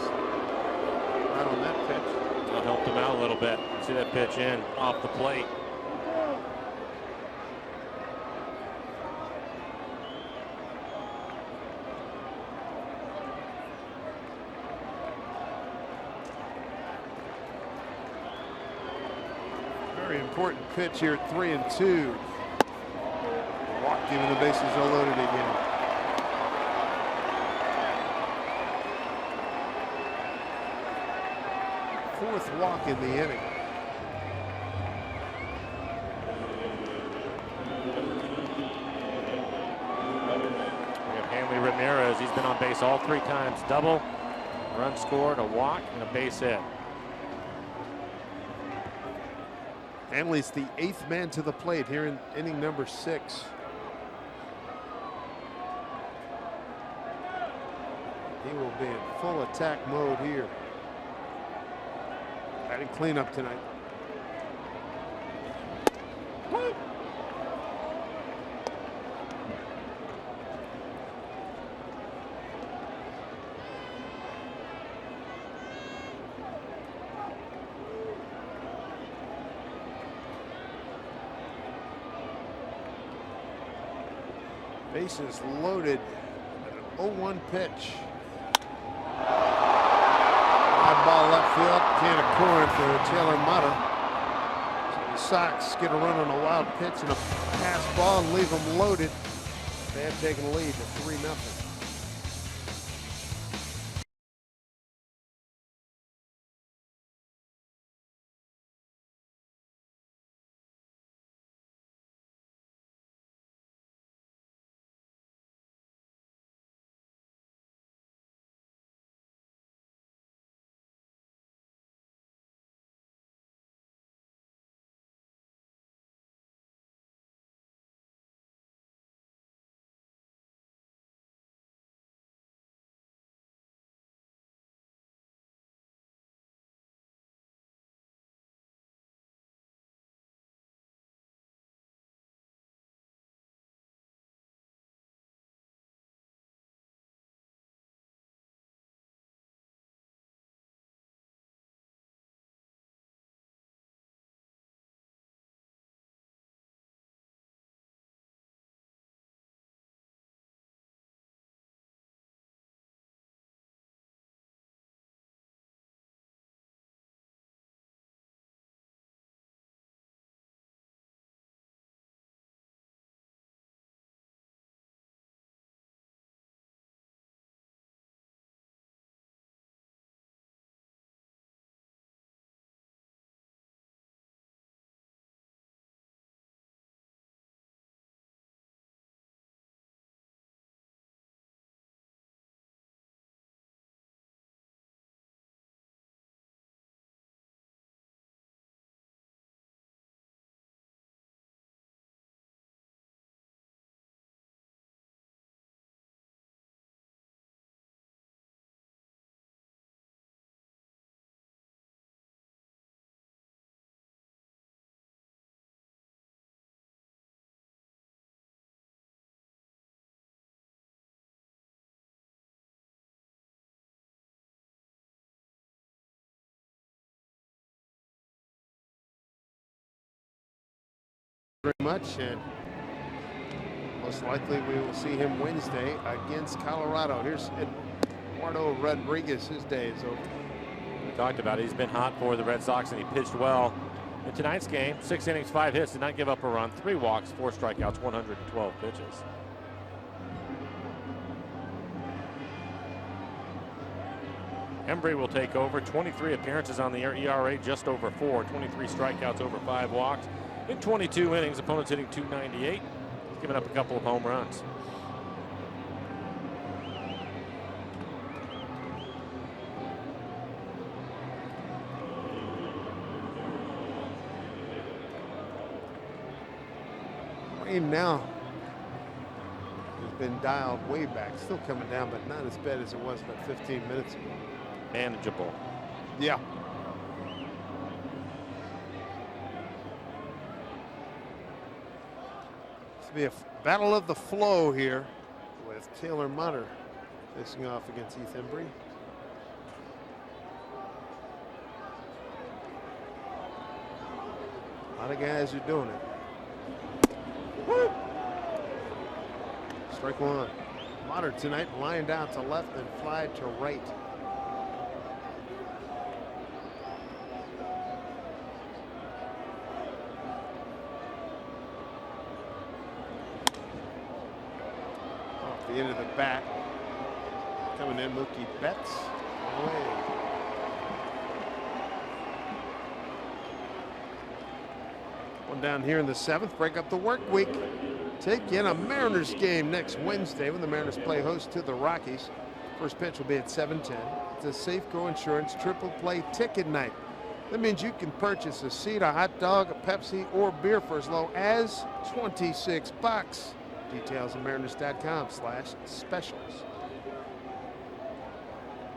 S1: Not on that pitch.
S2: That helped him out a little bit. See that pitch in off the plate.
S1: Very important pitch here at 3-2. Walk, giving the bases are loaded again. Fourth walk in the inning.
S2: We have Hanley Ramirez. He's been on base all 3 times. Double, run scored, a walk, and a base hit.
S1: Hanley's the 8th man to the plate here in inning number 6. He will be in full attack mode here. Batting cleanup tonight. Bases loaded. An 0-1 pitch. High ball left field. Can of corn for Taylor Mata. So the Sox get a run on a wild pitch and a pass ball and leave them loaded. They have taken the lead to 3-0. very much, and most likely we will see him Wednesday against Colorado. Here's Eduardo Rodriguez. His day is over.
S2: We talked about it. He's been hot for the Red Sox, and he pitched well in tonight's game. 6 innings, 5 hits, did not give up a run, 3 walks, 4 strikeouts, 112 pitches. Embry will take over. 23 appearances on the year, ERA just over 4, 23 strikeouts, over 5 walks. In 22 innings, opponents hitting .298. He's given up a couple of home runs.
S1: Rain now has been dialed way back. Still coming down, but not as bad as it was about 15 minutes ago.
S2: Manageable.
S1: Yeah. It's be a battle of the flow here with Taylor Mutter facing off against Heath Embry. A lot of guys are doing it. Woo! Strike one. Mutter tonight lined out to left and fly to right. The end of the bat. Coming in, Mookie Betts. Away. One down here in the 7th. Break up the work week. Take in a Mariners game next Wednesday when the Mariners play host to the Rockies. First pitch will be at 7:10. It's a Safeco Insurance triple play ticket night. That means you can purchase a seat, a hot dog, a Pepsi, or beer for as low as $26. Details at mariners.com/specials.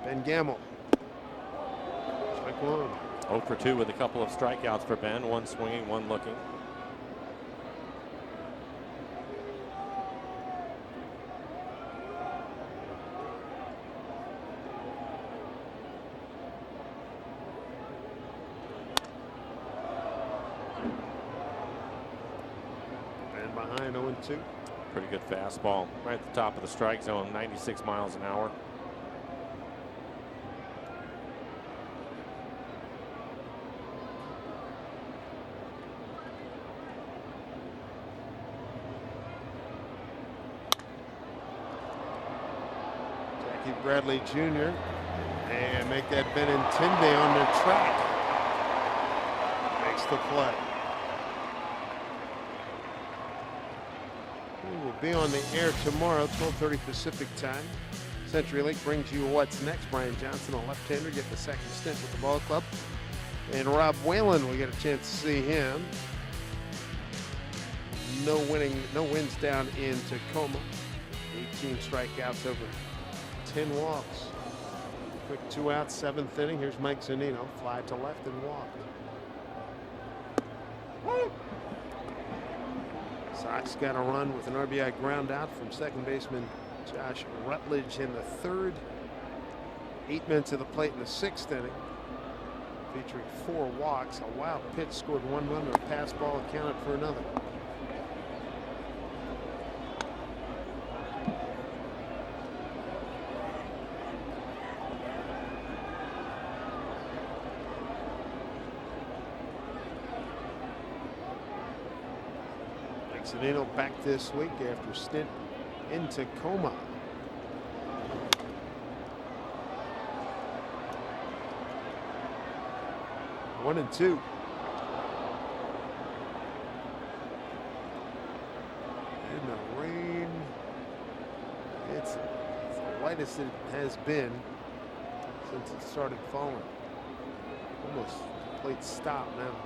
S1: Ben Gamble. Strike one.
S2: 0 for 2 with a couple of strikeouts for Ben. One swinging, one looking.
S1: And behind 0-2.
S2: Pretty good fastball. Right at the top of the strike zone, 96 miles an hour.
S1: Jackie Bradley Jr. and make that Benintendi on their track. Makes the play. We'll be on the air tomorrow, 12:30 Pacific time. CenturyLink brings you What's Next. Brian Johnson, a left-hander, get the second stint with the ball club. And Rob Whalen, we get a chance to see him. No wins down in Tacoma. 18 strikeouts over 10 walks. Quick 2 outs, 7th inning. Here's Mike Zunino. Fly to left and walk. Sox got a run with an RBI ground out from second baseman Josh Rutledge in the 3rd. 8 men to the plate in the 6th inning. Featuring 4 walks. A wild pitch scored 1 run. A pass ball accounted for another. Zunino back this week after stint in Tacoma. One and two. In the rain, it's the lightest it has been since it started falling. Almost complete stop now.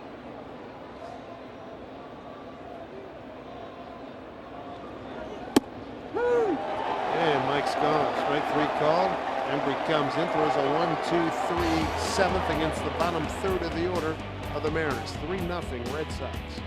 S1: And Mike's gone. Strike 3 called. Embry comes in, throws a 1-2-3 7th against the bottom 3rd of the order of the Mariners. 3-0 Red Sox.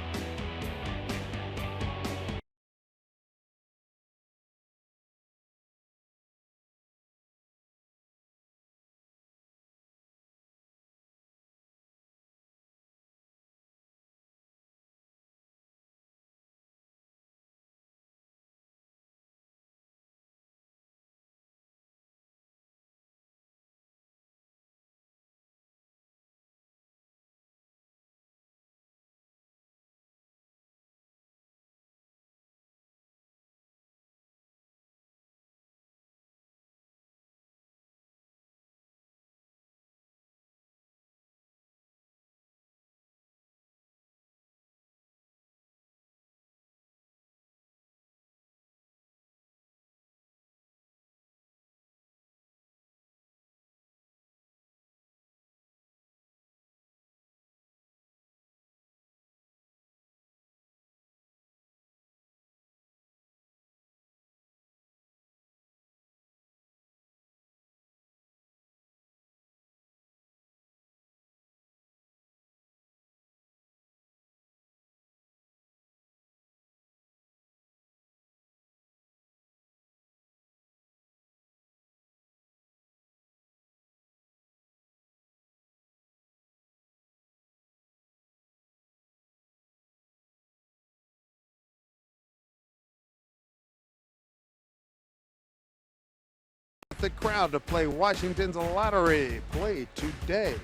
S1: the crowd to play Washington's lottery. Play today.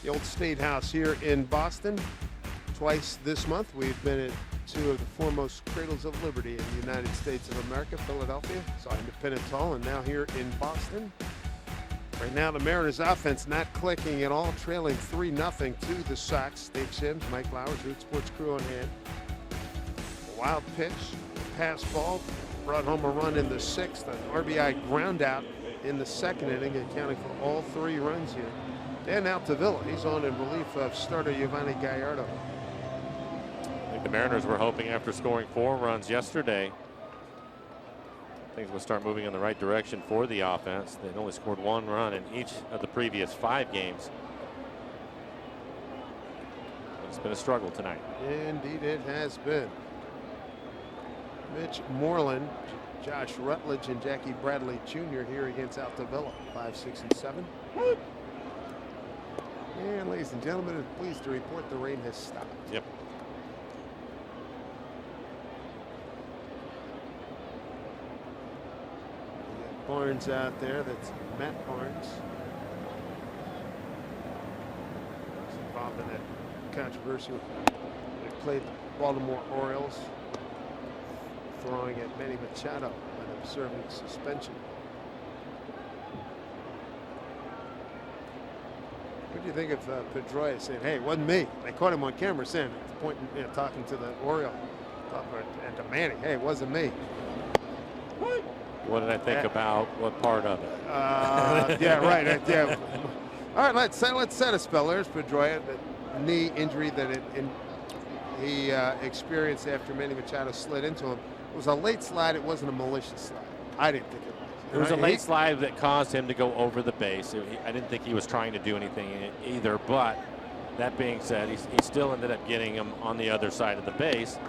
S1: The old State House here in Boston. Twice this month, we've been at two of the foremost cradles of liberty in the United States of America, Philadelphia, saw Independence Hall, and now here in Boston. Right now, the Mariners offense not clicking at all, trailing 3-0 to the Sox. Dave Sims, Mike Flowers, Root Sports Crew on hand. A wild pitch, pass ball, brought home a run in the sixth, an RBI ground out in the second inning, accounting for all 3 runs here. Dan Altavilla, he's on in relief of starter Giovanni Gallardo.
S2: I think the Mariners were hoping after scoring 4 runs yesterday, things will start moving in the right direction for the offense. They'd only scored 1 run in each of the previous 5 games. It's been a struggle tonight.
S1: Indeed it has been. Mitch Moreland, Josh Rutledge, and Jackie Bradley Jr. here against Altavilla, 5, 6, and 7. And ladies and gentlemen, I'm pleased to report the rain has stopped.
S2: Yep.
S1: Barnes out there. That's Matt Barnes. He's involved in that controversy. They played the Baltimore Orioles, throwing at Manny Machado and observing suspension. What do you think of Pedroia saying, "Hey, it wasn't me"? They caught him on camera saying, pointing, talking to the Oriole, and to Manny, "Hey, it wasn't me."
S2: What did I think about what part of it?
S1: Yeah, right. Yeah. All right, let's set a spell. There's Pedroia, the knee injury that he experienced after Manny Machado slid into him. It was a late slide. It wasn't a malicious slide. I didn't think it was.
S2: It was a late slide that caused him to go over the base. I didn't think he was trying to do anything either. But that being said, he still ended up getting him on the other side of the base.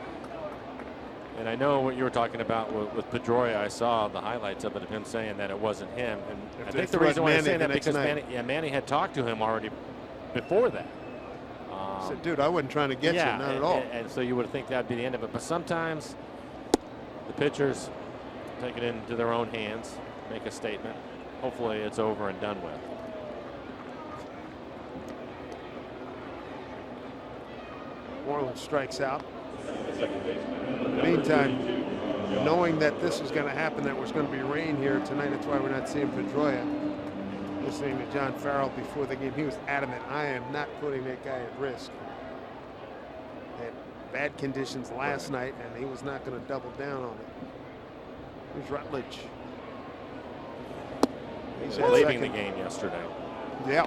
S2: And I know what you were talking about with Pedroia. I saw the highlights of it, of him saying that it wasn't him. And I think the reason why he's saying that because Manny had talked to him already before that.
S1: He said, "Dude, I wasn't trying to get you, not at all."
S2: And so you would think that'd be the end of it. But sometimes the pitchers take it into their own hands, make a statement. Hopefully it's over and done with.
S1: Moreland strikes out. In the meantime, knowing that this was going to happen, that was going to be rain here tonight, that's why we're not seeing Pedroia. Listening to John Farrell before the game, he was adamant, "I am not putting that guy at risk." Had bad conditions last night, and he was not going to double down on it. Here's Rutledge.
S2: He's leaving the game yesterday.
S1: Yeah.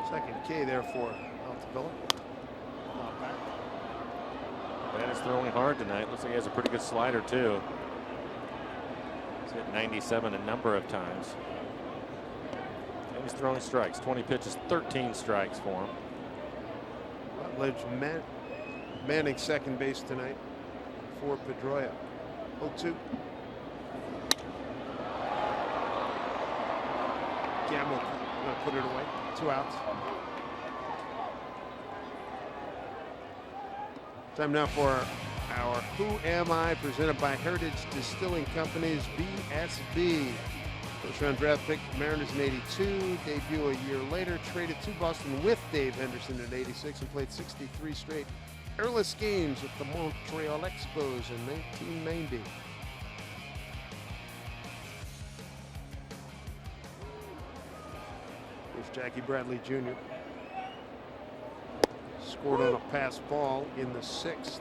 S1: Second K there for Altavilla.
S2: Man is throwing hard tonight. Looks like he has a pretty good slider too. He's hit 97 a number of times. And he's throwing strikes. 20 pitches, 13 strikes for him.
S1: Rutledge manning second base tonight for Pedroia. 0-2. Gamble gonna put it away. 2 outs. Time now for our Who Am I, presented by Heritage Distilling Company's BSB. First round draft pick, Mariners in '82, debut a year later, traded to Boston with Dave Henderson in '86 and played 63 straight airless games with the Montreal Expos in 1990. Here's Jackie Bradley Jr. Scored on a pass ball in the 6th.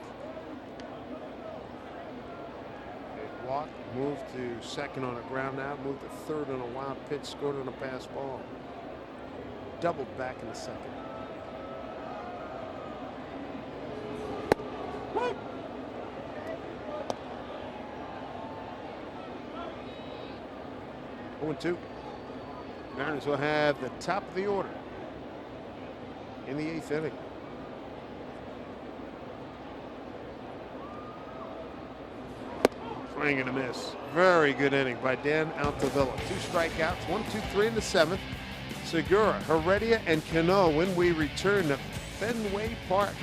S1: They walked, moved to second on a ground out, moved to third on a wild pitch, scored on a pass ball. Doubled back in the 2nd. One, 2. Mariners will have the top of the order in the 8th inning. Swing and a miss. Very good inning by Dan Altavilla. 2 strikeouts, 1, 2, 3 in the 7th. Segura, Heredia, and Cano when we return to Fenway Park.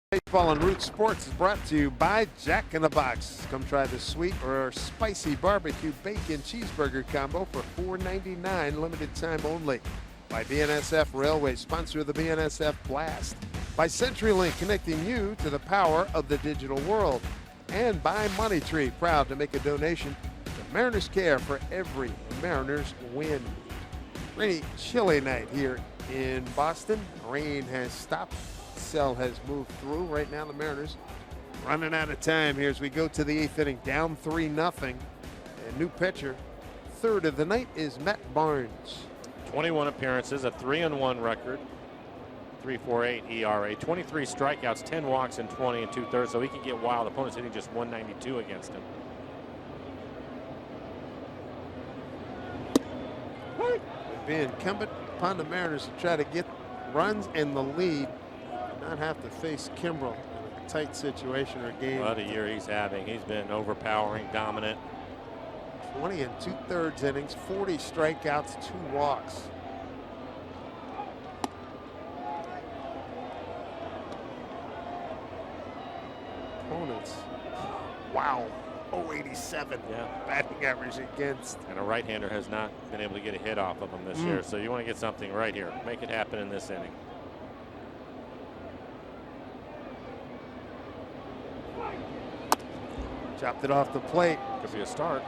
S1: Baseball and Root Sports is brought to you by Jack in the Box. Come try the sweet or spicy barbecue bacon cheeseburger combo for $4.99, limited time only. By BNSF Railway, sponsor of the BNSF Blast. By CenturyLink, connecting you to the power of the digital world. And by Money Tree, proud to make a donation to Mariners Care for every Mariners win. Rainy, chilly night here in Boston. Rain has stopped. Cell has moved through. Right now the Mariners running out of time here as we go to the 8th inning, down 3-0. And new pitcher, third of the night, is Matt Barnes.
S2: 21 appearances, a 3-1 record, 3.48 ERA, 23 strikeouts, 10 walks in 20 2/3, so he can get wild. Opponents hitting just 192 against him.
S1: It'd be incumbent upon the Mariners to try to get runs in the lead, not have to face Kimbrel in a tight situation or game.
S2: What a year he's having. He's been overpowering, dominant.
S1: 20 2/3 innings, 40 strikeouts, 2 walks. Opponents, wow, 0.87 batting average against.
S2: And a right-hander has not been able to get a hit off of him this year, so you want to get something right here. Make it happen in this inning.
S1: Chopped it off the plate.
S2: Could be a start.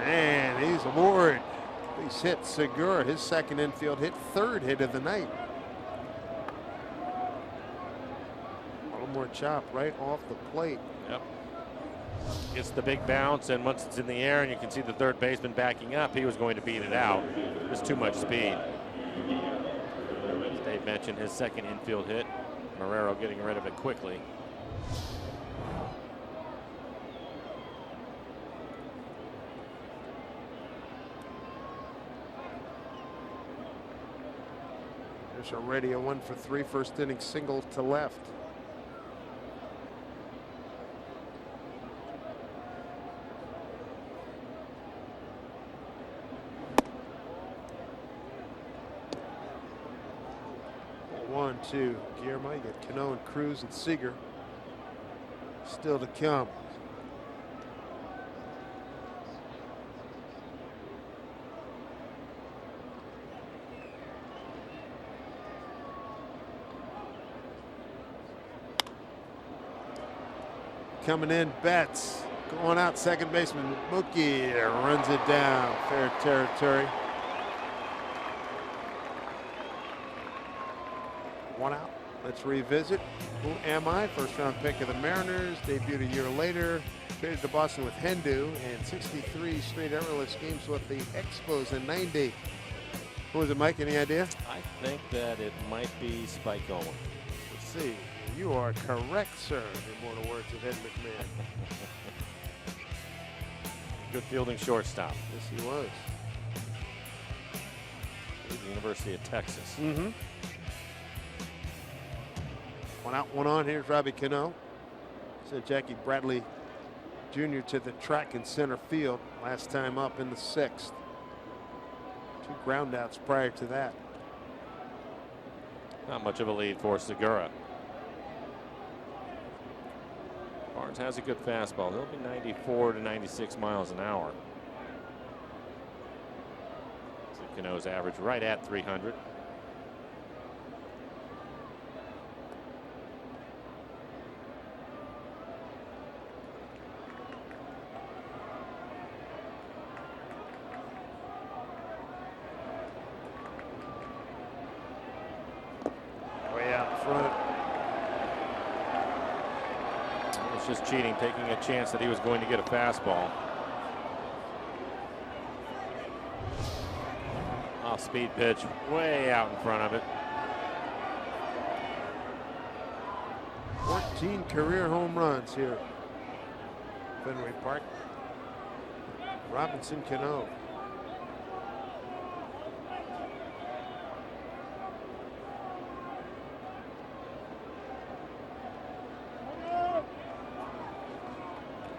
S1: And he's aboard. He's hit Segura, his second infield hit, third hit of the night. A little more chop right off the plate.
S2: Yep. Gets the big bounce, and once it's in the air and you can see the third baseman backing up, he was going to beat it out. There's too much speed. As Dave mentioned, his second infield hit. Marrero getting rid of it quickly.
S1: There's already a 1 for 3 first inning single to left. One, two. Guillermo, you got Cano and Cruz and Seager still to come. Coming in, Betts. Going out, second baseman Mookie runs it down. Fair territory. One out, Let's revisit. Who am I? First round pick of the Mariners. Debuted a year later. Traded to Boston with Hendu and 63 straight errorless games with the Expos in 90. Who was it, Mike? Any idea?
S2: I think that it might be Spike Owen.
S1: Let's see. You are correct, sir. Immortal words of Ed McMahon.
S2: Good fielding shortstop.
S1: Yes, he was.
S2: The University of Texas.
S1: Mm-hmm. One out, one on. Here's Robbie Cano. Sent Jackie Bradley Jr. to the track in center field. Last time up in the 6th. 2 groundouts prior to that.
S2: Not much of a lead for Segura. Barnes has a good fastball. He'll be 94 to 96 miles an hour. Cano's average right at 300.
S1: Way out in front.
S2: It's just cheating, taking a chance that he was going to get a fastball. Off-speed pitch, way out in front of it.
S1: 14 career home runs here at Fenway Park. Robinson Cano.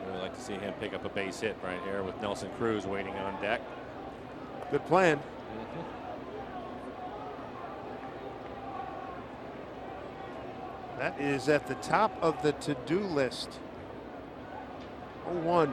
S2: Really like to see him pick up a base hit right here with Nelson Cruz waiting on deck.
S1: Good plan. That is at the top of the to-do list. 0-1.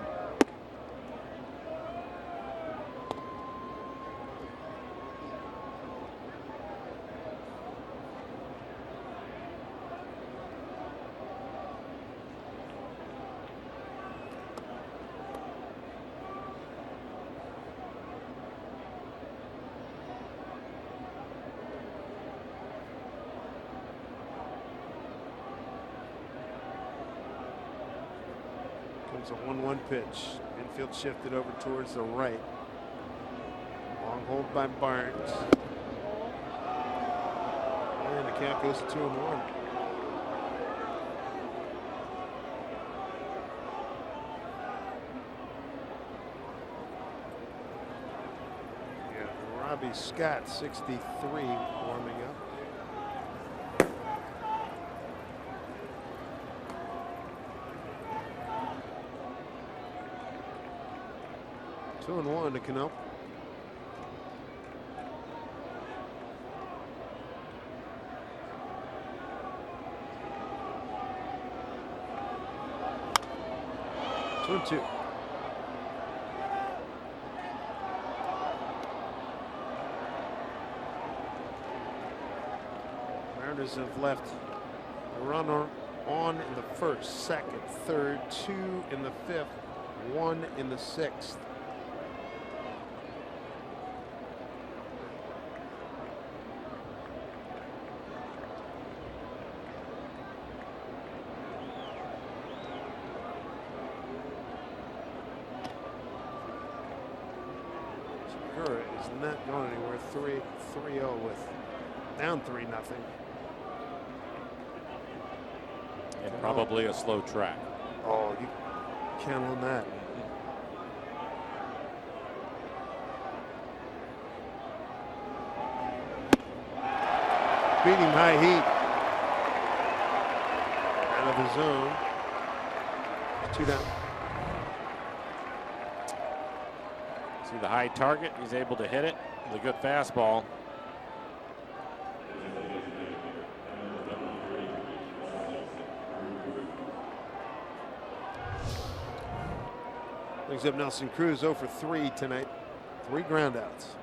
S1: Comes a 1-1 pitch. Infield shifted over towards the right. Long hold by Barnes. And the count goes to 2-1. Yeah, Robbie Scott, 63, warming up. Two and 1 to Cano. Two and 2. Mariners have left a runner on in the 1st, 2nd, 3rd, 2 in the 5th, 1 in the 6th. Is not going anywhere. 3-0 with down 3-0.
S2: And probably a slow track.
S1: Oh, you count on that. Beating high heat. Out of the zone. 2 down.
S2: See the high target. He's able to hit it with a good fastball.
S1: Brings up Nelson Cruz 0 for 3 tonight. 3 groundouts.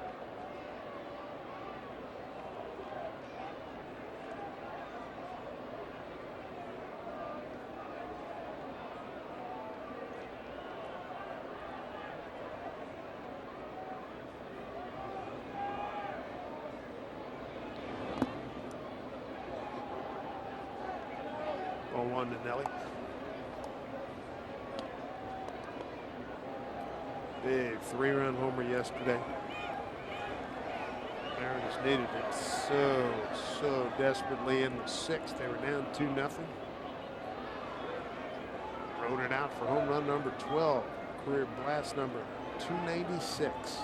S1: on to Nelly. Big 3-run homer yesterday. Mariners needed it so desperately in the 6th. They were down 2-0. Rode it out for home run number 12. Career blast number 296.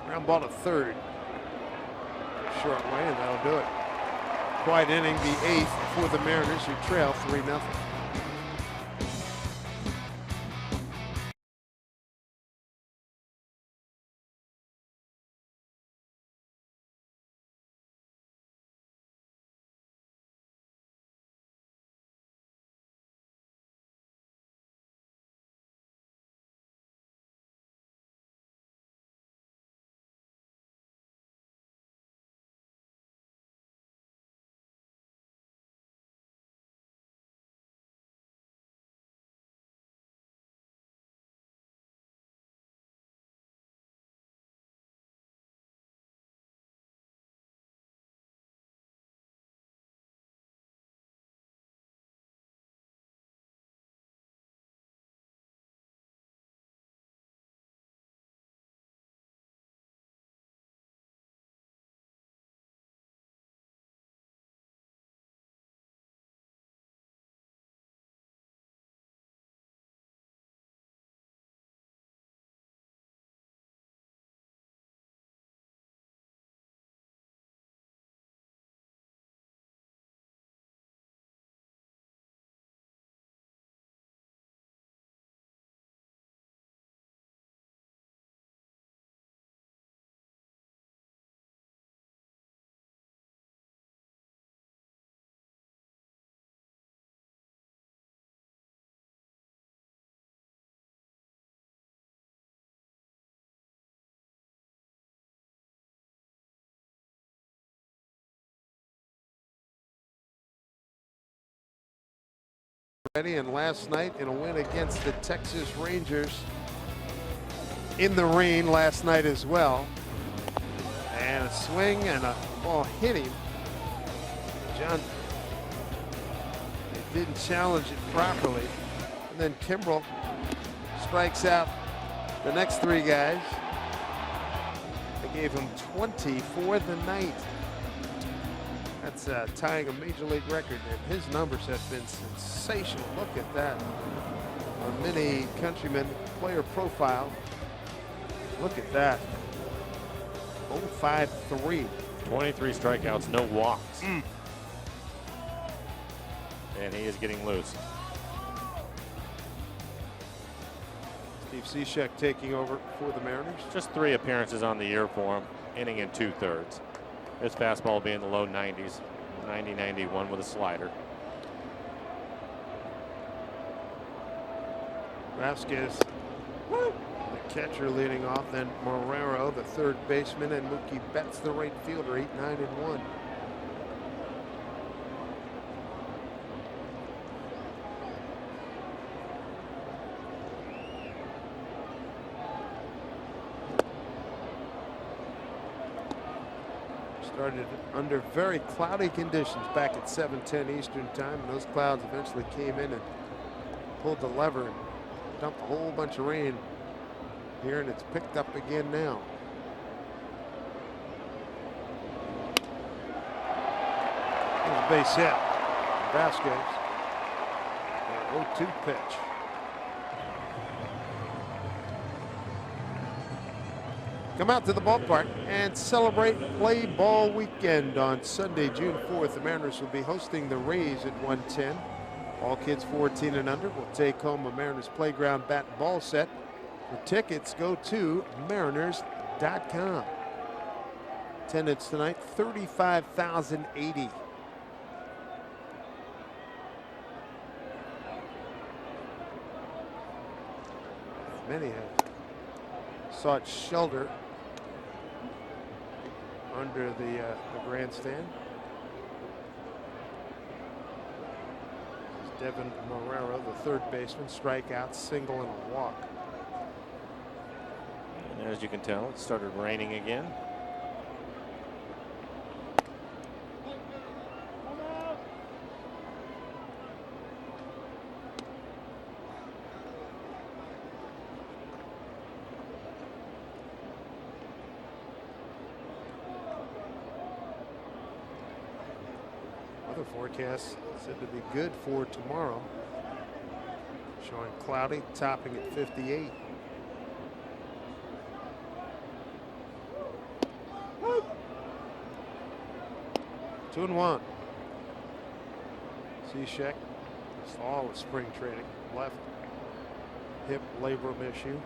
S1: Ground ball to third. Short way, and that'll do it. Quiet inning, the 8th for the Mariners, who trail 3-0. And last night in a win against the Texas Rangers in the rain last night as well. And a swing and a ball hit him. John, they didn't challenge it properly. And then Kimbrel strikes out the next 3 guys. They gave him 20 for the night. That's tying a major league record, and his numbers have been sensational. Look at that. A mini countryman player profile. Look at that. 053.
S2: 23 strikeouts, no walks. And he is getting loose.
S1: Steve Cishek taking over for the Mariners.
S2: Just 3 appearances on the year for him, inning in 2/3. His fastball will be in the low 90s, 90, 91 with a slider.
S1: Vasquez, the catcher, leading off. Then Marrero, the third baseman, and Mookie Betts, the right fielder, 8, 9, and 1. Started under very cloudy conditions back at 7:10 Eastern time, and those clouds eventually came in and pulled the lever and dumped a whole bunch of rain here, and it's picked up again now. There's a base hit. Vasquez. 0-2 pitch. Come out to the ballpark and celebrate Play Ball Weekend on Sunday, June 4th. The Mariners will be hosting the Rays at 1:10. All kids 14 and under will take home a Mariners Playground bat and ball set. For tickets, go to mariners.com. Attendance tonight, 35,080. Many have sought shelter under the grandstand. Devin Marrero, the third baseman, strikeout, single, and a walk.
S2: And As you can tell, it started raining again.
S1: Weather forecast said to be good for tomorrow. Showing cloudy, topping at 58. Two and one. Cishek, all of spring training. Left hip labrum issue.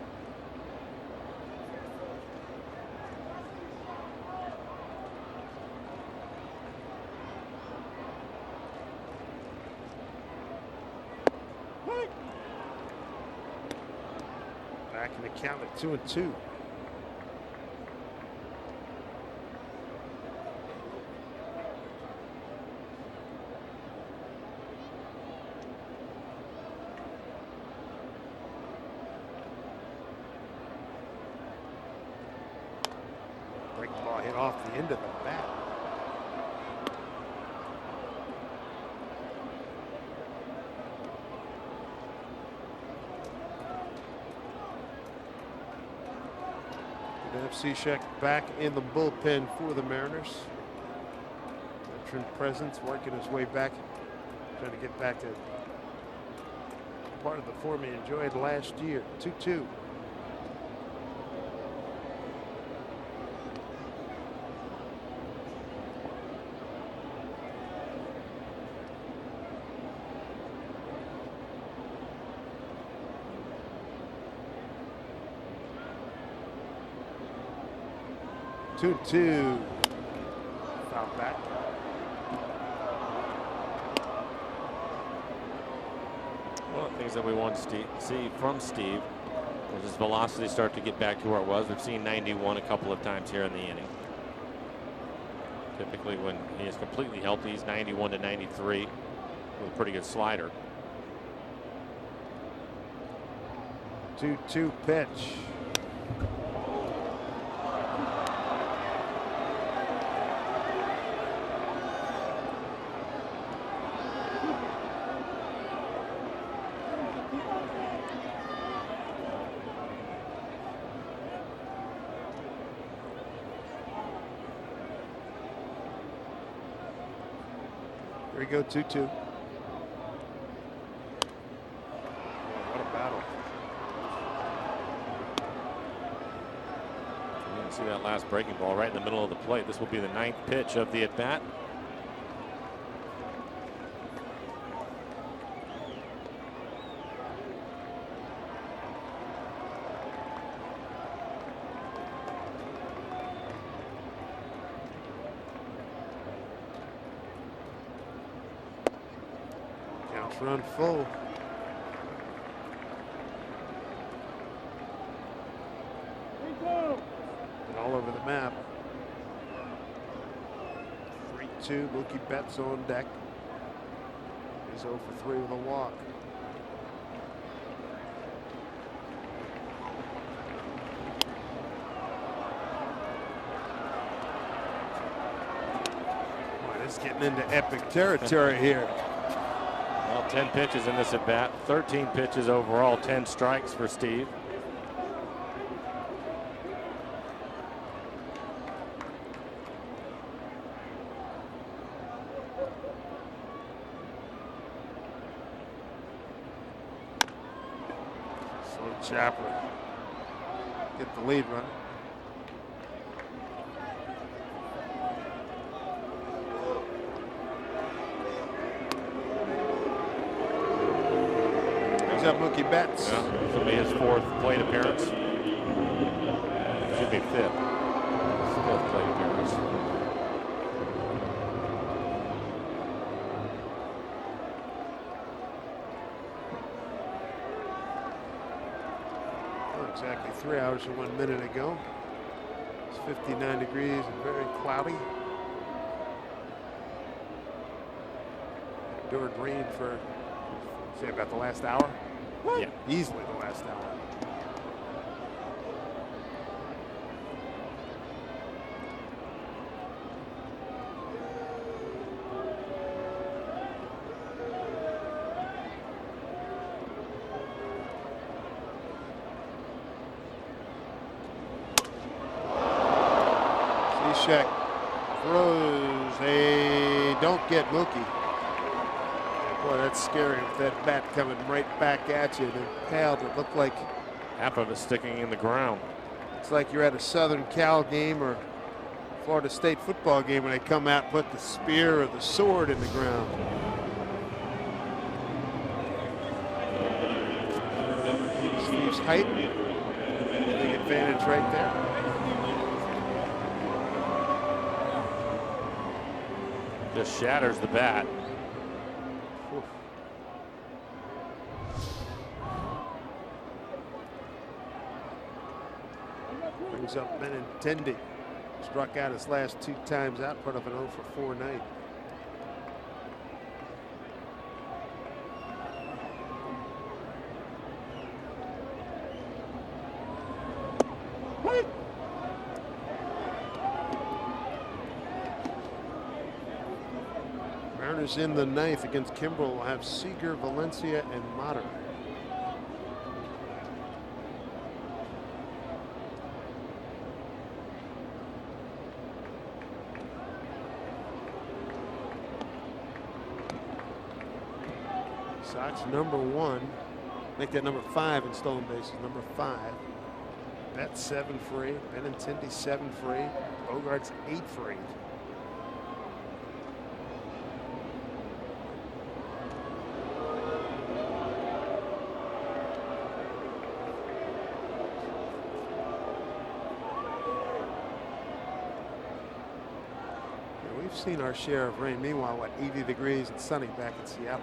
S1: Back in the count at 2-2. Break the ball hit off the end of the bat. Cishek back in the bullpen for the Mariners. Veteran presence working his way back, trying to get back to part of the form he enjoyed last year. 2-2. Two. Foul back.
S2: One of the things that we want to see from Steve is his velocity start to get back to where it was. We've seen 91 a couple of times here in the inning. Typically when he is completely healthy, he's 91 to 93 with a pretty good slider.
S1: 2-2 pitch. Here we go, 2-2. What a battle.
S2: You can see that last breaking ball right in the middle of the plate. This will be the 9th pitch of the at-bat.
S1: Run full. And all over the map. 3-2. Mookie Betts on deck. He's 0 for 3 with a walk. Boy, this is getting into epic territory here.
S2: 10 pitches in this at bat, 13 pitches overall, 10 strikes for Steve.
S1: So Chapman get the lead run. Mookie Betts.
S2: Yeah, this will be his 4th plate appearance. Should be 5th. 5th plate appearance.
S1: Not exactly 3 hours and 1 minute ago. It's 59 degrees and very cloudy. Endured rain for, say, about the last hour.
S2: Yeah.
S1: Easily the last hour. check. Throws a don't get Mookie. Boy, that's scary with that bat coming right back at you. And impaled. It looked like
S2: half of it sticking in the ground.
S1: It's like you're at a Southern Cal game or Florida State football game when they come out and put the spear or the sword in the ground. Steve's height, big advantage right there.
S2: Just shatters the bat.
S1: Brings up Benintendi. Struck out his last 2 times out, put up an 0 for 4 night. Mariners in the 9th against Kimbrel will have Seager, Valencia, and Motter. Sox number 1. Make that number 5 in stolen bases. Number 5. Betts 7 for 8. Benintendi 7 for 8. Bogart's 8 for 8. We've seen our share of rain. Meanwhile, what, 80 degrees and sunny back in Seattle.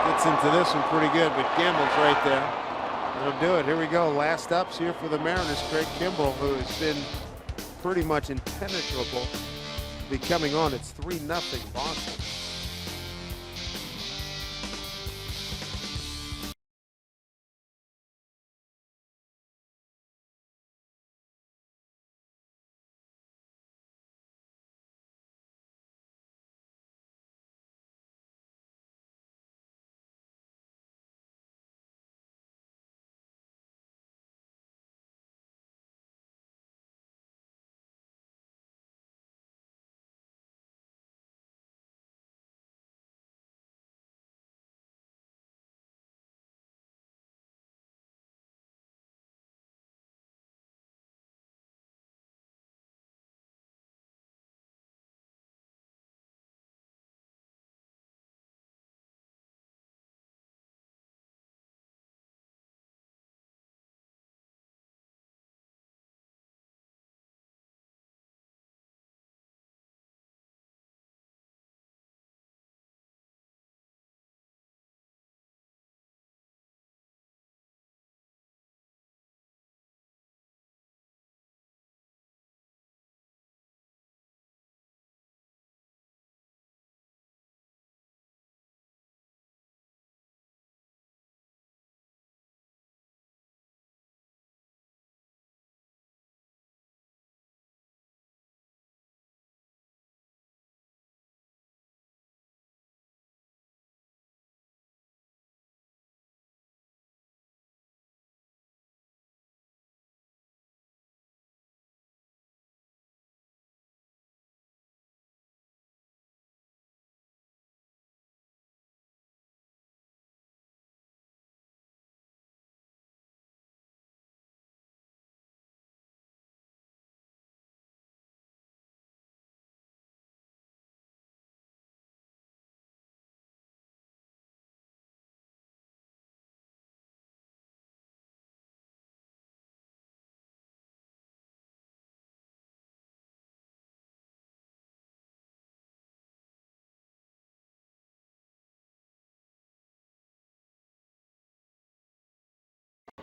S1: Gets into this one pretty good, but Gamble's right there. That'll do it. Here we go. Last ups here for the Mariners. Craig Kimbrel, who has been pretty much impenetrable, be coming on. It's 3-0 Boston.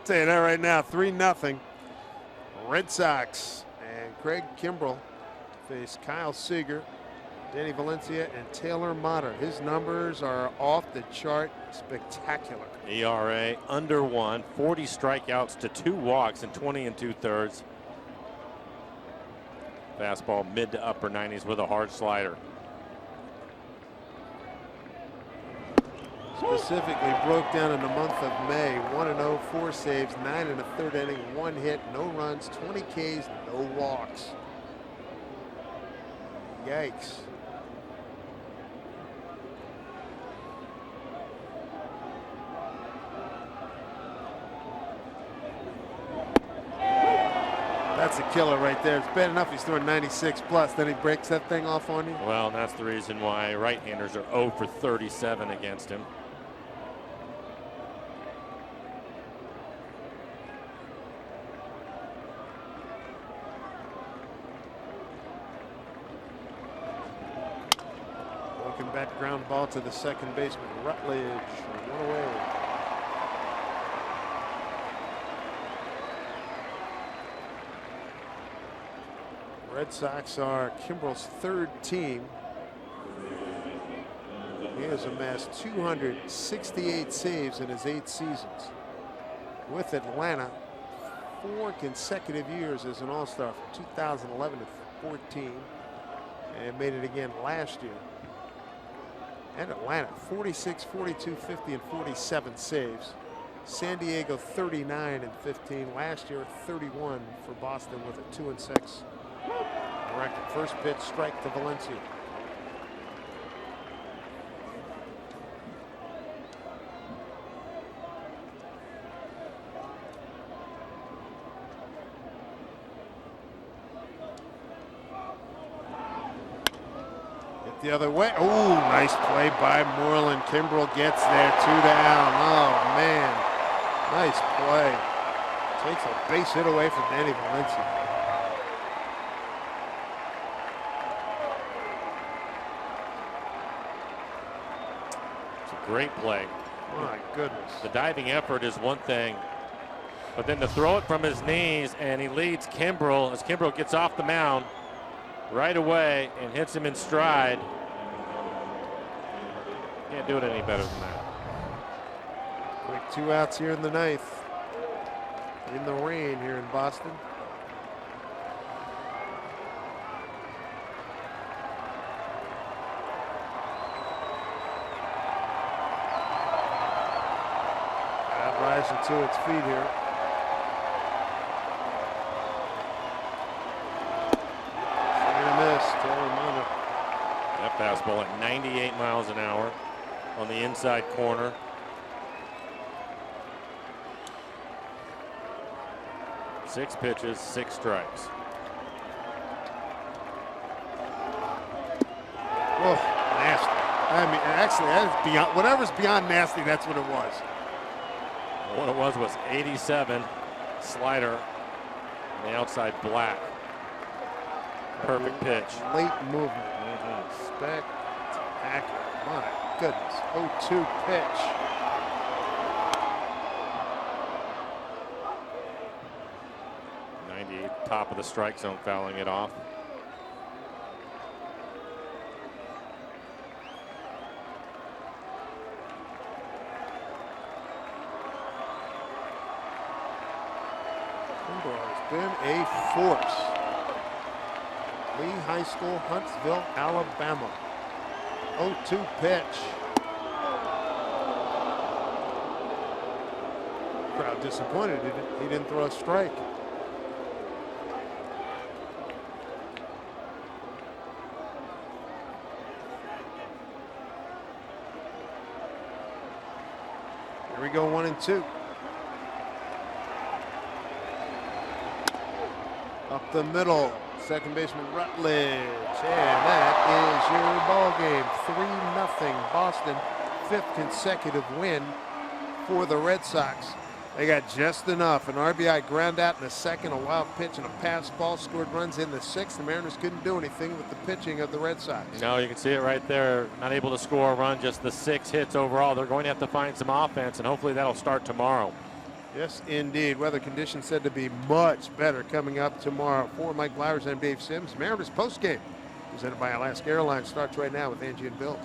S1: Tell you that right now, 3-0. Red Sox and Craig Kimbrel face Kyle Seager, Danny Valencia, and Taylor Motter. His numbers are off the chart, spectacular.
S2: ERA under 1, 40 strikeouts to 2 walks in 20 2/3. Fastball mid to upper 90s with a hard slider.
S1: Specifically broke down in the month of May. 1-0, 4 saves, 9 in the third inning, 1 hit, no runs, 20 Ks, no walks. Yikes. That's a killer right there. It's bad enough he's throwing 96 plus, then he breaks that thing off on you.
S2: Well, that's the reason why right-handers are 0 for 37 against him.
S1: Looking back, ground ball to the second baseman, Rutledge, 1 away. Red Sox are Kimbrel's 3rd team. He has amassed 268 saves in his 8 seasons. With Atlanta, 4 consecutive years as an All-Star from 2011 to 14, and made it again last year. And Atlanta, 46, 42, 50, and 47 saves. San Diego, 39 and 15. Last year, 31 for Boston with a 2-6 record. First pitch, strike to Valencia. Hit the other way. Oh, nice play by Moreland. Kimbrel gets there, 2 down. Oh, man. Nice play. Takes a base hit away from Danny Valencia.
S2: Great play.
S1: My goodness.
S2: The diving effort is one thing, but then to throw it from his knees, and he leads Kimbrel as Kimbrel gets off the mound right away and hits him in stride. Can't do it any better than that.
S1: Quick 2 outs here in the 9th. In the rain here in Boston. Rising to its feet here. Swing and miss.
S2: That fastball at 98 miles an hour on the inside corner. Six pitches, 6 strikes.
S1: Oh, nasty. I mean, actually, that's beyond whatever's beyond nasty. That's what it was.
S2: What it was 87 slider on the outside black. Perfect pitch.
S1: Late movement. Spectacular. My goodness. 0-2 pitch.
S2: Top of the strike zone, fouling it off.
S1: Has been a force. Lee High School, Huntsville, Alabama. 0-2 pitch. Crowd disappointed. He didn't throw a strike. Here we go, 1-2. Up the middle, second baseman Rutledge, and that is your ball game. 3-0 Boston, 5th consecutive win for the Red Sox. They got just enough. An RBI ground out in the 2nd, a wild pitch and a pass ball, scored runs in the 6th. The Mariners couldn't do anything with the pitching of the Red Sox.
S2: No, you can see it right there. Not able to score a run, just the 6 hits overall. They're going to have to find some offense, and hopefully that'll start tomorrow.
S1: Yes, indeed. Weather conditions said to be much better coming up tomorrow. For Mike Blowers and Dave Sims, Mariners postgame presented by Alaska Airlines starts right now with Angie and Bill.